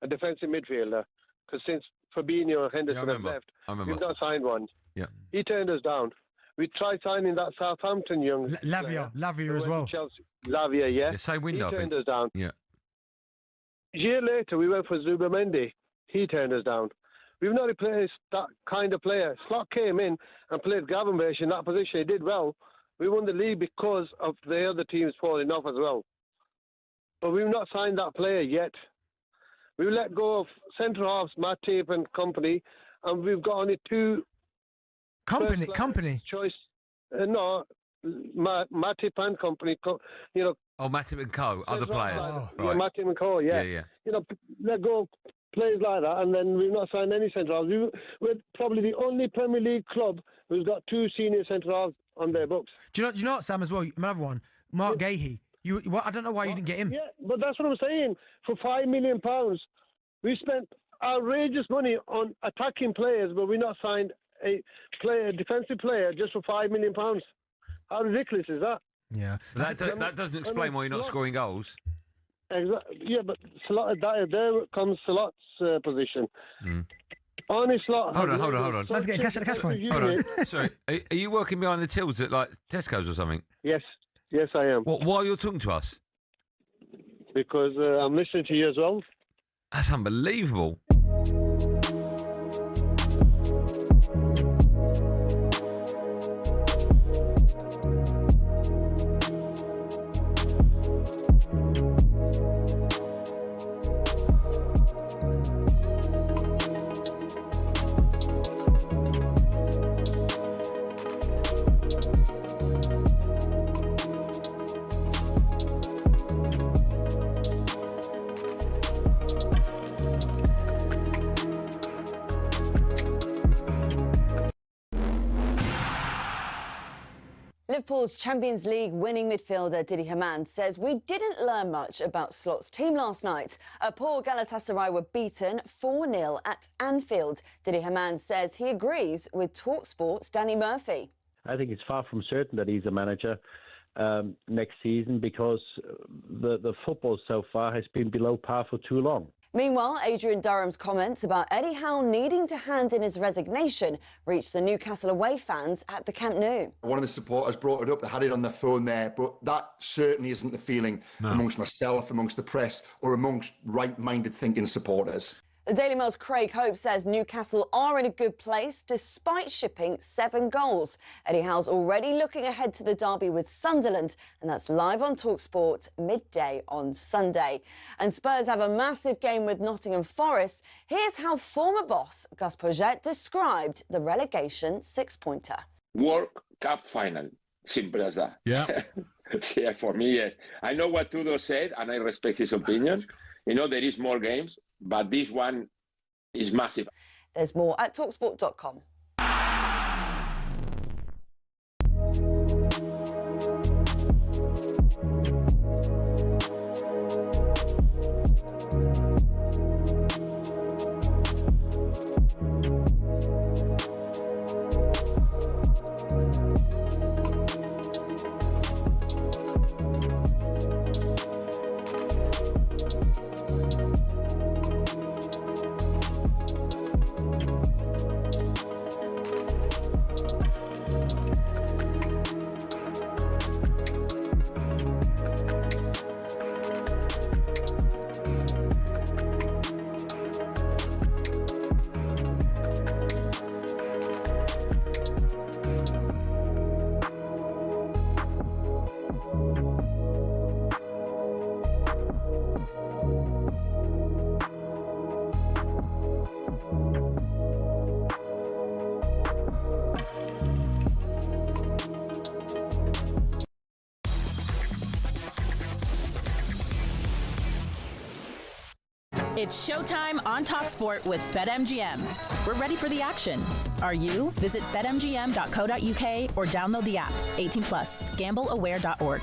a defensive midfielder, because since Fabinho and Henderson have left, we've not signed one. Yeah. He turned us down. We tried signing that Southampton young Lavia as well. Chelsea. Lavia, yeah. The same window, He I turned think. us down. Yeah. A year later, we went for Zubamendi. He turned us down. We've not replaced that kind of player. Slot came in and played Gravenberch in that position. He did well. We won the league because of the other teams falling off as well. But we've not signed that player yet. We let go of centre-halves, Matip and company, and we've got only two... Company? Choice. No, Matip and company, you know... Oh, Matip and co, other players. Yeah, Matip and co, yeah. Yeah. You know, let go of players like that, and then we've not signed any centre-halves. We're probably the only Premier League club who's got two senior centre-halves on their books. Do you know what, Sam, as well? Another one, Mark Gahey. I don't know why you didn't get him. Yeah, but that's what I'm saying. For £5 million, we spent outrageous money on attacking players, but we not signed a defensive player just for £5 million. How ridiculous is that? Yeah. But that doesn't explain why you're not scoring goals. Exactly. Yeah, but there comes Slot's position. Mm. Arne Slot. Hold on. Let's get a cash point. Hold on. Sorry, are you working behind the tills at like Tesco's or something? Yes, I am. Why are you talking to us? Because I'm listening to you as well. That's unbelievable. Liverpool's Champions League winning midfielder Didi Hamann says we didn't learn much about Slot's team last night. Poor Galatasaray were beaten 4-0 at Anfield. Didi Hamann says he agrees with talkSPORT's Danny Murphy. I think it's far from certain that he's a manager next season because the football so far has been below par for too long. Meanwhile, Adrian Durham's comments about Eddie Howe needing to hand in his resignation reached the Newcastle away fans at the Camp Nou. One of the supporters brought it up, they had it on their phone there, but that certainly isn't the feeling amongst myself, amongst the press, or amongst right-minded thinking supporters. The Daily Mail's Craig Hope says Newcastle are in a good place despite shipping 7 goals. Eddie Howe's already looking ahead to the derby with Sunderland, and that's live on talkSPORT midday on Sunday. And Spurs have a massive game with Nottingham Forest. Here's how former boss Gus Poyet described the relegation 6-pointer. World Cup final. Simple as that. Yeah. Yeah, for me, yes. I know what Tudor said, and I respect his opinion. You know, there is more games, but this one is massive. There's more at talksport.com. It's showtime on talkSPORT with BetMGM. We're ready for the action. Are you? Visit betmgm.co.uk or download the app. 18 plus. GambleAware.org.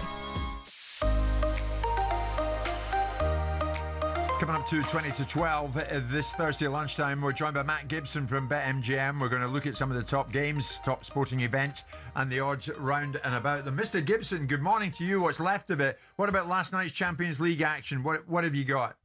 Coming up to 20 to 12 this Thursday lunchtime, we're joined by Matt Gibson from BetMGM. We're going to look at some of the top games, top sporting events, and the odds round and about them. Mr. Gibson, good morning to you. What's left of it? What about last night's Champions League action? What have you got?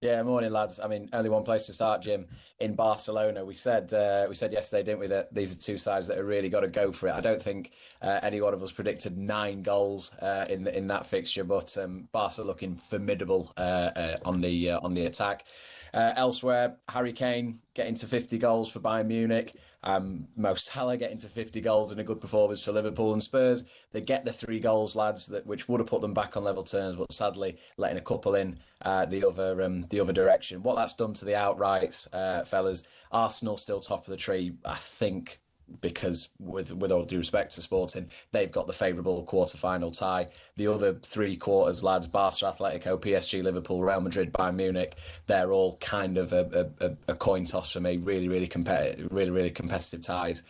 Yeah, morning, lads. I mean, only one place to start, Jim. In Barcelona, we said yesterday, didn't we, that these are two sides that have really got to go for it. I don't think any one of us predicted 9 goals in that fixture, but Barca looking formidable on the attack. Elsewhere, Harry Kane getting to 50 goals for Bayern Munich. Mo Salah getting to 50 goals in a good performance for Liverpool, and Spurs, they get the 3 goals, lads, which would have put them back on level terms, but sadly letting a couple in the other direction. What that's done to the outrights, fellas, Arsenal still top of the tree, I think, because with all due respect to Sporting, they've got the favourable quarter-final tie. The other 3 quarters, lads, Barca, Atletico, PSG, Liverpool, Real Madrid, Bayern Munich, they're all kind of a coin toss for me. Really competitive ties.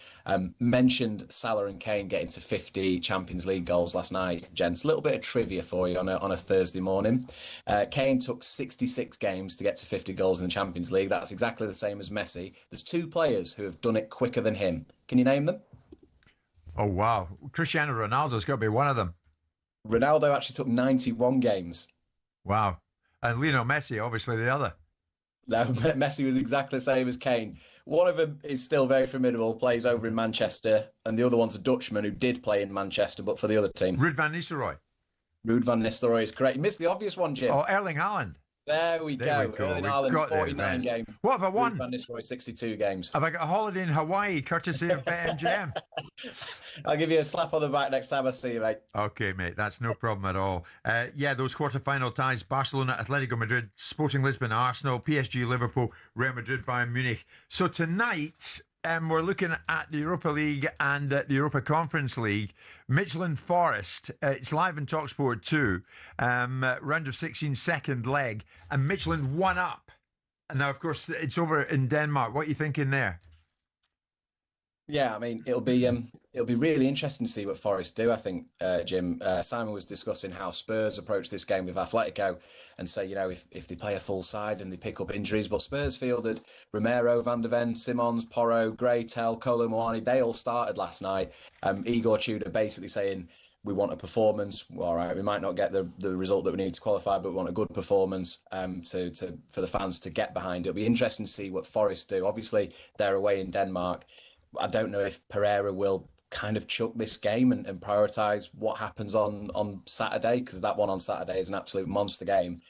Mentioned Salah and Kane getting to 50 Champions League goals last night, gents. A little bit of trivia for you on a Thursday morning. Kane took 66 games to get to 50 goals in the Champions League. That's exactly the same as Messi. There's 2 players who have done it quicker than him. Can you name them? Oh, wow. Cristiano Ronaldo's got to be one of them. Ronaldo actually took 91 games. Wow. And Lionel Messi, obviously, the other. No, Messi was exactly the same as Kane. One of them is still very formidable, plays over in Manchester, and the other one's a Dutchman who did play in Manchester, but for the other team. Ruud van Nistelrooy. Ruud van Nistelrooy is correct. You missed the obvious one, Jim. Oh, Erling Haaland. There we go. Erling Haaland, 49 games. What have I won? Ruud van Nistelrooy, 62 games. Have I got a holiday in Hawaii, courtesy of BetMGM? I'll give you a slap on the back next time I see you, mate. Okay, mate. That's no problem at all. Yeah, those quarter-final ties, Barcelona, Atletico Madrid, Sporting Lisbon, Arsenal, PSG, Liverpool, Real Madrid, Bayern Munich. So tonight, we're looking at the Europa League and the Europa Conference League. Midtjylland Forest, it's live in talkSPORT 2. Round of 16, second leg. And Midtjylland 1 up. And now, of course, it's over in Denmark. What are you thinking there? Yeah, I mean, it'll be really interesting to see what Forest do, I think, Jim. Simon was discussing how Spurs approach this game with Atletico and say, you know, if they play a full side and they pick up injuries, but Spurs fielded Romero, Van de Ven, Simons, Porro, Gray, Tell, Kolo Muani, they all started last night. Igor Tudor basically saying, we want a performance. Well, all right, we might not get the result that we need to qualify, but we want a good performance for the fans to get behind. It'll be interesting to see what Forest do. Obviously, they're away in Denmark. I don't know if Pereira will kind of chuck this game and prioritise what happens on Saturday, because that one on Saturday is an absolute monster game.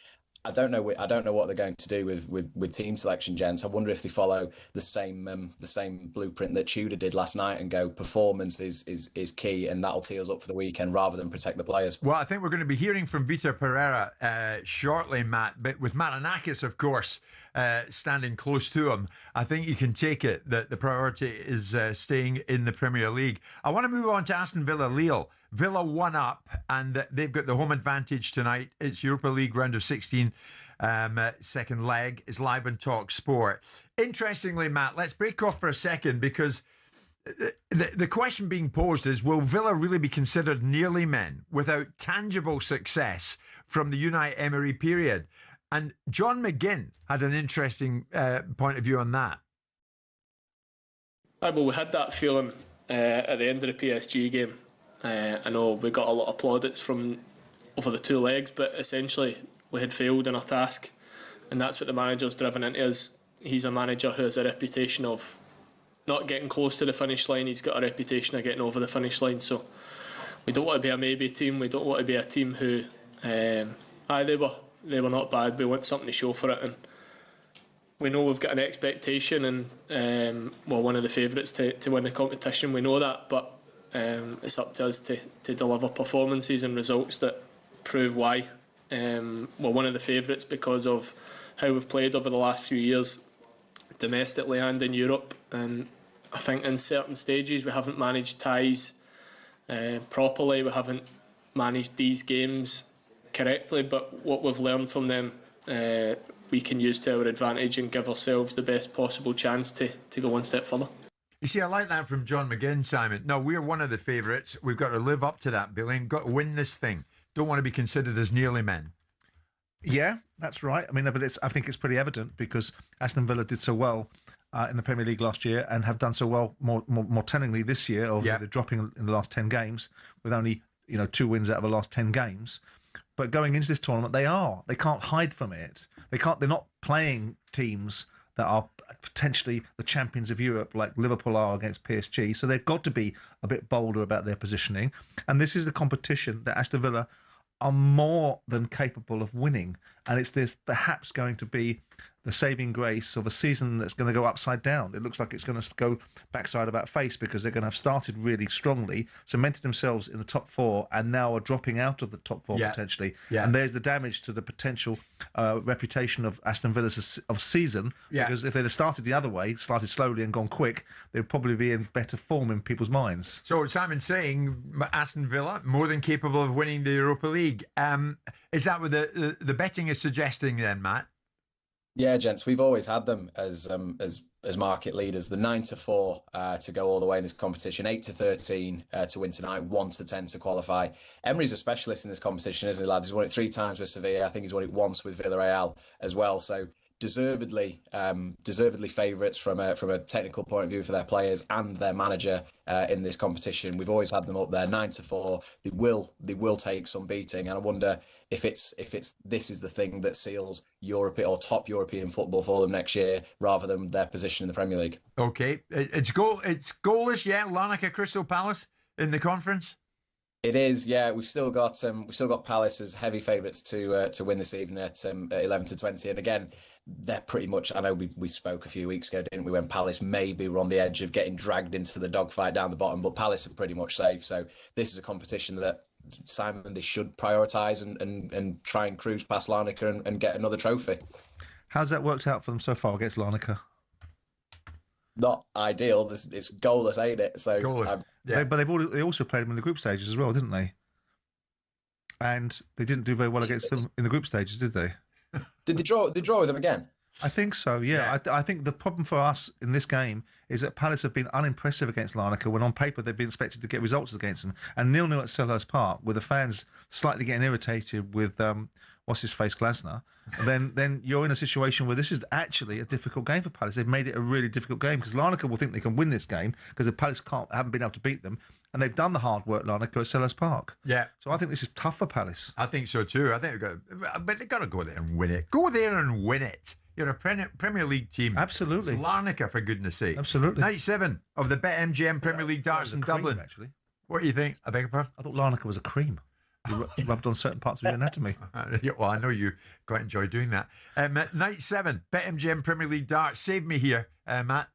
I don't know what they're going to do with team selection, gents. I wonder if they follow the same blueprint that Tudor did last night and go performance is key, and that'll tee us up for the weekend rather than protect the players. Well, I think we're going to be hearing from Vitor Pereira shortly, Matt, but with Marinakis, of course, standing close to him, I think you can take it that the priority is staying in the Premier League. I want to move on to Aston Villa Lille. Villa 1 up, and they've got the home advantage tonight. It's Europa League round of 16, second leg. Is live on talkSPORT. Interestingly, Matt, let's break off for a second, because the question being posed is, will Villa really be considered nearly men without tangible success from the Unai Emery period? And John McGinn had an interesting point of view on that. Well, we had that feeling at the end of the PSG game. I know we got a lot of plaudits from over the 2 legs, but essentially we had failed in our task, and that's what the manager's driven into us. He's a manager who has a reputation of not getting close to the finish line. He's got a reputation of getting over the finish line. So we don't want to be a maybe team. We don't want to be a team who, they were not bad. We want something to show for it, and we know we've got an expectation, and we're one of the favourites to win the competition. We know that, but it's up to us to deliver performances and results that prove why. We're one of the favourites because of how we've played over the last few years, domestically and in Europe. And I think in certain stages we haven't managed ties properly. We haven't managed these games correctly. But what we've learned from them we can use to our advantage and give ourselves the best possible chance to go one step further. You see, I like that from John McGinn, Simon. No, we're one of the favourites. We've got to live up to that, Billy, and got to win this thing. Don't want to be considered as nearly men. Yeah, that's right. I mean, but I think it's pretty evident because Aston Villa did so well in the Premier League last year and have done so well more tellingly this year. Obviously, they're dropping in the last 10 games with only 2 wins out of the last 10 games. But going into this tournament, they can't hide from it. They're not playing teams that are potentially the champions of Europe like Liverpool are against PSG. So they've got to be a bit bolder about their positioning. And this is the competition that Aston Villa are more than capable of winning. And it's this perhaps going to be the saving grace of a season that's going to go upside down. It looks like it's going to go backside about face because they're going to have started really strongly, cemented themselves in the top 4, and now are dropping out of the top 4 potentially. Yeah. And there's the damage to the potential reputation of Aston Villa's of season. Yeah. Because if they'd have started the other way, started slowly and gone quick, they'd probably be in better form in people's minds. So Simon's saying Aston Villa more than capable of winning the Europa League. Is that what the betting is suggesting then, Matt? Yeah, gents, we've always had them as market leaders. The 9-4 to go all the way in this competition, 8-13 to win tonight, 1-10 to qualify. Emery's a specialist in this competition, isn't he, lads? He's won it 3 times with Sevilla. I think he's won it once with Villarreal as well. So deservedly favourites from a technical point of view for their players and their manager in this competition. We've always had them up there, 9-4. They will take some beating, and I wonder if this is the thing that seals European or top European football for them next year, rather than their position in the Premier League. Okay, it's goalless, yeah. Larnaca, Crystal Palace in the conference. It is, yeah. We've still got Palace as heavy favourites to win this evening at 11-20, and again, they're pretty much. I know we spoke a few weeks ago, didn't we, when Palace maybe were on the edge of getting dragged into the dogfight down the bottom, but Palace are pretty much safe. So this is a competition that, Simon, they should prioritise and try and cruise past Larnaca and get another trophy. How's that worked out for them so far against Larnaca? Not ideal. It's goalless, ain't it? So goalless. Yeah. But they also played them in the group stages as well, didn't they? And they didn't do very well against them in the group stages, did they? Did they draw with them again? I think so, yeah. I think the problem for us in this game is that Palace have been unimpressive against Larnaca when on paper they've been expected to get results against them. And 0-0 at Selhurst Park, with the fans slightly getting irritated with what's-his-face Glasner, then you're in a situation where this is actually a difficult game for Palace. They've made it a really difficult game because Larnaca will think they can win this game because the Palace haven't been able to beat them. And they've done the hard work, Larnaca, at Selhurst Park. Yeah. So I think this is tough for Palace. I think so too. I think they've got to go there and win it. Go there and win it. You're a Premier League team. Absolutely. It's Larnaca, for goodness sake. Absolutely. Night 7 of the BetMGM Premier League darts in Dublin. Actually. What do you think? I beg your pardon? I thought Larnaca was a cream. You rubbed on certain parts of your anatomy. Well, I know you quite enjoy doing that. Night 7, BetMGM Premier League darts. Save me here, Matt.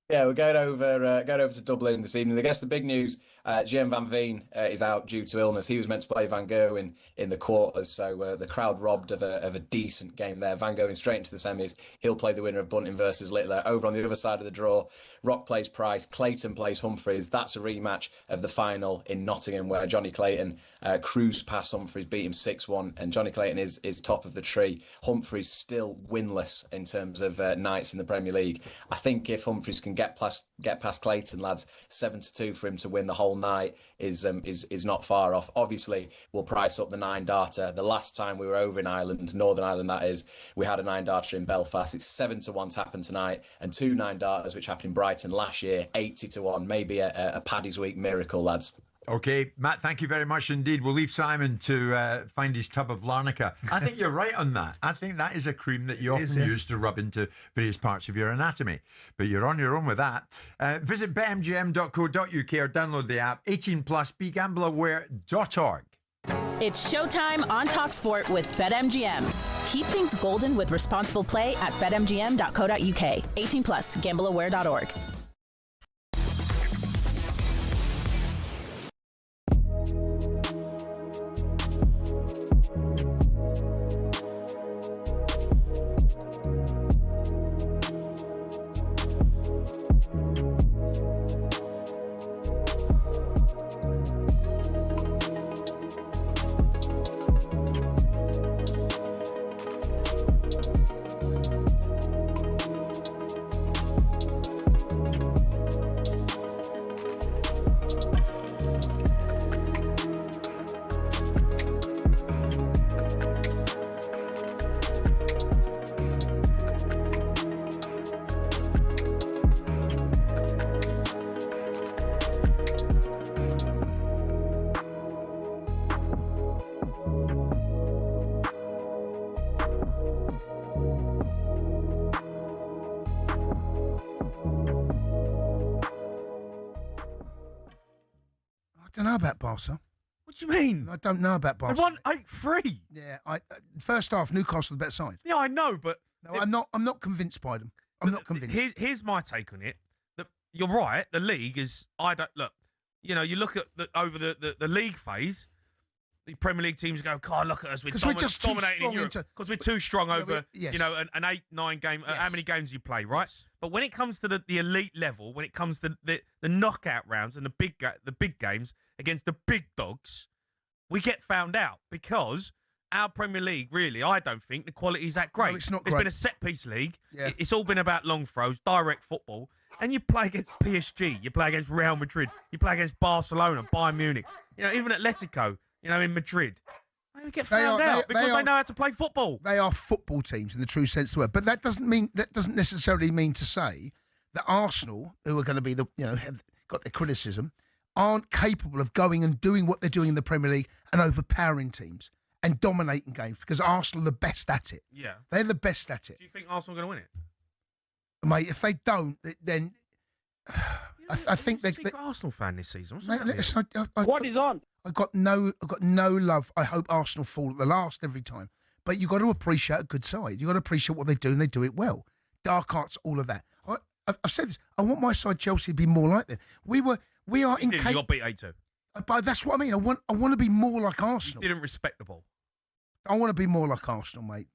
Yeah, we're going over to Dublin this evening. I guess the big news, Jim Van Veen is out due to illness. He was meant to play Van Gogh in the quarters, so the crowd robbed of a decent game there. Van Gogh straight into the semis. He'll play the winner of Bunting versus Littler. Over on the other side of the draw, Rock plays Price, Clayton plays Humphreys. That's a rematch of the final in Nottingham where Johnny Clayton cruised past Humphreys, beat him 6-1, and Johnny Clayton is top of the tree. Humphreys still winless in terms of nights in the Premier League. I think if Humphreys can get past Clayton, lads, 7-2 for him to win the whole night is not far off. Obviously, we'll price up the 9-darter. The last time we were over in Ireland, Northern Ireland that is, we had a 9-darter in Belfast. It's 7-1 to happen tonight, and 2 9-darters which happened in Brighton last year, 80-1. Maybe a Paddy's Week miracle, lads. Okay, Matt, thank you very much indeed. We'll leave Simon to find his tub of Larnaca. I think you're right on that. I think that is a cream that you often use to rub into various parts of your anatomy. But you're on your own with that. Visit betmgm.co.uk or download the app. 18+, begambleaware.org. It's showtime on talkSPORT with BetMGM. Keep things golden with responsible play at betmgm.co.uk. 18+, gambleaware.org. don't know about Barca. What do you mean? I don't know about Barca. They won 8-3. Yeah, first half, Newcastle the better side. Yeah, I know, but no, I'm not convinced by them. I'm not convinced. Here's my take on it. You're right. The league is. I don't look. You know, you look at over the league phase. The Premier League teams go, God, look at us. We're just dominating Europe because we're too strong over, yes. you know, an 8-9 game. Yes. How many games you play, right? Yes. But when it comes to the elite level, when it comes to the knockout rounds and the big games against the big dogs, we get found out because our Premier League, really, I don't think the quality is that great. No, it's not It's great. been a set-piece league. Yeah. It's all been about long throws, direct football. And you play against PSG, you play against Real Madrid, you play against Barcelona, Bayern Munich, you know, even Atletico, you know, in Madrid. They get found out because they know how to play football. They are football teams in the true sense of the word. But that doesn't necessarily mean to say that Arsenal, who are going to be have got their criticism, aren't capable of going and doing what they're doing in the Premier League and overpowering teams and dominating games because Arsenal are the best at it. Yeah. They're the best at it. Do you think Arsenal are going to win it? Mate, if they don't, then I think they're secret Arsenal fan this season. What is on? I've got no love. I hope Arsenal fall at the last every time. But you've got to appreciate a good side. You've got to appreciate what they do, and they do it well. Dark arts, all of that. I've said this. I want my side, Chelsea, to be more like them. We are You got beat 8-2. But that's what I mean. I want to be more like Arsenal. You didn't respect the ball. I want to be more like Arsenal, mate.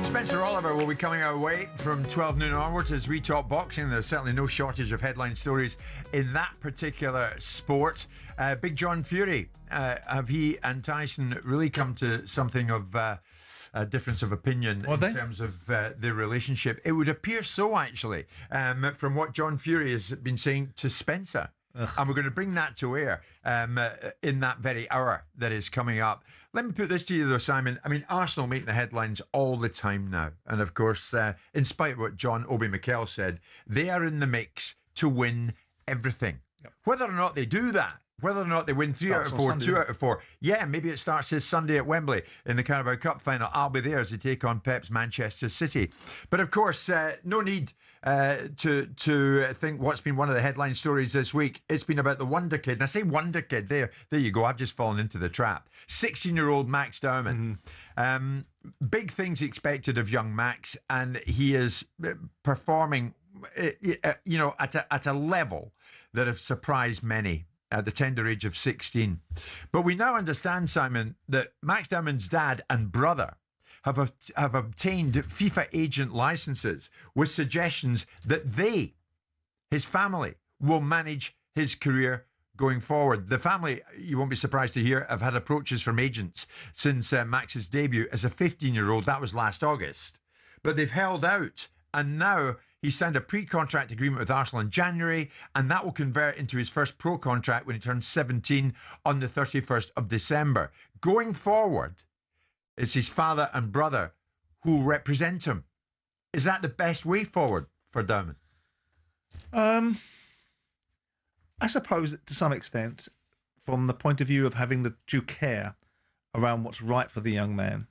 Spencer Oliver will be coming our way from 12 noon onwards as we talk boxing. There's certainly no shortage of headline stories in that particular sport. Big John Fury, have he and Tyson really come to something of a difference of opinion in terms of their relationship? It would appear so, actually, from what John Fury has been saying to Spencer. And we're going to bring that to air in that very hour that is coming up. Let me put this to you, though, Simon. I mean, Arsenal make the headlines all the time now. And, of course, in spite of what John Obi Mikel said, they are in the mix to win everything. Yep. Whether or not they do that, whether or not they win 3 out of 4, 2 out of 4. Yeah, maybe it starts this Sunday at Wembley in the Carabao Cup final. I'll be there as they take on Pep's Manchester City. But of course, no need to think what's been one of the headline stories this week. It's been about the wonder kid. And I say wonder kid, there you go. I've just fallen into the trap. 16-year-old Max Dowman. Big things expected of young Max, and he is performing, at a level that have surprised many at the tender age of 16. But we now understand, Simon, that Max Dowman's dad and brother have obtained FIFA agent licenses with suggestions that his family, will manage his career going forward. The family, you won't be surprised to hear, have had approaches from agents since Max's debut as a 15-year-old. That was last August. But they've held out, and now he signed a pre-contract agreement with Arsenal in January, and that will convert into his first pro contract when he turns 17 on the 31st of December. Going forward, it's his father and brother who will represent him. Is that the best way forward for Diamond? I suppose to some extent, from the point of view of having the due care around what's right for the young man,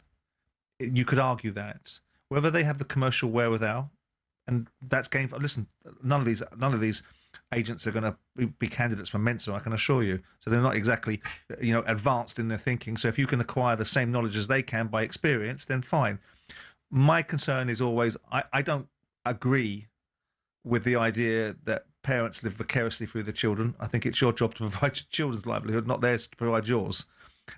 you could argue that. Whether they have the commercial wherewithal, and that's game for. Listen, none of these agents are going to be candidates for Mensa, I can assure you. So they're not exactly, advanced in their thinking. So if you can acquire the same knowledge as they can by experience, then fine. My concern is always, I don't agree with the idea that parents live vicariously through their children. I think it's your job to provide your children's livelihood, not theirs to provide yours.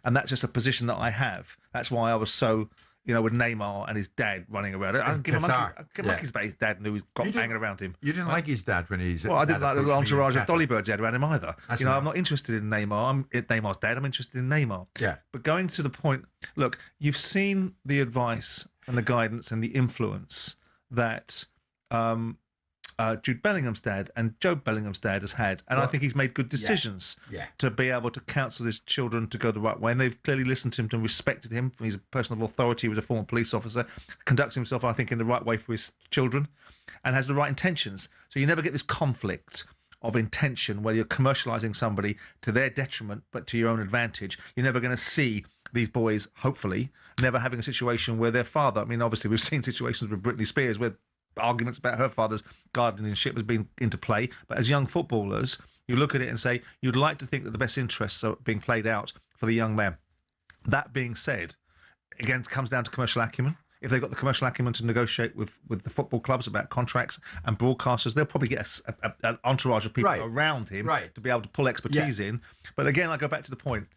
And that's just a position that I have. That's why I was so, with Neymar and his dad running around. I don't give a monkey's about his dad and who he's got hanging around him. You didn't like his dad when he's... Well, I didn't like the little entourage of Dolly Birds he had around him either. I'm not interested in Neymar. I'm Neymar's dad. I'm interested in Neymar. Yeah. But going to the point, look, you've seen the advice and the guidance and the influence that Jude Bellingham's dad and Joe Bellingham's dad has had, and I think he's made good decisions to be able to counsel his children to go the right way, and they've clearly listened to him and respected him. He's a person of authority, he was a former police officer, conducts himself, I think, in the right way for his children, and has the right intentions. So you never get this conflict of intention where you're commercialising somebody to their detriment but to your own advantage. You're never going to see these boys, hopefully, never having a situation where their father... I mean, obviously, we've seen situations with Britney Spears where arguments about her father's guardianship has been into play. But as young footballers, you look at it and say, you'd like to think that the best interests are being played out for the young man. That being said, again, it comes down to commercial acumen. If they've got the commercial acumen to negotiate with the football clubs about contracts and broadcasters, they'll probably get an entourage of people around him to be able to pull expertise in. But again, I go back to the point.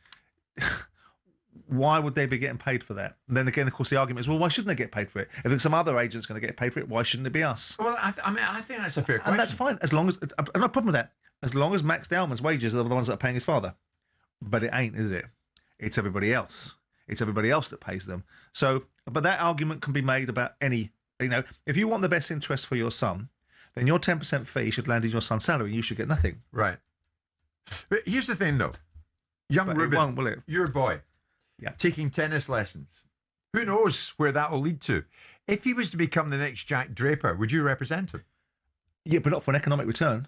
Why would they be getting paid for that? And then again, of course, the argument is, well, why shouldn't they get paid for it? If some other agent's going to get paid for it, why shouldn't it be us? Well, I think that's a fair question. And that's fine, as long as... I've no problem with that. As long as Max Dowman's wages are the ones that are paying his father. But it ain't, is it? It's everybody else. It's everybody else that pays them. So, but that argument can be made about any... if you want the best interest for your son, then your 10% fee should land in your son's salary. You should get nothing. Right. But here's the thing, though. Young Ruben, won't, will it? Your boy, taking tennis lessons. Who knows where that will lead to? If he was to become the next Jack Draper, would you represent him? Yeah, but not for an economic return.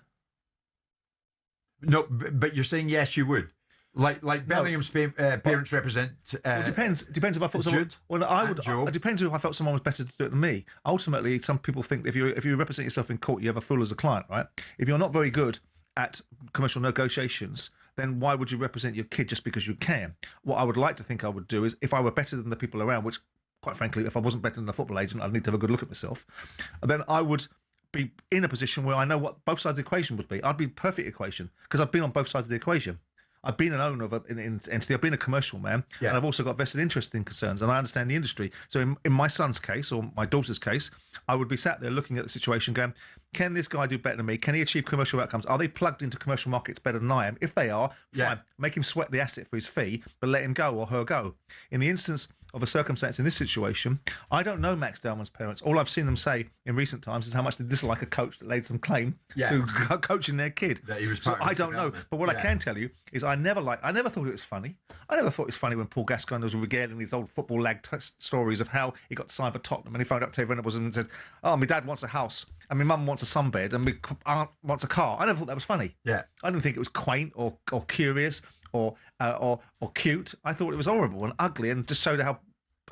No, but you're saying yes, you would. Like Bellingham's parents represent. Well, depends if I thought someone. Well, I would. It depends if I felt someone was better to do it than me. Ultimately, some people think if you represent yourself in court, you have a fool as a client, right? If you're not very good at commercial negotiations, then why would you represent your kid just because you can? What I would like to think I would do is, if I were better than the people around, which, quite frankly, if I wasn't better than a football agent, I'd need to have a good look at myself. Then I would be in a position where I know what both sides of the equation would be. I'd be perfect equation because I've been on both sides of the equation. I've been an owner of an entity. I've been a commercial man, and I've also got vested interest in concerns, and I understand the industry. So in my son's case, or my daughter's case, I would be sat there looking at the situation going, can this guy do better than me? Can he achieve commercial outcomes? Are they plugged into commercial markets better than I am? If they are, fine. Make him sweat the asset for his fee, but let him go or her go. In the instance of a circumstance in this situation, I don't know Max Dellman's parents. All I've seen them say in recent times is how much they dislike a coach that laid some claim to coaching their kid. That he was so I don't know. But what I can tell you is I never thought it was funny. I never thought it was funny when Paul Gascoigne was regaling these old football lag stories of how he got signed for Tottenham and he phoned up Terry Venables and said, oh, my dad wants a house and my mum wants a sunbed and my aunt wants a car. I never thought that was funny. Yeah. I didn't think it was quaint or curious or cute. I thought it was horrible and ugly and just showed how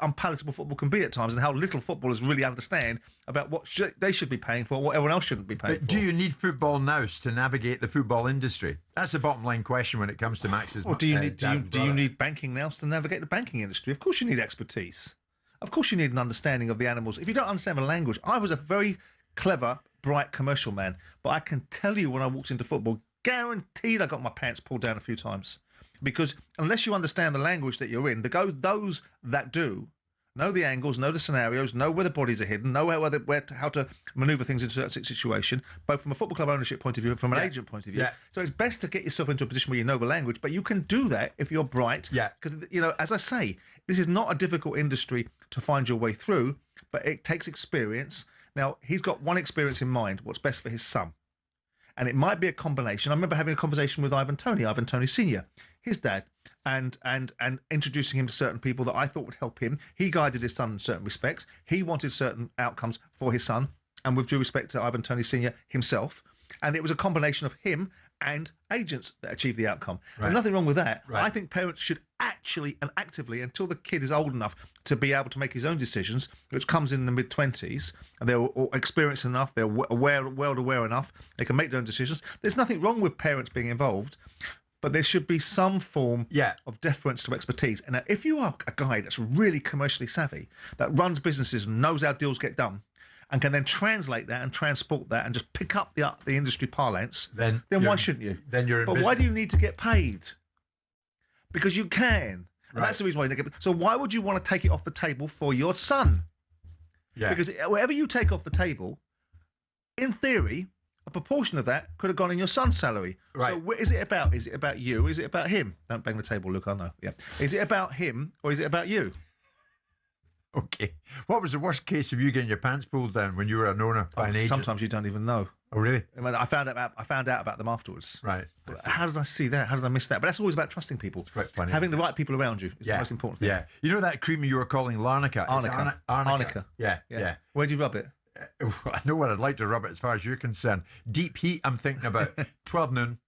unpalatable football can be at times and how little footballers really understand about what they should be paying for, what everyone else shouldn't be paying for. Do you need football nous to navigate the football industry? That's the bottom line question when it comes to Max's. Well, do you need banking nous to navigate the banking industry? Of course you need expertise. Of course you need an understanding of the animals. If you don't understand the language, I was a very clever, bright commercial man, but I can tell you when I walked into football, guaranteed I got my pants pulled down a few times. Because unless you understand the language that you're in, those that do know the angles, know the scenarios, know where the bodies are hidden, know how to manoeuvre things into that situation, both from a football club ownership point of view and from an agent point of view. Yeah. So it's best to get yourself into a position where you know the language, but you can do that if you're bright. Yeah. Because, as I say, this is not a difficult industry to find your way through, but it takes experience. Now, he's got one experience in mind, what's best for his son. And it might be a combination. I remember having a conversation with Ivan Toney Sr., his dad, and introducing him to certain people that I thought would help him. He guided his son in certain respects. He wanted certain outcomes for his son, and with due respect to Ivan Toney Sr. himself. And it was a combination of him and agents that achieved the outcome. Right. And nothing wrong with that. Right. I think parents should actually and actively, until the kid is old enough to be able to make his own decisions, which comes in the mid-20s, and they're experienced enough, they're world-aware enough, they can make their own decisions. There's nothing wrong with parents being involved, but there should be some form of deference to expertise. And if you are a guy that's really commercially savvy, that runs businesses and knows how deals get done, and can then translate that and transport that and just pick up the industry parlance, then why shouldn't you? Then you're in But business. why do you need to get paid? Because you can. And that's the reason why you don't get paid. So why would you want to take it off the table for your son? Yeah. Because whatever you take off the table, in theory, a proportion of that could have gone in your son's salary. Right. So what is it about? Is it about you? Is it about him? Don't bang the table, Luke, I know. Yeah. Is it about him or is it about you? Okay. What was the worst case of you getting your pants pulled down when you were an owner by an agent? Sometimes you don't even know. Oh, really? I mean, I found out about them afterwards. Right. But how did I see that? How did I miss that? But that's always about trusting people. It's quite funny. Having the right people around you is the most important thing. Yeah. You know that cream you were calling Larnaca? It's Arnica. Yeah. Where'd you rub it? I know where I'd like to rub it as far as you're concerned. Deep heat, I'm thinking about. 12 noon.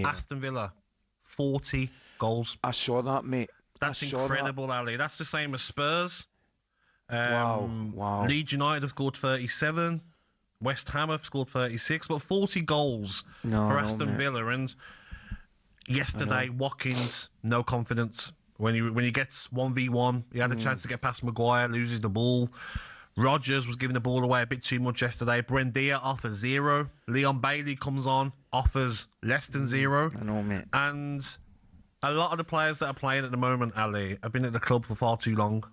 Aston Villa, 40 goals. I saw that, mate. That's incredible, Ali. That's the same as Spurs. Wow. Leeds United have scored 37. West Ham have scored 36. But 40 goals for Aston Villa. And yesterday, Watkins, no confidence. When he gets 1v1, he had a chance to get past Maguire, loses the ball. Rodgers was giving the ball away a bit too much yesterday. Buendia offers 0. Leon Bailey comes on, offers less than 0. I know, mate. And a lot of the players that are playing at the moment, Ali, have been at the club for far too long.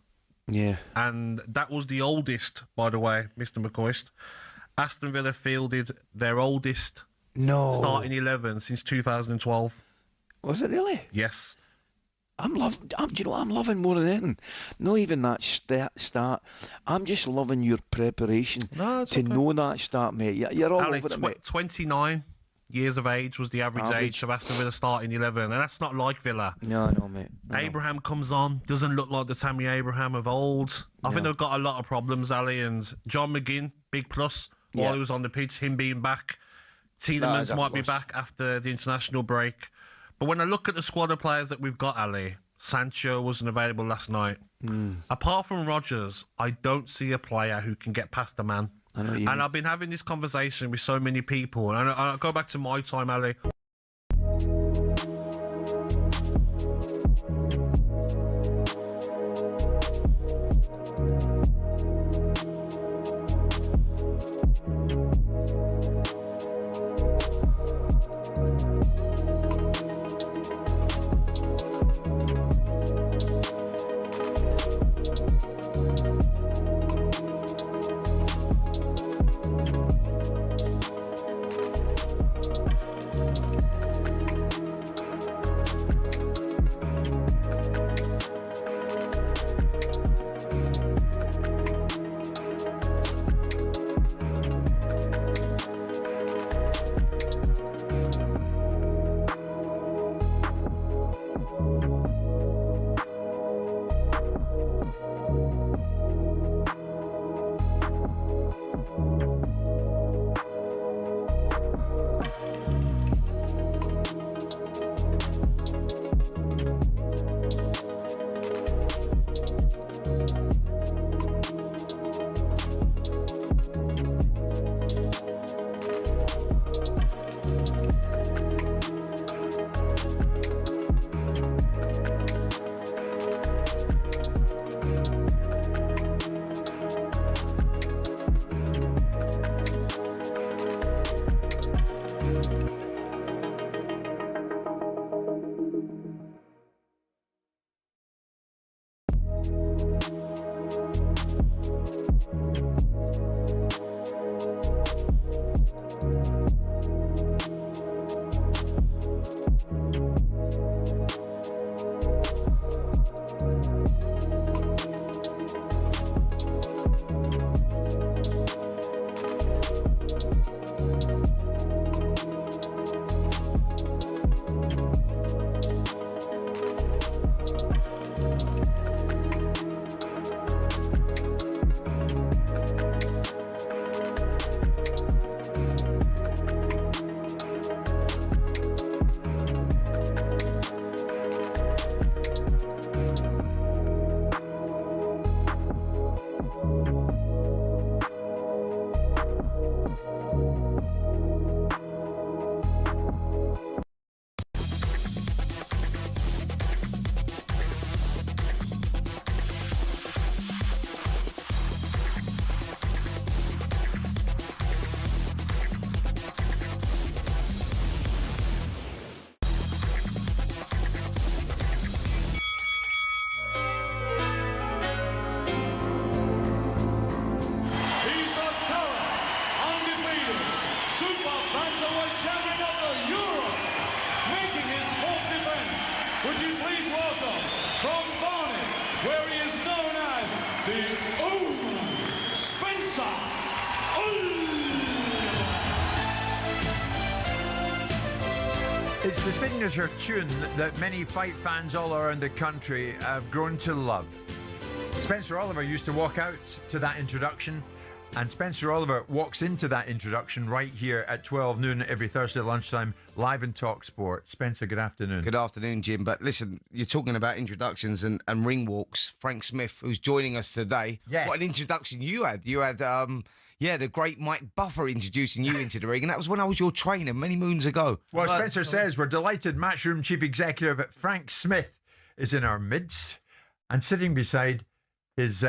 Yeah. And that was the oldest, by the way, Mr. McCoist. Aston Villa fielded their oldest starting 11 since 2012. Was it really? Yes. I'm loving more than anything. Not even that start. I'm just loving your preparation to know that start, mate. You're all Ali, over it, mate. 29 years of age was the average age of Aston Villa starting 11, and that's not like Villa. No, I know, mate. Abraham comes on, doesn't look like the Tammy Abraham of old. I think they've got a lot of problems, Ali, and John McGinn, big plus while he was on the pitch, him being back. Tielemans might be back after the international break. But when I look at the squad of players that we've got, Ali, Sancho wasn't available last night. Apart from Rodgers, I don't see a player who can get past the man. I know you and I've been having this conversation with so many people. And I go back to my time, Ali. It's the signature tune that many fight fans all around the country have grown to love. Spencer Oliver used to walk out to that introduction, and Spencer Oliver walks into that introduction right here at 12 noon every Thursday lunchtime, live in talkSPORT. Spencer, good afternoon. Good afternoon, Jim. But listen, you're talking about introductions and ring walks. Frank Smith, who's joining us today. Yes. What an introduction you had. You had, the great Mike Buffer introducing you into the ring, and that was when I was your trainer many moons ago. Well, Spencer says we're delighted Matchroom Chief Executive Frank Smith is in our midst and sitting beside his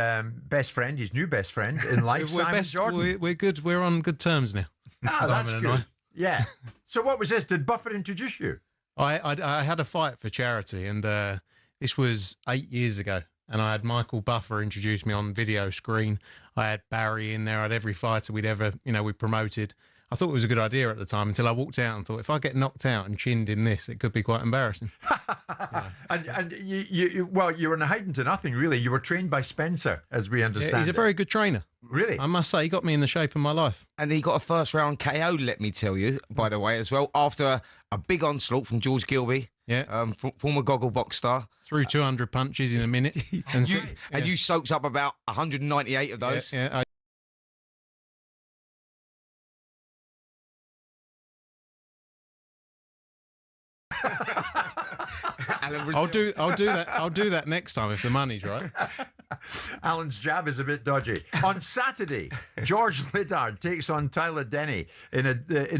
best friend, his new best friend in life, Simon Jordan. We're good. We're on good terms now. Ah, that's Simon good. and I. Yeah. So what was this? Did Buffer introduce you? I had a fight for charity, and this was 8 years ago. And I had Michael Buffer introduce me on video screen. I had Barry in there. I had every fighter we'd ever, we promoted. I thought it was a good idea at the time until I walked out and thought, if I get knocked out and chinned in this, it could be quite embarrassing. And you were in a hiding to nothing, really. You were trained by Spencer, as we understand. Yeah, he's a very good trainer. Really? I must say, he got me in the shape of my life. And he got a first round KO, let me tell you, by the way, as well, after a big onslaught from George Gilby. Yeah. Former Gogglebox star. Threw 200 punches in a minute. And you soaked up about 198 of those. Yeah. I'll do that next time if the money's right. Alan's jab is a bit dodgy. On Saturday, George Liddard takes on Tyler Denny in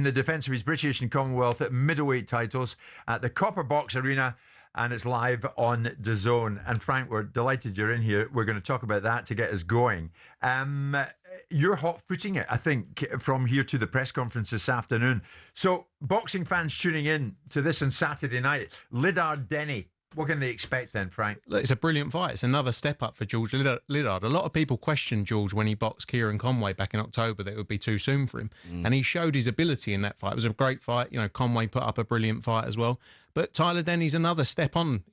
the defence of his British and Commonwealth middleweight titles at the Copper Box Arena, and it's live on DAZN. And Frank, we're delighted you're in here. We're going to talk about that to get us going. You're hot-footing it, I think, from here to the press conference this afternoon. So, boxing fans tuning in to this on Saturday night, Liddard-Denny, what can they expect then, Frank? It's a brilliant fight. It's another step up for George Liddard. A lot of people questioned George when he boxed Kieran Conway back in October that it would be too soon for him. And he showed his ability in that fight. It was a great fight. Conway put up a brilliant fight as well. But Tyler Denny's another step on,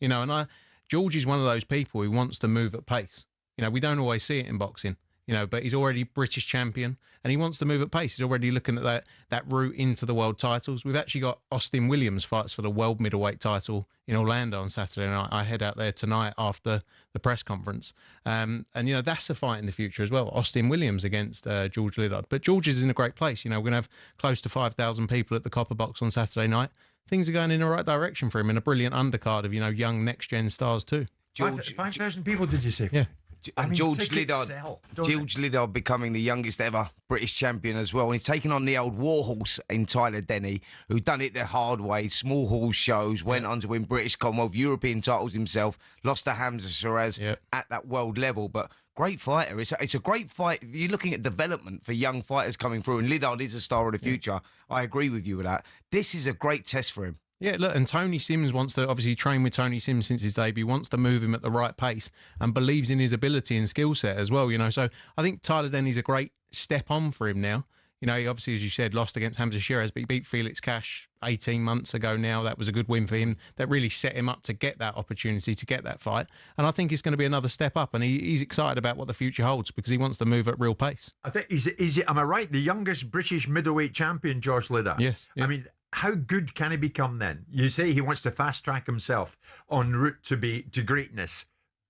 George is one of those people who wants to move at pace. We don't always see it in boxing. But he's already British champion and he wants to move at pace. He's already looking at that route into the world titles. We've actually got Austin Williams fights for the world middleweight title in Orlando on Saturday night. I head out there tonight after the press conference. And that's a fight in the future as well. Austin Williams against George Liddard. But George is in a great place. We're going to have close to 5,000 people at the Copper Box on Saturday night. Things are going in the right direction for him and a brilliant undercard of, young next-gen stars too. 5,000 people, did you say? Yeah. George Liddard becoming the youngest ever British champion as well. And he's taken on the old warhorse in Tyler Denny, who done it the hard way, small horse shows, went on to win British, Commonwealth, European titles himself, lost to Hamza Shiraz at that world level. But great fighter. It's a great fight. You're looking at development for young fighters coming through, and Liddard is a star of the future. I agree with you with that. This is a great test for him. Yeah, look, and Tony Sims wants to obviously train with Tony Sims since his debut, wants to move him at the right pace and believes in his ability and skill set as well, So I think Tyler Denny's a great step on for him now. He obviously, as you said, lost against Hamza Shiraz, but he beat Felix Cash 18 months ago now. That was a good win for him. That really set him up to get that opportunity, to get that fight. And I think it's going to be another step up. And he's excited about what the future holds because he wants to move at real pace. I think, am I right? The youngest British middleweight champion, George Lidder? Yes. Yeah. I mean, how good can he become then? You say he wants to fast track himself en route to greatness.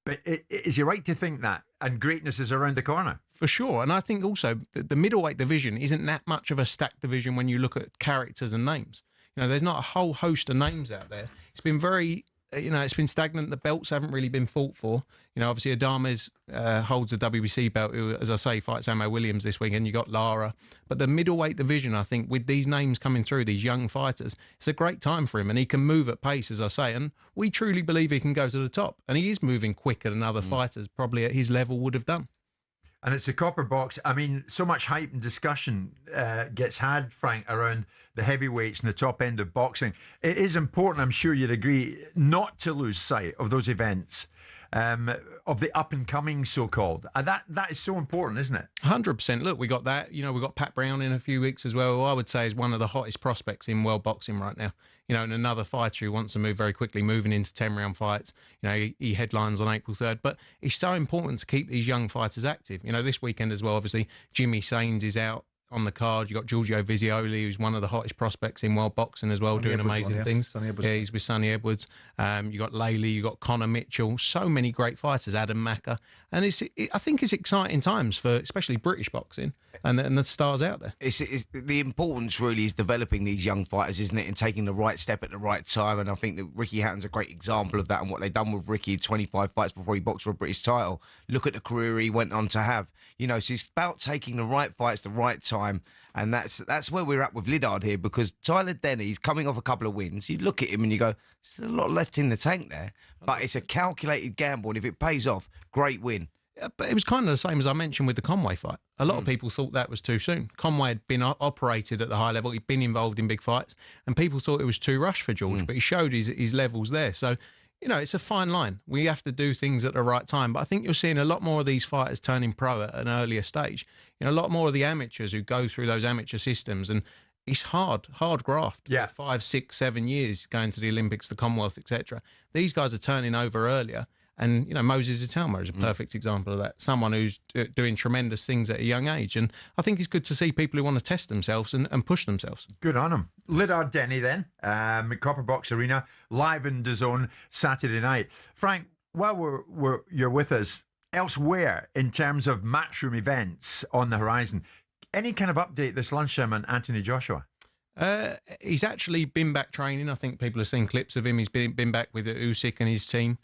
But is he right to think that? And greatness is around the corner. For sure. And I think also the middleweight division isn't that much of a stacked division when you look at characters and names. There's not a whole host of names out there. It's been very, it's been stagnant. The belts haven't really been fought for. Obviously Adames holds the WBC belt, who, as I say, fights Amo Williams this weekend. You got Lara. But the middleweight division, I think, with these names coming through, these young fighters, it's a great time for him. And he can move at pace, as I say. And we truly believe he can go to the top. And he is moving quicker than other fighters probably at his level would have done. And it's a copper box. I mean, so much hype and discussion gets had, Frank, around the heavyweights and the top end of boxing. It is important, I'm sure you'd agree, not to lose sight of those events, of the up-and-coming, so-called. And that is so important, isn't it? 100%. Look, we got that. We got Pat Brown in a few weeks as well, who I would say is one of the hottest prospects in world boxing right now. And another fighter who wants to move very quickly, moving into 10-round fights. He headlines on April 3rd. But it's so important to keep these young fighters active. This weekend as well, obviously, Jimmy Sains is out on the card. You've got Giorgio Vizioli, who's one of the hottest prospects in world boxing as well, doing amazing things. Yeah, he's with Sonny Edwards. You got Laley, you got Connor Mitchell, so many great fighters, Adam Macca. And I think it's exciting times for especially British boxing and the stars out there. It's the importance really is developing these young fighters, isn't it, and taking the right step at the right time. And I think that Ricky Hatton's a great example of that, and what they've done with Ricky, 25 fights before he boxed for a British title. Look at the career he went on to have. So it's about taking the right fights, the right time. And that's where we're at with Liddard here, because Tyler Denny's coming off a couple of wins. You look at him and you go, there's a lot left in the tank there. But it's a calculated gamble, and if it pays off, great win. But it was kind of the same as I mentioned with the Conway fight. A lot of people thought that was too soon. Conway had been operated at the high level. He'd been involved in big fights, and people thought it was too rushed for George, but he showed his levels there. So, it's a fine line. We have to do things at the right time. But I think you're seeing a lot more of these fighters turning pro at an earlier stage. A lot more of the amateurs who go through those amateur systems, and it's hard graft. Yeah. 5, 6, 7 years going to the Olympics, the Commonwealth, etc. These guys are turning over earlier. And, Moses Italma is a perfect example of that. Someone who's doing tremendous things at a young age. And I think it's good to see people who want to test themselves and push themselves. Good on them. Liddard Denny then, Copperbox Arena, live in DAZN Saturday night. Frank, while you're with us, elsewhere in terms of matchroom events on the horizon, any kind of update this lunchtime on Anthony Joshua? He's actually been back training. I think people have seen clips of him. He's been back with Usyk and his team.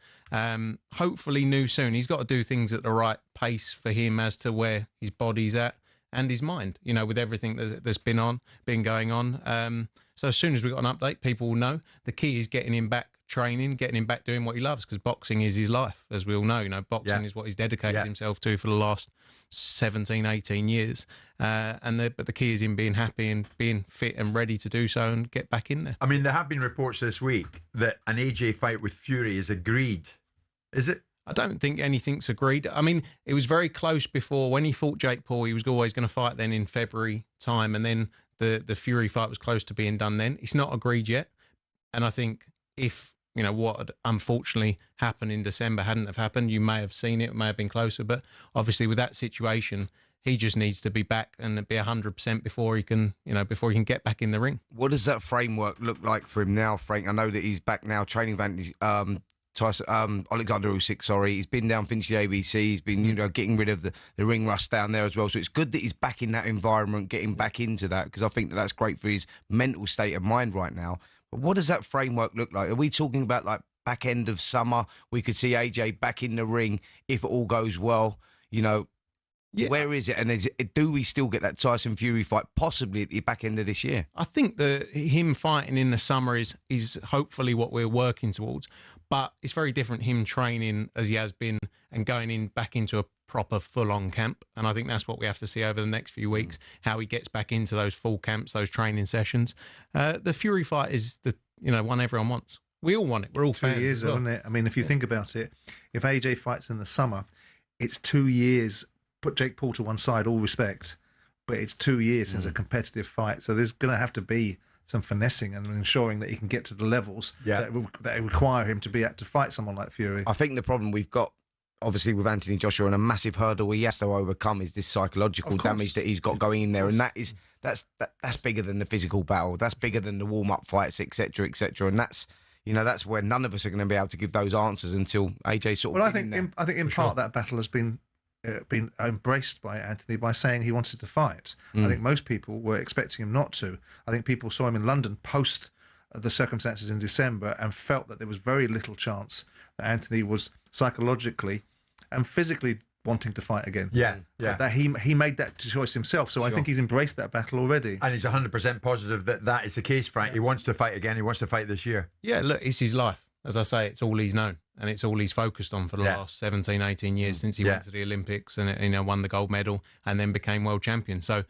Hopefully new soon. He's got to do things at the right pace for him as to where his body's at and his mind, with everything that's been going on. So as soon as we've got an update, people will know. The key is getting him back training, getting him back doing what he loves, because boxing is his life, as we all know. Boxing is what he's dedicated himself to for the last 17, 18 years. But the key is him being happy and being fit and ready to do so and get back in there. I mean, there have been reports this week that an AJ fight with Fury is agreed. Is it? I don't think anything's agreed. I mean, it was very close before. When he fought Jake Paul, he was always going to fight then in February time, and then the Fury fight was close to being done then. It's not agreed yet. And I think if, what had unfortunately happened in December hadn't have happened, you may have seen it may have been closer. But obviously with that situation, he just needs to be back and be 100% before he can get back in the ring. What does that framework look like for him now, Frank? I know that he's back now training Tyson, Alexander Usyk, sorry. He's been down Finchley ABC. He's been, getting rid of the ring rust down there as well. So it's good that he's back in that environment, getting back into that, because I think that's great for his mental state of mind right now. But what does that framework look like? Are we talking about like back end of summer? We could see AJ back in the ring if it all goes well, Yeah. Where is it? And do we still get that Tyson Fury fight possibly at the back end of this year? I think that him fighting in the summer is hopefully what we're working towards. But it's very different him training as he has been and going back into a proper full-on camp. And I think that's what we have to see over the next few weeks, how he gets back into those full camps, those training sessions. The Fury fight is one everyone wants. We all want it. We're all fans. 2 years, as well. isn't it? I mean, if you think about it, if AJ fights in the summer, it's 2 years. Put Jake Paul to one side, all respect, but it's 2 years since a competitive fight. So there's going to have to be some finessing and ensuring that he can get to the levels that require him to be able to fight someone like Fury. I think the problem we've got, obviously, with Anthony Joshua, and a massive hurdle he has to overcome is this psychological damage that he's got going in there, and that's bigger than the physical battle. That's bigger than the warm-up fights, etc., etc. And that's where none of us are going to be able to give those answers until AJ sort of. Well, I think in part that battle has been embraced by Anthony by saying he wanted to fight. I think most people were expecting him not to. I think people saw him in London post the circumstances in December and felt that there was very little chance that Anthony was psychologically and physically wanting to fight again. That he made that choice himself. So I think he's embraced that battle already. And he's 100% positive that is the case, Frank. He wants to fight again. He wants to fight this year. Yeah, look, it's his life. As I say, it's all he's known and it's all he's focused on for the last 17, 18 years since he went to the Olympics and won the gold medal and then became world champion. So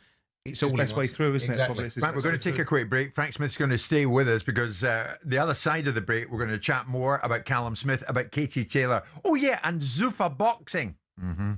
it's all his best way through, isn't exactly. it? Right, we're going to take a quick break. Frank Smith's going to stay with us because the other side of the break, we're going to chat more about Callum Smith, about Katie Taylor. Oh, yeah, and Zuffa boxing. Mm-hmm.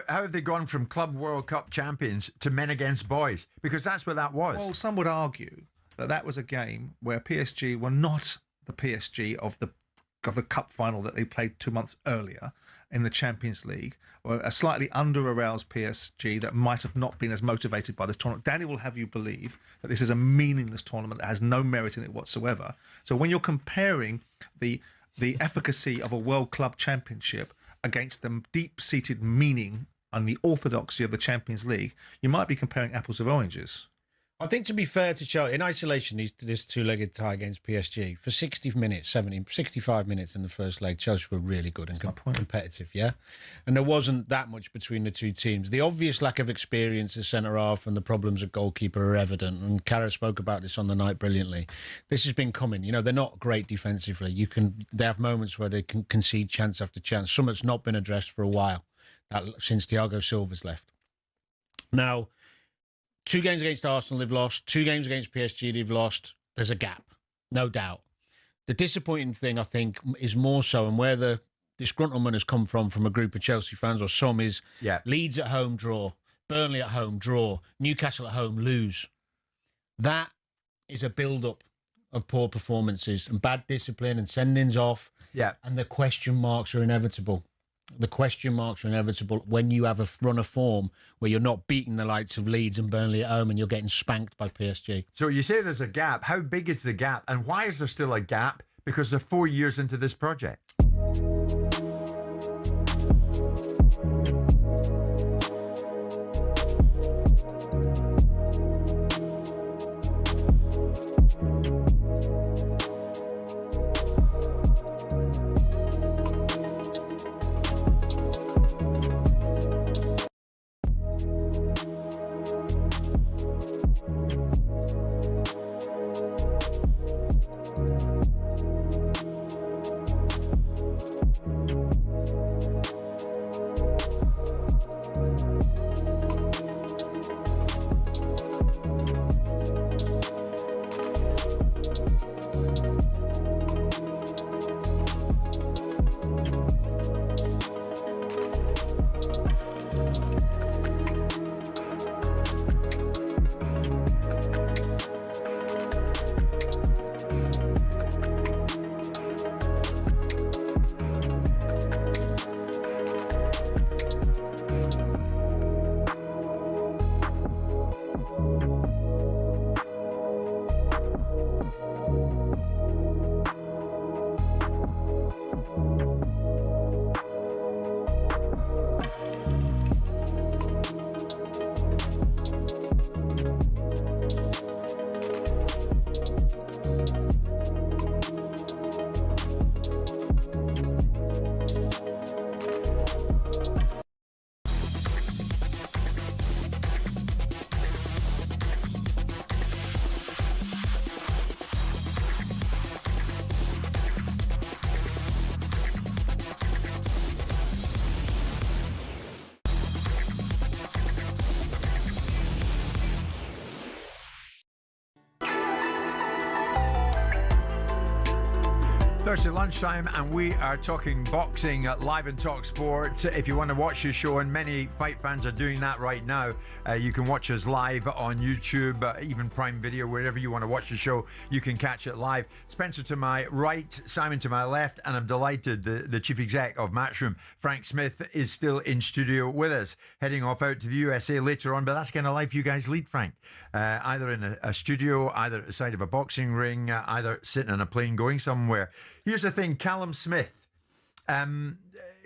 How have they gone from Club World Cup champions to men against boys? Because that's what that was. Well, some would argue that was a game where PSG were not the PSG of the cup final that they played 2 months earlier in the Champions League, or a slightly under-aroused PSG that might have not been as motivated by this tournament. Danny will have you believe that this is a meaningless tournament that has no merit in it whatsoever. So when you're comparing the efficacy of a World Club Championship against the deep-seated meaning and the orthodoxy of the Champions League, you might be comparing apples with oranges. I think, to be fair to Chelsea, in isolation, this two-legged tie against PSG, for 65 minutes in the first leg, Chelsea were really good and competitive, yeah? And there wasn't that much between the two teams. The obvious lack of experience at centre-half and the problems at goalkeeper are evident, and Carragher spoke about this on the night brilliantly. This has been coming. You know, they're not great defensively. They have moments where they can concede chance after chance. Some that's not been addressed for a while, since Thiago Silva's left. Now, 2 games against Arsenal they've lost. 2 games against PSG they've lost. There's a gap, no doubt. The disappointing thing, I think, is more so, and where the disgruntlement has come from a group of Chelsea fans, or some, is Leeds at home, draw. Burnley at home, draw. Newcastle at home, lose. That is a build-up of poor performances and bad discipline and sendings off. Yeah. And the question marks are inevitable. The question marks are inevitable when you have a run of form where you're not beating the likes of Leeds and Burnley at home and you're getting spanked by PSG. So you say there's a gap. How big is the gap? And why is there still a gap? Because they're 4 years into this project. Thursday lunchtime, and we are talking boxing live on talkSPORT. If you want to watch the show, and many fight fans are doing that right now, you can watch us live on YouTube, even Prime Video, wherever you want to watch the show, you can catch it live. Spencer to my right, Simon to my left, and I'm delighted the chief exec of Matchroom, Frank Smith, is still in studio with us, heading off out to the USA later on, but that's kind of life you guys lead, Frank. Either in a studio, either at the side of a boxing ring, either sitting on a plane going somewhere. Here's the thing, Callum Smith.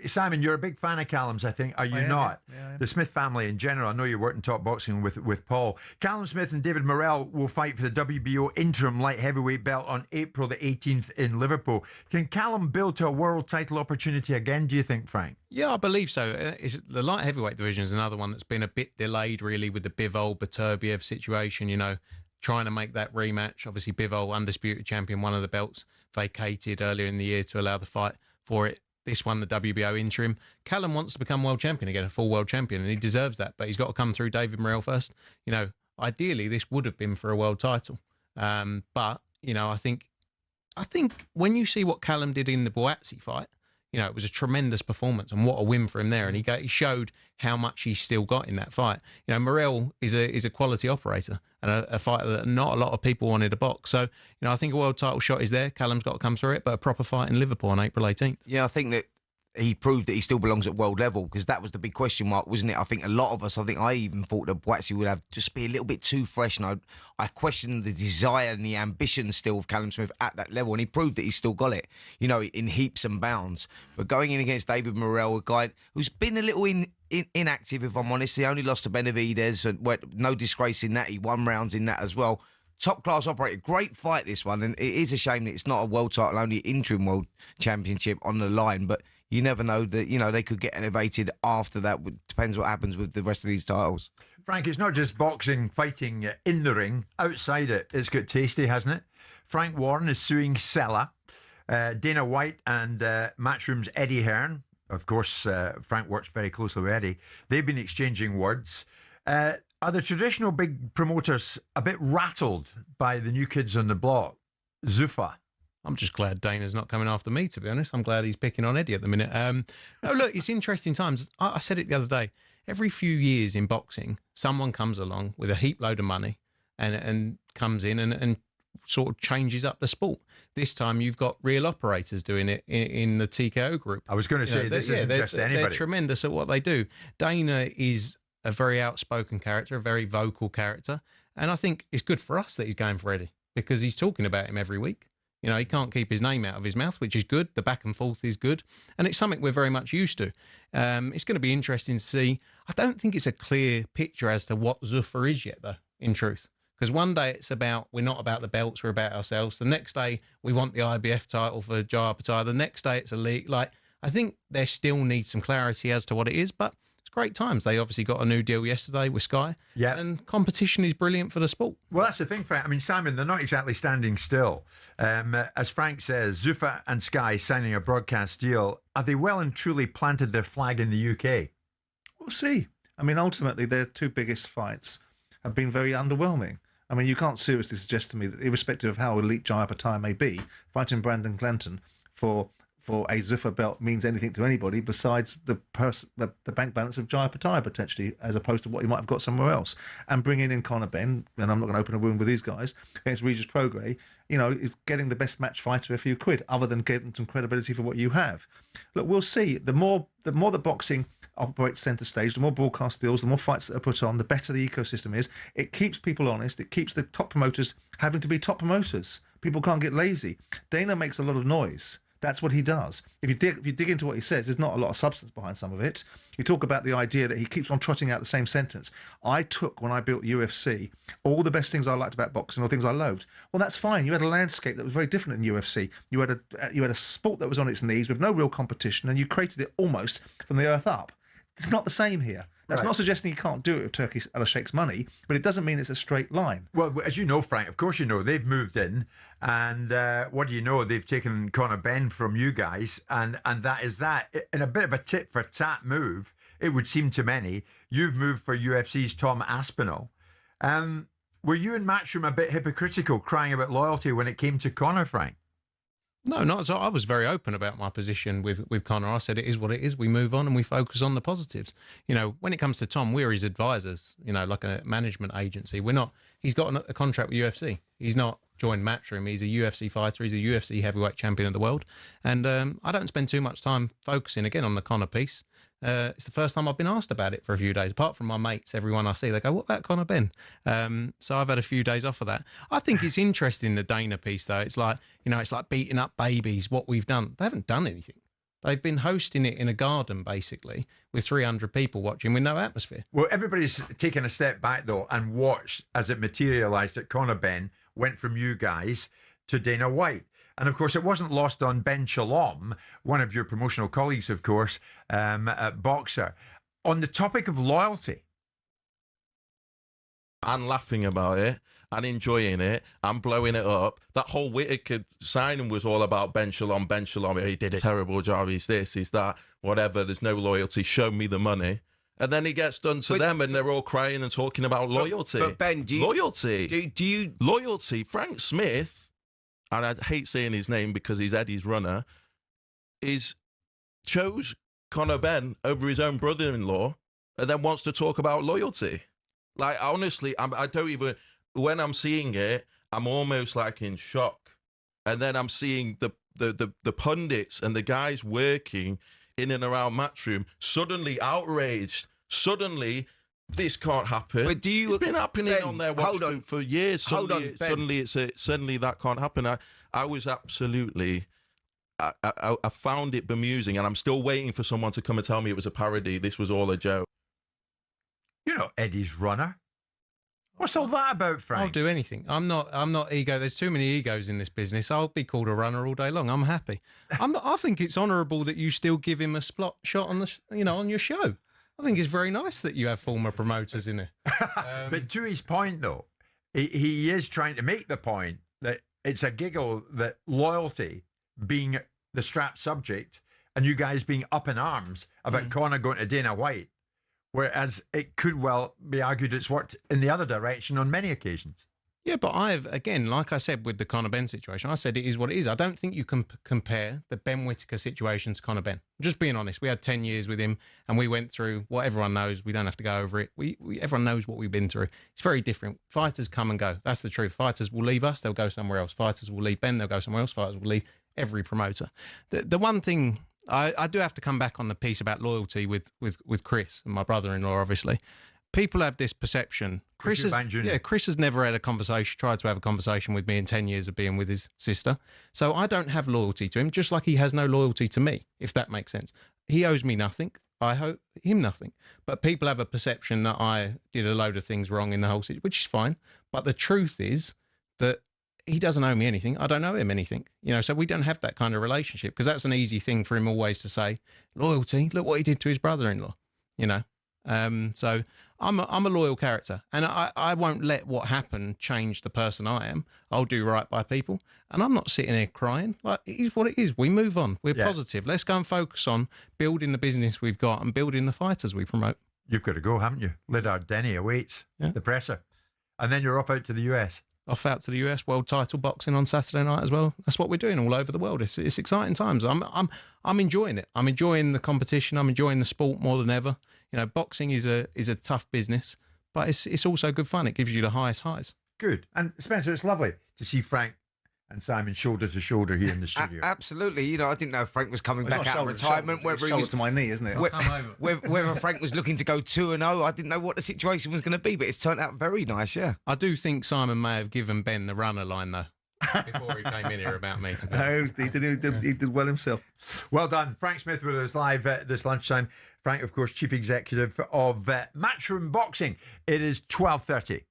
Simon, you're a big fan of Callum's, I think. Are you not? Yeah, the Smith family in general. I know you work in top boxing with Paul. Callum Smith and David Morrell will fight for the WBO interim light heavyweight belt on April the 18th in Liverpool. Can Callum build to a world title opportunity again, do you think, Frank? Yeah, I believe so. The light heavyweight division is another one that's been a bit delayed, really, with the Bivol-Beterbiev situation, you know, trying to make that rematch. Obviously, Bivol, undisputed champion, one of the belts vacated earlier in the year to allow the fight for it. This one, the WBO interim. Callum wants to become world champion again, a full world champion, and he deserves that. But he's got to come through David Morrell first. You know, ideally, this would have been for a world title. But, you know, I think when you see what Callum did in the Boazzi fight, you know, it was a tremendous performance, and what a win for him there. And he showed how much he's still got in that fight. You know, Morrell is a quality operator and a fighter that not a lot of people wanted to box. So, you know, I think a world title shot is there. Callum's got to come through it, but a proper fight in Liverpool on April 18th. Yeah, I think that he proved that he still belongs at world level, because that was the big question mark, wasn't it? I think a lot of us, I even thought that Boazzi would have just be a little bit too fresh, and I questioned the desire and the ambition still of Callum Smith at that level, and he proved that he's still got it, you know, in heaps and bounds. But going in against David Morrell, a guy who's been a little inactive, if I'm honest. He only lost to Benavidez, and no disgrace in that. He won rounds in that as well. Top class operator, great fight this one, and it is a shame that it's not a world title, only interim world championship on the line, but you never know that, you know, they could get elevated after that. Depends what happens with the rest of these titles. Frank, it's not just boxing, fighting in the ring. Outside it, it's got tasty, hasn't it? Frank Warren is suing Sella. Dana White and Matchroom's Eddie Hearn. Of course, Frank works very closely with Eddie. They've been exchanging words. Are the traditional big promoters a bit rattled by the new kids on the block? Zuffa. I'm just glad Dana's not coming after me, to be honest. I'm glad he's picking on Eddie at the minute. No, look, it's interesting times. I said it the other day. Every few years in boxing, someone comes along with a heap load of money and comes in and sort of changes up the sport. This time you've got real operators doing it in the TKO group. I was going to say, this isn't just anybody. They're tremendous at what they do. Dana is a very outspoken character, a very vocal character. And I think it's good for us that he's going for Eddie, because he's talking about him every week. You know, he can't keep his name out of his mouth, which is good. The back and forth is good. And it's something we're very much used to. It's going to be interesting to see. I don't think it's a clear picture as to what Zuffa is yet, though, in truth. Because one day it's about, we're not about the belts, we're about ourselves. The next day, we want the IBF title for Jaya Pattaya. The next day, it's a league. Like, I think there still needs some clarity as to what it is, but great times. They obviously got a new deal yesterday with Sky. Yeah. And competition is brilliant for the sport. Well, that's the thing, Frank. I mean, Simon, they're not exactly standing still. As Frank says, Zuffa and Sky signing a broadcast deal. Have they well and truly planted their flag in the UK? We'll see. I mean, ultimately, their two biggest fights have been very underwhelming. I mean, you can't seriously suggest to me that, irrespective of how elite Jaya Pattaya may be, fighting Brandon Clanton for a Zuffa belt means anything to anybody besides the bank balance of Jaya Pattaya, potentially, as opposed to what he might have got somewhere else. And bringing in Conor Benn, and I'm not going to open a wound with these guys, against Regis Prograis, you know, is getting the best match fighter a few quid, other than getting some credibility for what you have. Look, we'll see. The more that boxing operates centre stage, the more broadcast deals, the more fights that are put on, the better the ecosystem is. It keeps people honest. It keeps the top promoters having to be top promoters. People can't get lazy. Dana makes a lot of noise. That's what he does. If you dig into what he says, there's not a lot of substance behind some of it. You talk about the idea that he keeps on trotting out the same sentence. I took, when I built UFC, all the best things I liked about boxing or things I loathed. Well, that's fine. You had a landscape that was very different in UFC. You had a sport that was on its knees with no real competition, and you created it almost from the earth up. It's not the same here. That's not suggesting you can't do it with Turkish Al Sheikh's money, but it doesn't mean it's a straight line. Well, as you know, Frank, of course you know, they've moved in, and what do you know? They've taken Conor Benn from you guys, and that is that. In a bit of a tit-for-tat move, it would seem to many, you've moved for UFC's Tom Aspinall. Were you and Matchroom a bit hypocritical, crying about loyalty when it came to Conor, Frank? No, not at all. I was very open about my position with Connor. I said it is what it is. We move on and we focus on the positives. You know, when it comes to Tom, we're his advisors, you know, like a management agency. We're not, he's got a contract with UFC. He's not joined Matchroom. He's a UFC fighter. He's a UFC heavyweight champion of the world. And I don't spend too much time focusing, again, on the Connor piece. It's the first time I've been asked about it for a few days. Apart from my mates, everyone I see, they go, what about Conor Benn? So I've had a few days off of that. I think it's interesting, the Dana piece, though. It's like, you know, it's like beating up babies, what we've done. They haven't done anything. They've been hosting it in a garden, basically, with 300 people watching with no atmosphere. Well, everybody's taken a step back, though, and watched as it materialised that Conor Benn went from you guys to Dana White. And, of course, it wasn't lost on Ben Shalom, one of your promotional colleagues, of course, boxer, on the topic of loyalty. And laughing about it and enjoying it and blowing it up. That whole Whittaker signing was all about Ben Shalom. Ben Shalom, he did a terrible job. He's this, he's that, whatever. There's no loyalty. Show me the money. And then he gets done to them and they're all crying and talking about loyalty. But Ben, do you... Loyalty. Do you... Loyalty. Frank Smith... and I hate saying his name because he's Eddie's runner, chose Conor Benn over his own brother-in-law and then wants to talk about loyalty. Like, honestly, I don't even, when I'm seeing it, I'm almost like in shock. And then I'm seeing the pundits and the guys working in and around Matchroom suddenly outraged, suddenly... This can't happen. But it's been happening on their watch for years. Suddenly that can't happen. I was absolutely... I found it bemusing, and I'm still waiting for someone to come and tell me it was a parody. This was all a joke. You're not Eddie's runner. What's all that about, Frank? I'll do anything. I'm not ego. There's too many egos in this business. I'll be called a runner all day long. I'm happy. I think it's honourable that you still give him a shot on on your show. I think it's very nice that you have former promoters in it. But to his point, though, he is trying to make the point that it's a giggle that loyalty being the strap subject and you guys being up in arms about Conor going to Dana White, whereas it could well be argued it's worked in the other direction on many occasions. Yeah, but again, like I said with the Conor Benn situation, I said it is what it is. I don't think you can compare the Ben Whittaker situation to Conor Benn. Just being honest, we had 10 years with him and we went through what everyone knows. We don't have to go over it. Everyone knows what we've been through. It's very different. Fighters come and go. That's the truth. Fighters will leave us, they'll go somewhere else. Fighters will leave Ben, they'll go somewhere else. Fighters will leave every promoter. The one thing, I do have to come back on the piece about loyalty with Chris, my brother-in-law, obviously. People have this perception. Chris has never had tried to have a conversation with me in 10 years of being with his sister. So I don't have loyalty to him, just like he has no loyalty to me, if that makes sense. He owes me nothing. I owe him nothing. But people have a perception that I did a load of things wrong in the whole situation, which is fine. But the truth is that he doesn't owe me anything. I don't owe him anything. So we don't have that kind of relationship, because that's an easy thing for him always to say. Loyalty, look what he did to his brother-in-law, So I'm a loyal character, and I won't let what happened change the person I am. I'll do right by people, and I'm not sitting there crying. Like, it is what it is. We move on. We're positive. Let's go and focus on building the business we've got and building the fighters we promote. You've got to go, haven't you? Lidard Denny awaits the presser, and then you're off out to the US. Off out to the US, world title boxing on Saturday night as well. That's what we're doing all over the world. It's exciting times. I'm enjoying it. I'm enjoying the competition. I'm enjoying the sport more than ever. Boxing is a tough business, but it's also good fun. It gives you the highest highs. Good. And Spencer, it's lovely to see Frank and Simon shoulder to shoulder here in the studio. Absolutely. I didn't know if Frank was coming back out of retirement. Whether he was to my knee, isn't it? Whether Frank was looking to go 2-0, I didn't know what the situation was going to be, but it's turned out very nice. Yeah. I do think Simon may have given Ben the runner line though before he came in here about me. No, he did well himself. Well done, Frank Smith with us live this lunchtime. Frank, of course, chief executive of Matchroom Boxing. It is 12:30.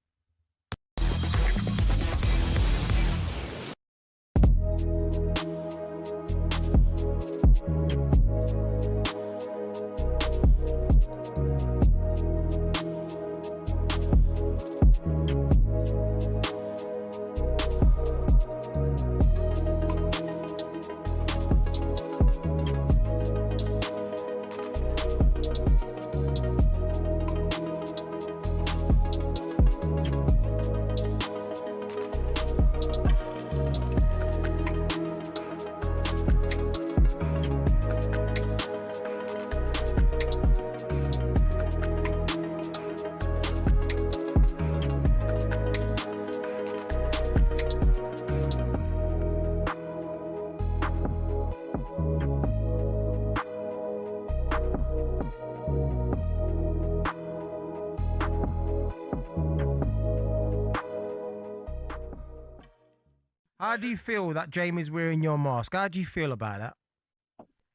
How do you feel that Jamie's wearing your mask? How do you feel about that?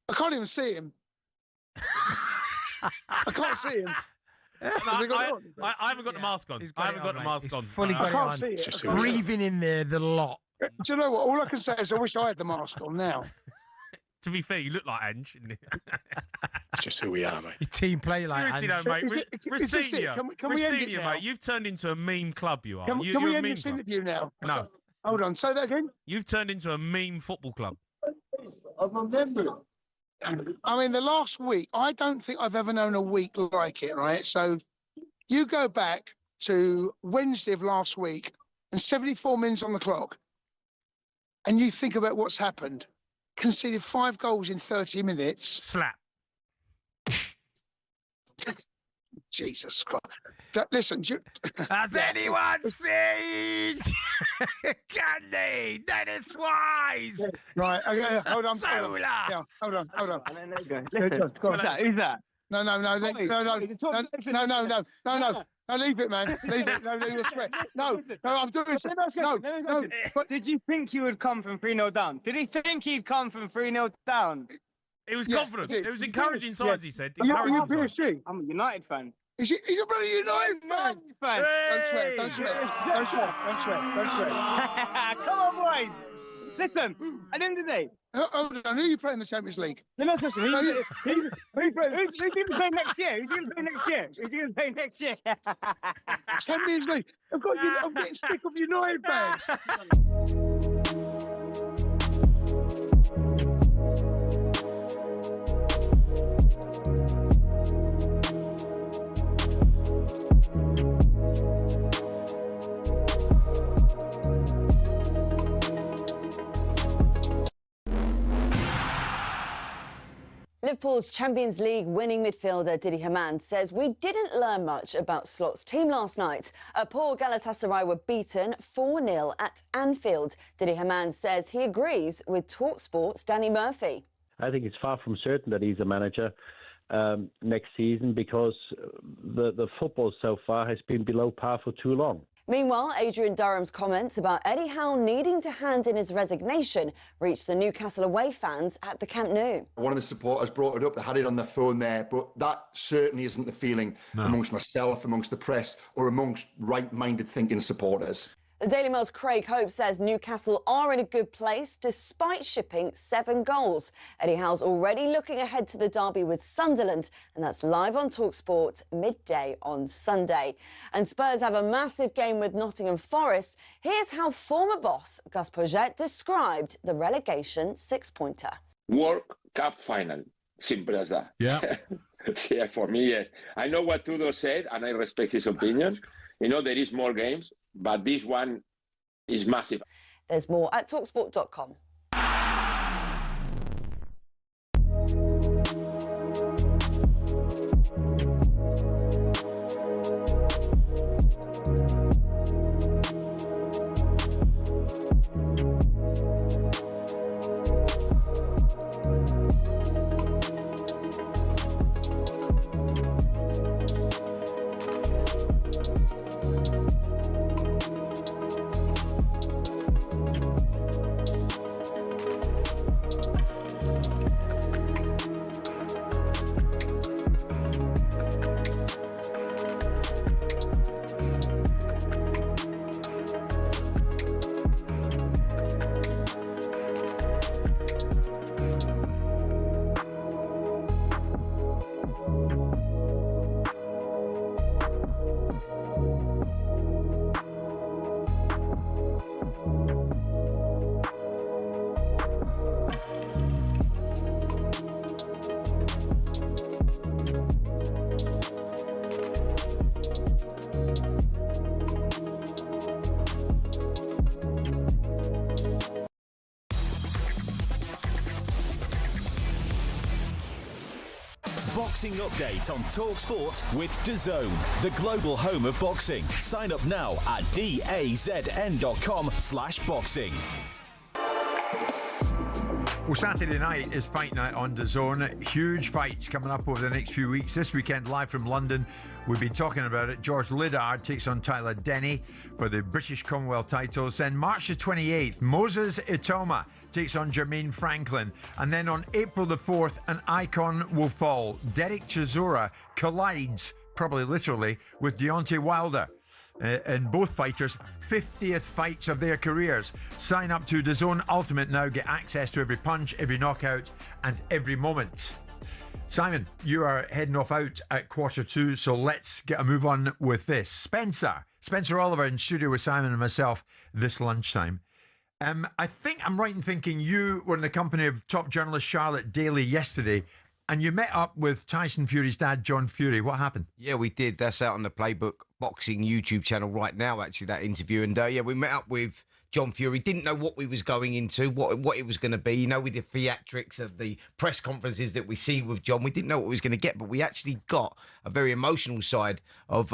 I can't even see him. I can't see him. I haven't got the mask on. I haven't got the mask on. Fully got I it can't on. see it. Breathing in there the lot. Do you know what? All I can say is I wish I had the mask on now. To be fair, you look like Ange. It's just who we are, mate. Your team play like Seriously Ange. though, mate. Is this it? Can we end it now? mate. You've turned into a meme club. You are. Can You're we a end meme this club. interview now? No. Hold on. Say that again. You've turned into a meme football club. I mean, the last week, I don't think I've ever known a week like it, right? So you go back to Wednesday of last week and 74 minutes on the clock, and you think about what's happened. Conceded 5 goals in 30 minutes. Slap. Jesus Christ. Listen, has anyone seen Candy? Dennis Wise? Right, okay, hold on. Solar. Yeah, hold on. Listen, who's that? No, leave it, man. Leave it. No, leave it. Sweat. No, I'm doing something. No. But did you think you would come from 3-0 down? Did he think he'd come from 3-0 down? He was confident. It was encouraging signs, he said. You're Encouraging signs. PSG. I'm a United fan. He's a bloody United fan. Don't swear. Come on, boys. Listen, at the end of the day. Hold on, who are you playing in the Champions League? Let me ask you a question. Who's going to play next year? Who's going to play next year? Champions League. I'm getting sick of United fans. Liverpool's Champions League winning midfielder Didi Hamann says we didn't learn much about Slot's team last night. Poor Galatasaray were beaten 4-0 at Anfield. Didi Hamann says he agrees with talkSPORT's Danny Murphy. I think it's far from certain that he's a manager next season because the football so far has been below par for too long. Meanwhile, Adrian Durham's comments about Eddie Howe needing to hand in his resignation reached the Newcastle away fans at the Camp Nou. One of the supporters brought it up, they had it on their phone there, but that certainly isn't the feeling amongst myself, amongst the press, or amongst right-minded thinking supporters. The Daily Mail's Craig Hope says Newcastle are in a good place despite shipping 7 goals. Eddie Howe's already looking ahead to the derby with Sunderland, and that's live on talkSPORT midday on Sunday. And Spurs have a massive game with Nottingham Forest. Here's how former boss Gus Poyet described the relegation 6-pointer. World Cup final. Simple as that. Yeah. Yeah, for me, yes. I know what Tudor said, and I respect his opinion. You know, there is more games, but this one is massive. There's more at talksport.com. Boxing update on talkSPORT with DAZN, the global home of boxing. Sign up now at dazn.com/boxing. Well, Saturday night is fight night on DAZN. Huge fights coming up over the next few weeks. This weekend, live from London, we've been talking about it. George Liddard takes on Tyler Denny for the British Commonwealth titles. Then March the 28th, Moses Itoma takes on Jermaine Franklin. And then on April the 4th, an icon will fall. Derek Chisora collides, probably literally, with Deontay Wilder. And both fighters' 50th fights of their careers. Sign up to DAZN Ultimate now. Get access to every punch, every knockout, and every moment. Simon, you are heading off out at 2:15, so let's get a move on with this. Spencer Oliver in studio with Simon and myself this lunchtime. I think I'm right in thinking you were in the company of top journalist Charlotte Daly yesterday, and you met up with Tyson Fury's dad, John Fury. What happened? Yeah, we did. That's out on the Playbook Boxing YouTube channel right now, actually, that interview. And yeah, we met up with John Fury. Didn't know what we was going into, what it was going to be. You know, with the theatrics of the press conferences that we see with John, we didn't know what we was going to get, but we actually got a very emotional side of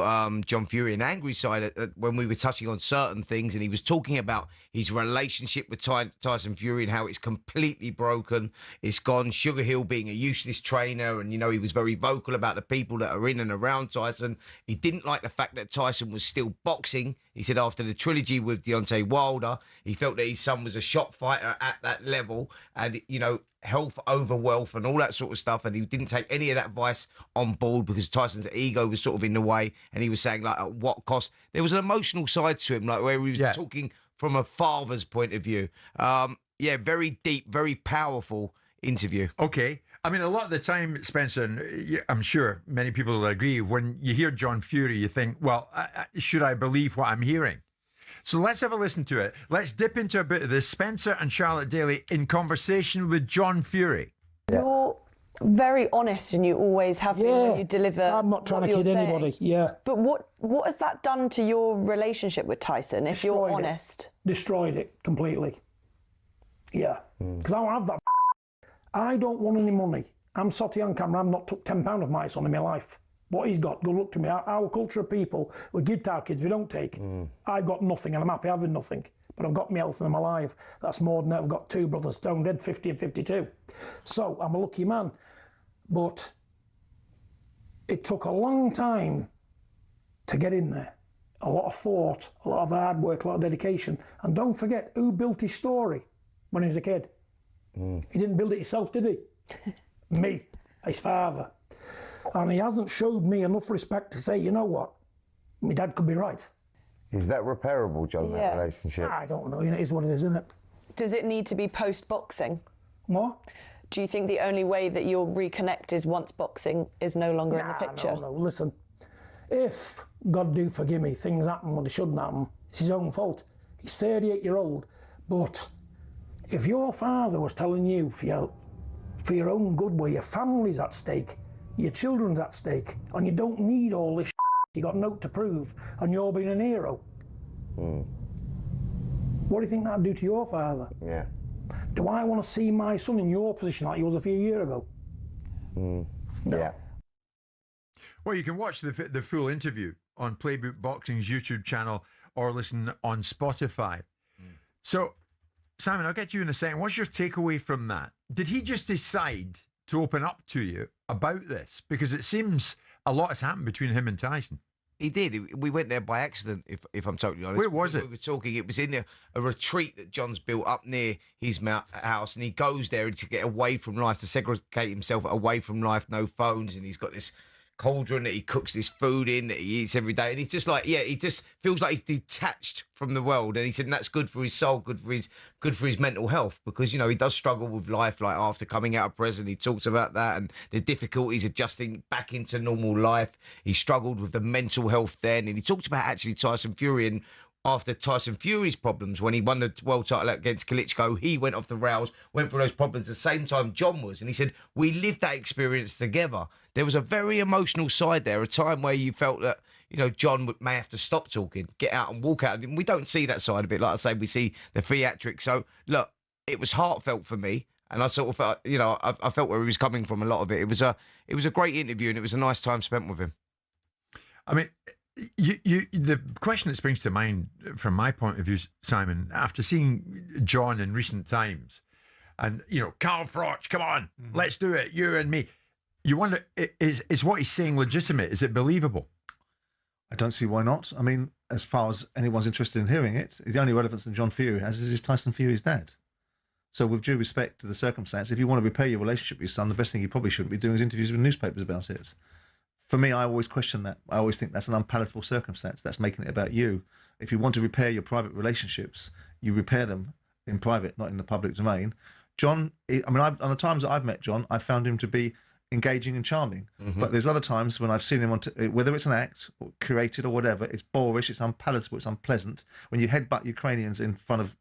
John Fury, an angry side when we were touching on certain things, and he was talking about his relationship with Tyson Fury and how it's completely broken. It's gone. Sugar Hill being a useless trainer, and, you know, he was very vocal about the people that are in and around Tyson. He didn't like the fact that Tyson was still boxing. He said after the trilogy with Deontay Wilder, he felt that his son was a shot fighter at that level, and, you know, health over wealth and all that sort of stuff, and he didn't take any of that advice on board because Tyson's ego was sort of in the way, and he was saying, like, at what cost? There was an emotional side to him, like where he was talking from a father's point of view. Yeah, very deep, very powerful interview. Okay. I mean, a lot of the time, Spencer, and I'm sure many people will agree, when you hear John Fury, you think, well, should I believe what I'm hearing? So let's have a listen to it. Let's dip into a bit of this. Spencer and Charlotte Daly in conversation with John Fury. You're very honest, and you always have been when you deliver. I'm not trying to kid anybody. Yeah. But what has that done to your relationship with Tyson? If you're honest, destroyed it completely. Yeah, because I don't have that. I don't want any money. I'm Sotty on camera. I've not took £10 of my son in my life. What he's got, good luck to me. Our culture of people, we give to our kids, we don't take. I've got nothing, and I'm happy having nothing. But I've got my health and I'm alive. That's more than it. I've got two brothers, stone dead, 50 and 52. So I'm a lucky man. But it took a long time to get in there. A lot of thought, a lot of hard work, a lot of dedication. And don't forget, who built his story when he was a kid? He didn't build it himself, did he? Me, his father. And he hasn't showed me enough respect to say, you know what, my dad could be right. Is that repairable, John, that relationship? I don't know. It is what it is, isn't it? Does it need to be post-boxing? What? Do you think the only way that you'll reconnect is once boxing is no longer in the picture? No. Listen, if, God do forgive me, things happen when they shouldn't happen, it's his own fault. He's 38-year-old, but if your father was telling you for your own good, where your family's at stake, your children's at stake, and you don't need all this you got note to prove, and you're being an hero. What do you think that'd do to your father? Yeah. Do I want to see my son in your position like he was a few years ago? No. Yeah. Well, you can watch the full interview on Playbook Boxing's YouTube channel or listen on Spotify. So, Simon, I'll get you in a second. What's your takeaway from that? Did he just decide to open up to you about this? Because it seems a lot has happened between him and Tyson. He did. We went there by accident, if I'm totally honest. Where was it? We were talking. It was in a retreat that John's built up near his house, and he goes there to get away from life, to segregate himself away from life, no phones, and he's got this cauldron that he cooks this food in that he eats every day, and he's just like, he just feels like he's detached from the world, and he said that's good for his soul, good for his mental health, because, you know, he does struggle with life, like after coming out of prison. He talks about that and the difficulties adjusting back into normal life. He struggled with the mental health then, and he talked about actually Tyson Fury, and after Tyson Fury's problems, when he won the world title against Klitschko, he went off the rails, went through those problems at the same time John was. And he said, we lived that experience together. There was a very emotional side there, a time where you felt that, you know, John may have to stop talking, get out and walk out. And we don't see that side of it. Like I say, we see the theatrics. So, look, it was heartfelt for me. And I sort of felt, you know, I felt where he was coming from a lot of it. It was a great interview, and it was a nice time spent with him. I mean, the question that springs to mind from my point of view, Simon, after seeing John in recent times, And, Carl Froch, come on, let's do it, you and me. You wonder, is what he's saying legitimate? Is it believable? I don't see why not. I mean, as far as anyone's interested in hearing it, the only relevance that John Fury has is Tyson Fury's dad. So with due respect to the circumstance, if you want to repair your relationship with your son, the best thing you probably shouldn't be doing is interviews with newspapers about it. For me, I always question that. I always think that's an unpalatable circumstance. That's making it about you. If you want to repair your private relationships, you repair them in private, not in the public domain. John, on the times that I've met John, I found him to be engaging and charming. But there's other times when I've seen him whether it's an act or curated or whatever, it's boorish, it's unpalatable, it's unpleasant. When you headbutt Ukrainians in front of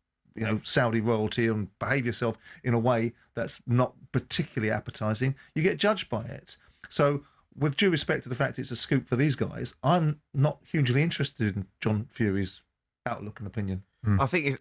Saudi royalty and behave yourself in a way that's not particularly appetizing, you get judged by it. So with due respect to the fact it's a scoop for these guys, I'm not hugely interested in John Fury's outlook and opinion. I think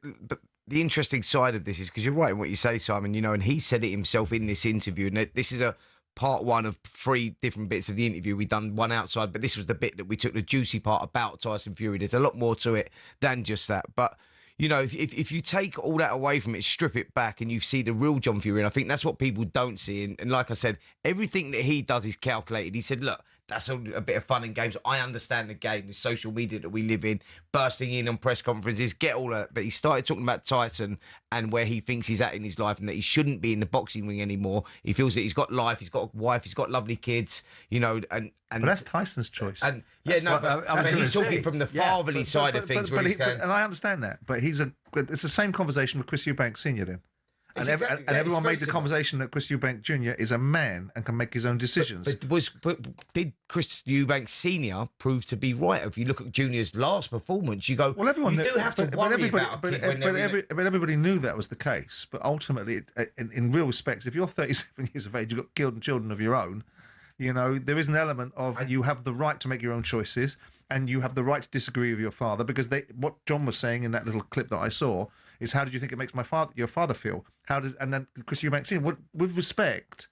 the interesting side of this is, because you're right in what you say, Simon, and he said it himself in this interview, and this is a part one of 3 different bits of the interview. We've done one outside, but this was the bit that we took the juicy part about Tyson Fury. There's a lot more to it than just that. But, if you take all that away from it, strip it back, and you see the real John Fury, and I think that's what people don't see. And like I said, everything that he does is calculated. He said, look, that's a bit of fun and games. I understand the game, the social media that we live in, bursting in on press conferences, get all that. But he started talking about Tyson and where he thinks he's at in his life and that he shouldn't be in the boxing ring anymore. He feels that he's got life, he's got a wife, he's got lovely kids, and but that's Tyson's choice. And he's talking from the fatherly side of things. And I understand that, but it's the same conversation with Chris Eubank Senior then. And everyone made the conversation that Chris Eubank Jr. is a man and can make his own decisions. But did Chris Eubank Sr. prove to be right? If you look at Junior's last performance, you go, you do have to worry about a kid. But everybody knew that was the case. But ultimately, in real respects, if you're 37 years of age, you've got children of your own, there is an element of you have the right to make your own choices and you have the right to disagree with your father, because what John was saying in that little clip that I saw is, how did you think it makes your father feel? And then Chris Eubank Senior, with respect,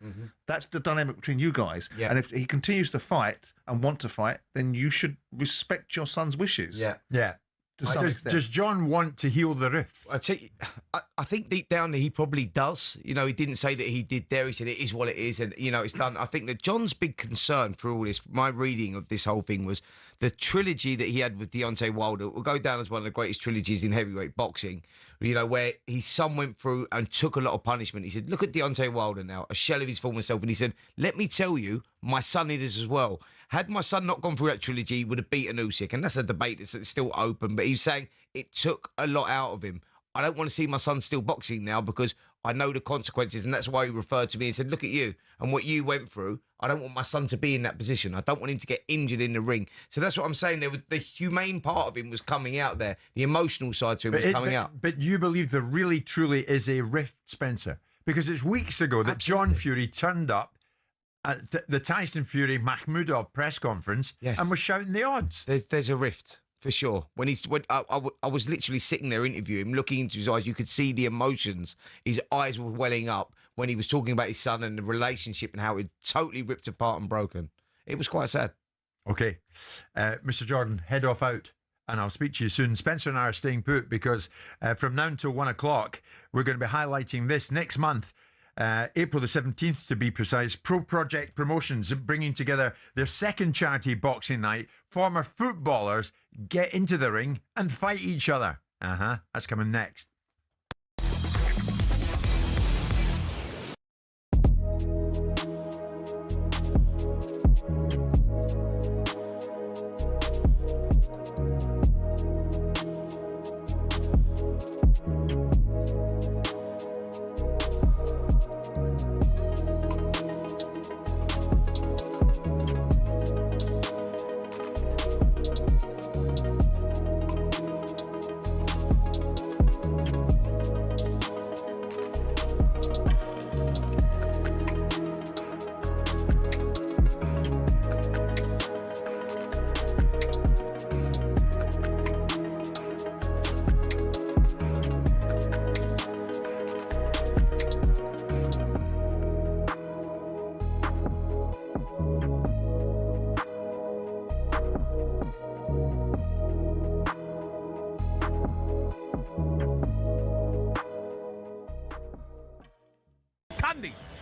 that's the dynamic between you guys. Yeah. And if he continues to fight and want to fight, then you should respect your son's wishes. Yeah. Does John want to heal the rift? I think deep down he probably does. He didn't say that he did there. He said it is what it is, and it's done. I think that John's big concern for all this, my reading of this whole thing, was the trilogy that he had with Deontay Wilder will go down as one of the greatest trilogies in heavyweight boxing. Where his son went through and took a lot of punishment. He said, look at Deontay Wilder now, a shell of his former self. And he said, let me tell you, my son is as well. Had my son not gone through that trilogy, he would have beaten Usyk. And that's a debate that's still open. But he's saying it took a lot out of him. I don't want to see my son still boxing now because I know the consequences. And that's why he referred to me and said, look at you and what you went through. I don't want my son to be in that position. I don't want him to get injured in the ring. So that's what I'm saying. The humane part of him was coming out there. The emotional side to him was coming out. But you believe there really, truly is a rift, Spencer? Because it's weeks ago that John Fury turned up at the Tyson Fury Mahmoudov press conference and was shouting the odds. There's a rift. For sure. When I was literally sitting there interviewing him, looking into his eyes, you could see the emotions. His eyes were welling up when he was talking about his son and the relationship and how it totally ripped apart and broken. It was quite sad. Okay. Mr. Jordan, head off out. And I'll speak to you soon. Spencer and I are staying put because from now until 1 o'clock, we're going to be highlighting this next month. April the 17th, to be precise, Pro Project Promotions bringing together their second charity boxing night. Former footballers get into the ring and fight each other. That's coming next.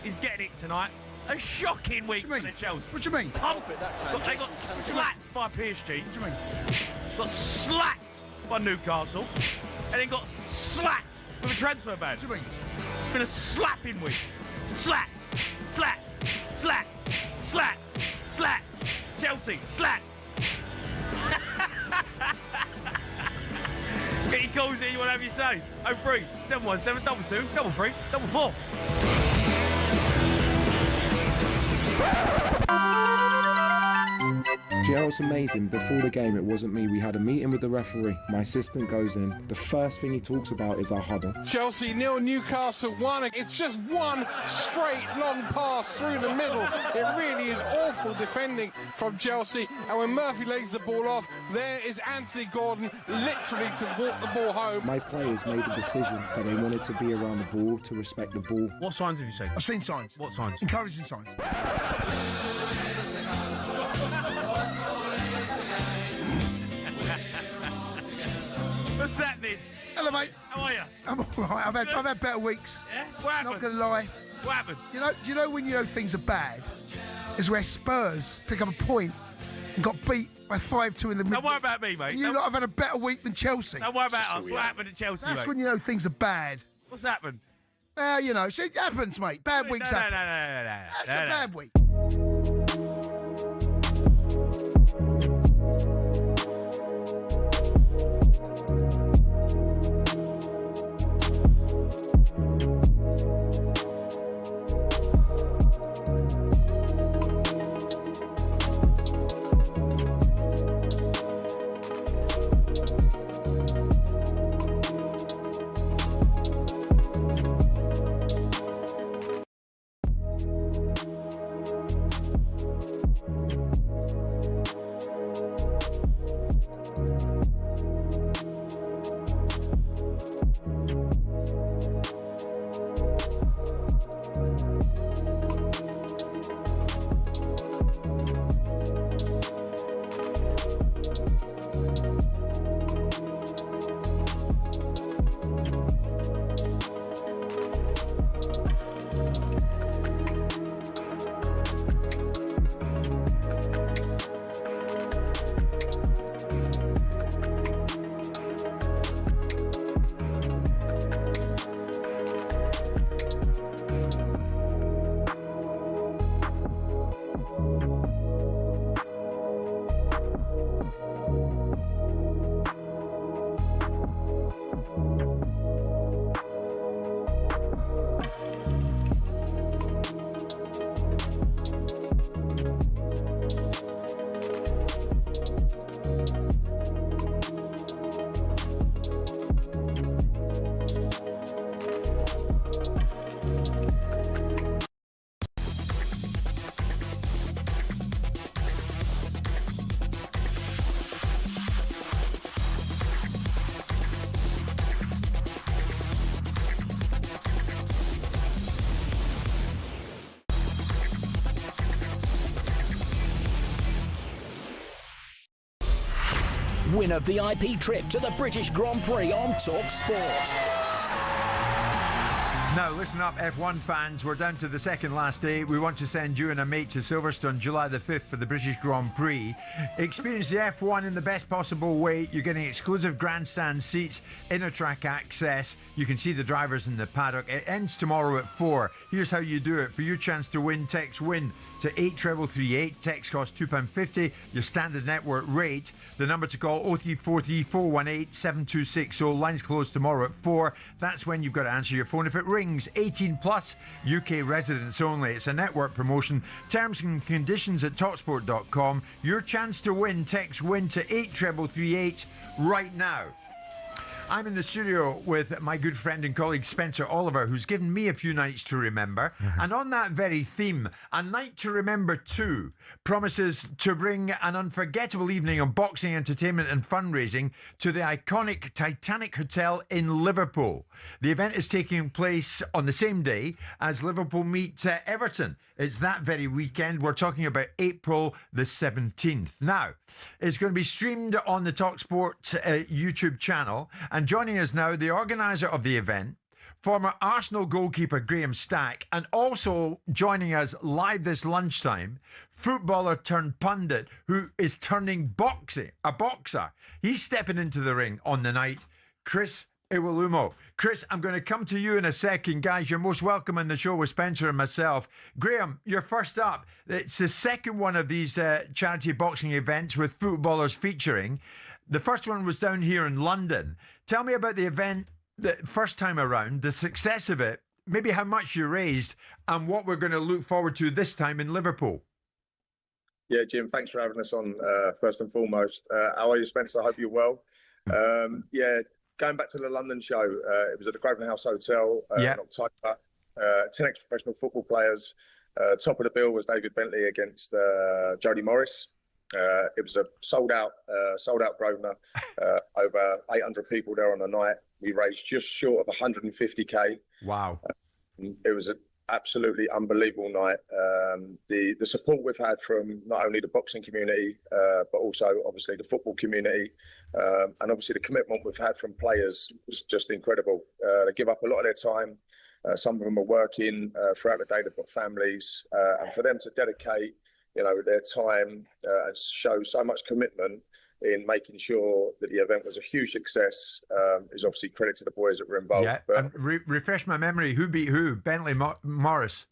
is getting it tonight. A shocking week for the Chelsea. What do you mean? Pumped. They got slapped by PSG. What do you mean? Got slapped by Newcastle. And then got slapped with a transfer ban. What do you mean? It's been a slapping week. Slap, slap, slap, slap, slap. Chelsea, slap. Get your calls in, you want to have your say. 03 717 22 33 44. Do you know what's amazing? Before the game, it wasn't me. We had a meeting with the referee. My assistant goes in. The first thing he talks about is our huddle. Chelsea 0, Newcastle 1. It's just one straight long pass through the middle. It really is awful defending from Chelsea. And when Murphy lays the ball off, there is Anthony Gordon literally to walk the ball home. My players made a decision that they wanted to be around the ball, to respect the ball. What signs have you seen? I've seen signs. What signs? Encouraging signs. What's happening? Hello, mate. How are you? I'm all right. I've had better weeks. Yeah? What happened? Not going to lie. What happened? Do you know when you know things are bad? Is where Spurs pick up a point and got beat by 5-2 in the middle. Don't worry about me, mate. And you lot have had a better week than Chelsea. Don't worry about us. What happened at Chelsea, That's mate? when you know things are bad. What's happened? Well, you know, so it happens, mate. Bad weeks happen. No. That's a bad week. Win a VIP trip to the British Grand Prix on talkSPORT. Now, listen up, F1 fans. We're down to the second last day. We want to send you and a mate to Silverstone July the 5th for the British Grand Prix. Experience the F1 in the best possible way. You're getting exclusive grandstand seats, inner track access. You can see the drivers in the paddock. It ends tomorrow at 4. Here's how you do it. For your chance to win, text WIN to 83338. Text costs £2.50. Your standard network rate. The number to call 0343 418 7260. Lines closed tomorrow at 4. That's when you've got to answer your phone. If it rings, 18 plus, UK residents only. It's a network promotion. Terms and conditions at talksport.com. Your chance to win. Text WIN to 83338 right now. I'm in the studio with my good friend and colleague Spencer Oliver, who's given me a few nights to remember. And on that very theme, A Night to Remember 2 promises to bring an unforgettable evening of boxing, entertainment and fundraising to the iconic Titanic Hotel in Liverpool. The event is taking place on the same day as Liverpool meet Everton. It's that very weekend. We're talking about April the 17th. Now, it's going to be streamed on the talkSPORT YouTube channel. And joining us now, the organiser of the event, former Arsenal goalkeeper Graham Stack, and also joining us live this lunchtime, footballer turned pundit who is turning a boxer. He's stepping into the ring on the night, Chris Iwelumo. Chris, I'm going to come to you in a second. Guys, you're most welcome on the show with Spencer and myself. Graham, you're first up. It's the second one of these charity boxing events with footballers featuring. The first one was down here in London. Tell me about the event the first time around, the success of it, maybe how much you raised, and what we're going to look forward to this time in Liverpool. Yeah, Jim, thanks for having us on, first and foremost. How are you, Spencer? I hope you're well. Yeah, going back to the London show, it was at the Grosvenor House Hotel in October. 10 ex-professional football players. Top of the bill was David Bentley against Jody Morris. It was a sold out Grosvenor. Over 800 people there on the night. We raised just short of 150k. Wow! It was an absolutely unbelievable night. The support we've had from not only the boxing community, but also obviously the football community, and obviously the commitment we've had from players was just incredible. They give up a lot of their time. Some of them are working throughout the day. They've got families, and for them to dedicate, their time and show so much commitment in making sure that the event was a huge success is obviously credit to the boys that were involved. Yeah, and refresh my memory. Who beat who? Bentley Morris.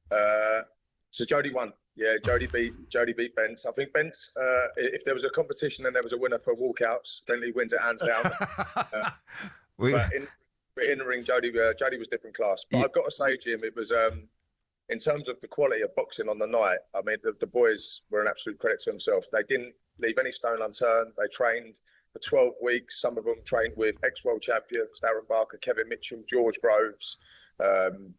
So Jody won. Yeah, Jody beat Bence. I think Bence, if there was a competition and there was a winner for walkouts, Bentley wins it hands down. But in the ring, Jody was different class. But I've got to say, Jim, it was in terms of the quality of boxing on the night. I mean, the boys were an absolute credit to themselves. They didn't leave any stone unturned. They trained for 12 weeks. Some of them trained with ex-world champions, Darren Barker, Kevin Mitchell, George Groves,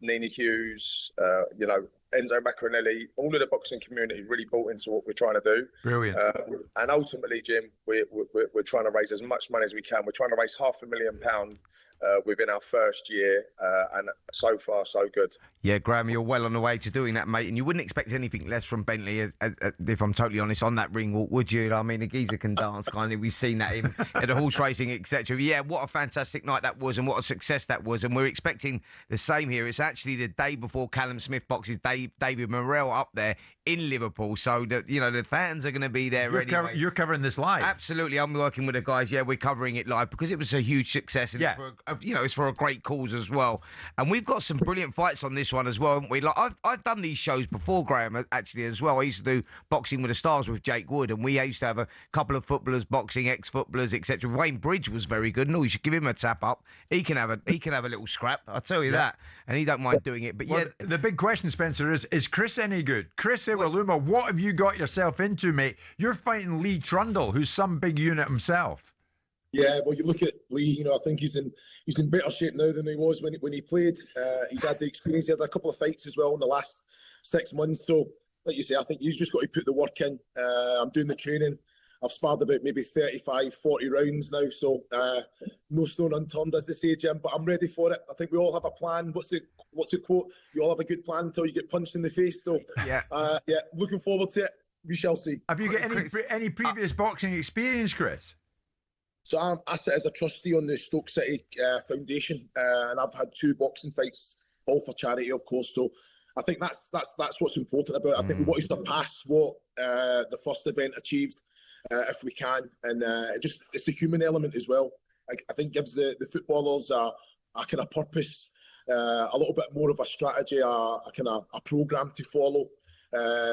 Nina Hughes, Enzo Macronelli. All of the boxing community really bought into what we're trying to do. Brilliant. And ultimately, Jim, we're trying to raise as much money as we can. We're trying to raise £500,000 within our first year, and so far, so good. Yeah, Graham, you're well on the way to doing that, mate. And you wouldn't expect anything less from Bentley, if I'm totally honest, on that ring walk, would you? I mean, the geezer can dance, kindly. We've seen that in at the horse racing, etc. Yeah, what a fantastic night that was, and what a success that was. And we're expecting the same here. It's actually the day before Callum Smith boxes David Morrell up there in Liverpool. So that the fans are going to be there anyway. You're covering this live. Absolutely, I'm working with the guys. Yeah, we're covering it live because it was a huge success. And it's for a great cause as well. And we've got some brilliant fights on this one as well, haven't we? Like I've done these shows before, Graham, actually as well. I used to do Boxing with the Stars with Jake Wood, and we used to have a couple of footballers boxing, ex-footballers, etc. Wayne Bridge was very good. No, you should give him a tap up. He can have a little scrap. I'll tell you that, and he don't mind doing it. But the big question, Spencer, is Chris any good? Chris Iwelumo, what have you got yourself into, mate? You're fighting Lee Trundle, who's some big unit himself. Yeah, well, you look at Lee. I think he's in better shape now than he was when he played. He's had the experience. He had a couple of fights as well in the last 6 months. So, like you say, I think you've just got to put the work in. I'm doing the training. I've sparred about maybe 35, 40 rounds now. So, no stone unturned, as they say, Jim. But I'm ready for it. I think we all have a plan. What's the quote? You all have a good plan until you get punched in the face. So, looking forward to it. We shall see. Have you got any previous boxing experience, Chris? So I sit as a trustee on the Stoke City Foundation, and I've had 2 boxing fights, all for charity, of course. So I think that's what's important about it. I think we want to surpass what the first event achieved, if we can, and it's the human element as well. I think gives the footballers a kind of purpose, a little bit more of a strategy, a kind of a programme to follow,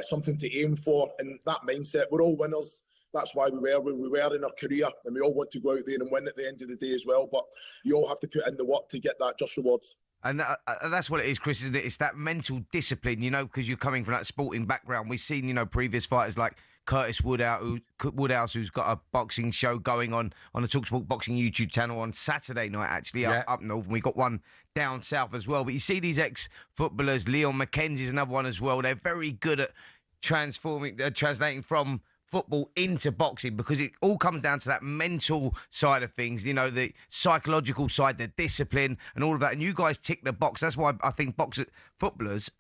something to aim for, and that mindset. We're all winners. That's why we were in our career, and we all want to go out there and win at the end of the day as well. But you all have to put in the work to get that just rewards. And that's what it is, Chris, isn't it? It's that mental discipline, because you're coming from that sporting background. We've seen, previous fighters like Curtis Woodhouse, who's got a boxing show going on the talkSPORT Boxing YouTube channel on Saturday night, actually, up north. And we got one down south as well. But you see these ex-footballers, Leon McKenzie's another one as well. They're very good at translating from football into boxing, because it all comes down to that mental side of things, the psychological side, the discipline and all of that. And you guys tick the box. That's why I think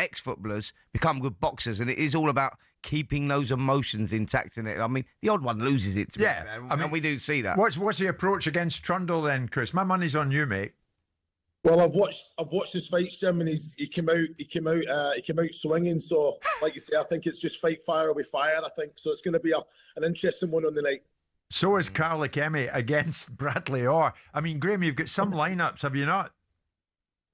ex-footballers become good boxers, and it is all about keeping those emotions intact in it. I mean, the odd one loses it. And we do see that. What's the approach against Trundle then, Chris? My money's on you, mate. Well, I've watched his fights, Jim, and he came out swinging. So, like you say, I think it's just fight fire with fire. I think so. It's going to be an interesting one on the night. So is Carl Ikeme against Bradley Orr. I mean, Graham, you've got some lineups, have you not?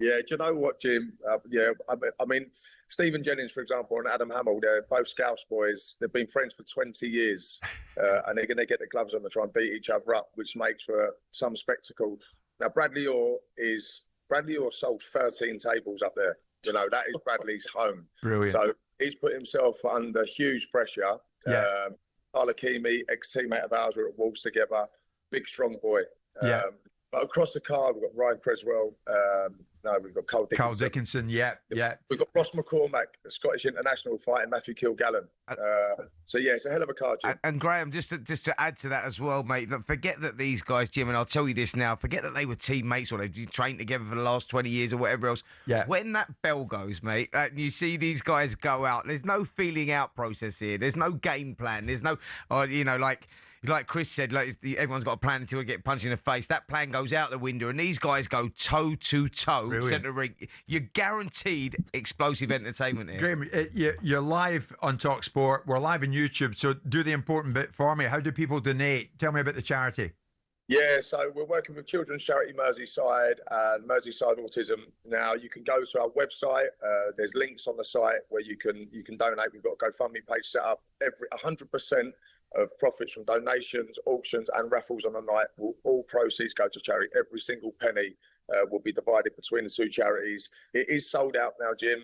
Yeah, do you know what, Jim? I mean, Stephen Jennings, for example, and Adam Hamill, they're both Scouse boys. They've been friends for 20 years, and they're going to get the gloves on to try and beat each other up, which makes for some spectacle. Now, Bradley Orr sold 13 tables up there. You know, that is Bradley's home. Brilliant. So he's put himself under huge pressure. Yeah. Carl Ikeme, ex-teammate of ours, we're at Wolves together. Big, strong boy. Yeah. But across the card, we've got Ryan Creswell. We've got Carl Dickinson. Carl Dickinson, yeah. We've got Ross McCormack, a Scottish international fighting Matthew Kilgallen. So, yeah, it's a hell of a card, Jim. And Graham, just to add to that as well, mate, forget that these guys, Jim, and I'll tell you this now, forget that they were teammates or they've trained together for the last 20 years or whatever else. Yeah. When that bell goes, mate, and you see these guys go out, there's no feeling out process here. There's no game plan. There's no, like Chris said, like everyone's got a plan until they get punched in the face. That plan goes out the window, and these guys go toe to toe, centre ring. You're guaranteed explosive entertainment here. Graham, you're live on talkSPORT. We're live on YouTube, so do the important bit for me. How do people donate? Tell me about the charity. Yeah, so we're working with Children's Charity Merseyside and Merseyside Autism. Now you can go to our website. There's links on the site where you can donate. We've got a GoFundMe page set up. 100% of profits from donations, auctions and raffles on the night, all proceeds go to charity. Every single penny will be divided between the two charities. It is sold out now, Jim.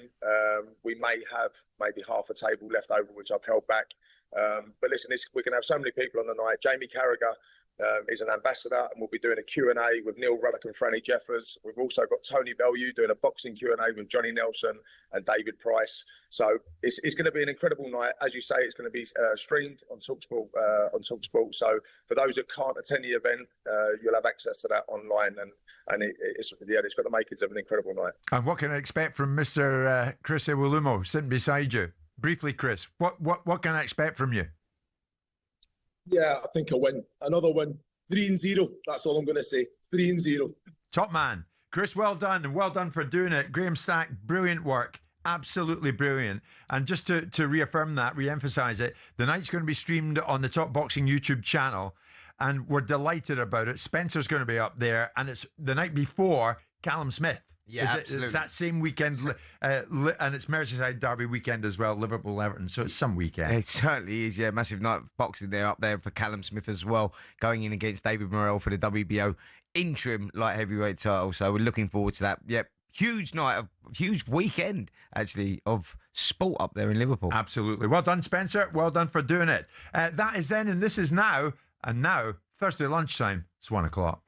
We may have maybe half a table left over, which I've held back. But listen, we're going to have so many people on the night. Jamie Carragher is an ambassador, and we'll be doing a Q&A with Neil Ruddock and Franny Jeffers. We've also got Tony Bellew doing a boxing Q&A with Johnny Nelson and David Price. So it's going to be an incredible night. As you say, it's going to be streamed on talkSPORT. So for those that can't attend the event, you'll have access to that online, and it's got the makings of an incredible night. And what can I expect from Mr. Chris Iwelumo sitting beside you? Briefly, Chris, what can I expect from you? Yeah, I think a win. Another win. 3-0. That's all I'm going to say. 3-0. Top man. Chris, well done. And well done for doing it. Graham Stack, brilliant work. Absolutely brilliant. And just to reaffirm that, re-emphasise it, the night's going to be streamed on the Top Boxing YouTube channel. And we're delighted about it. Spencer's going to be up there. And it's the night before Callum Smith. Yeah, absolutely. It's that same weekend, and it's Merseyside Derby weekend as well, Liverpool-Everton, so it's some weekend. It certainly is, yeah. Massive night of boxing there up there for Callum Smith as well, going in against David Morrell for the WBO interim light heavyweight title. So we're looking forward to that. Yep, huge night, huge weekend, actually, of sport up there in Liverpool. Absolutely. Well done, Spencer. Well done for doing it. That is then, and this is now, and now, Thursday lunchtime, it's 1 o'clock.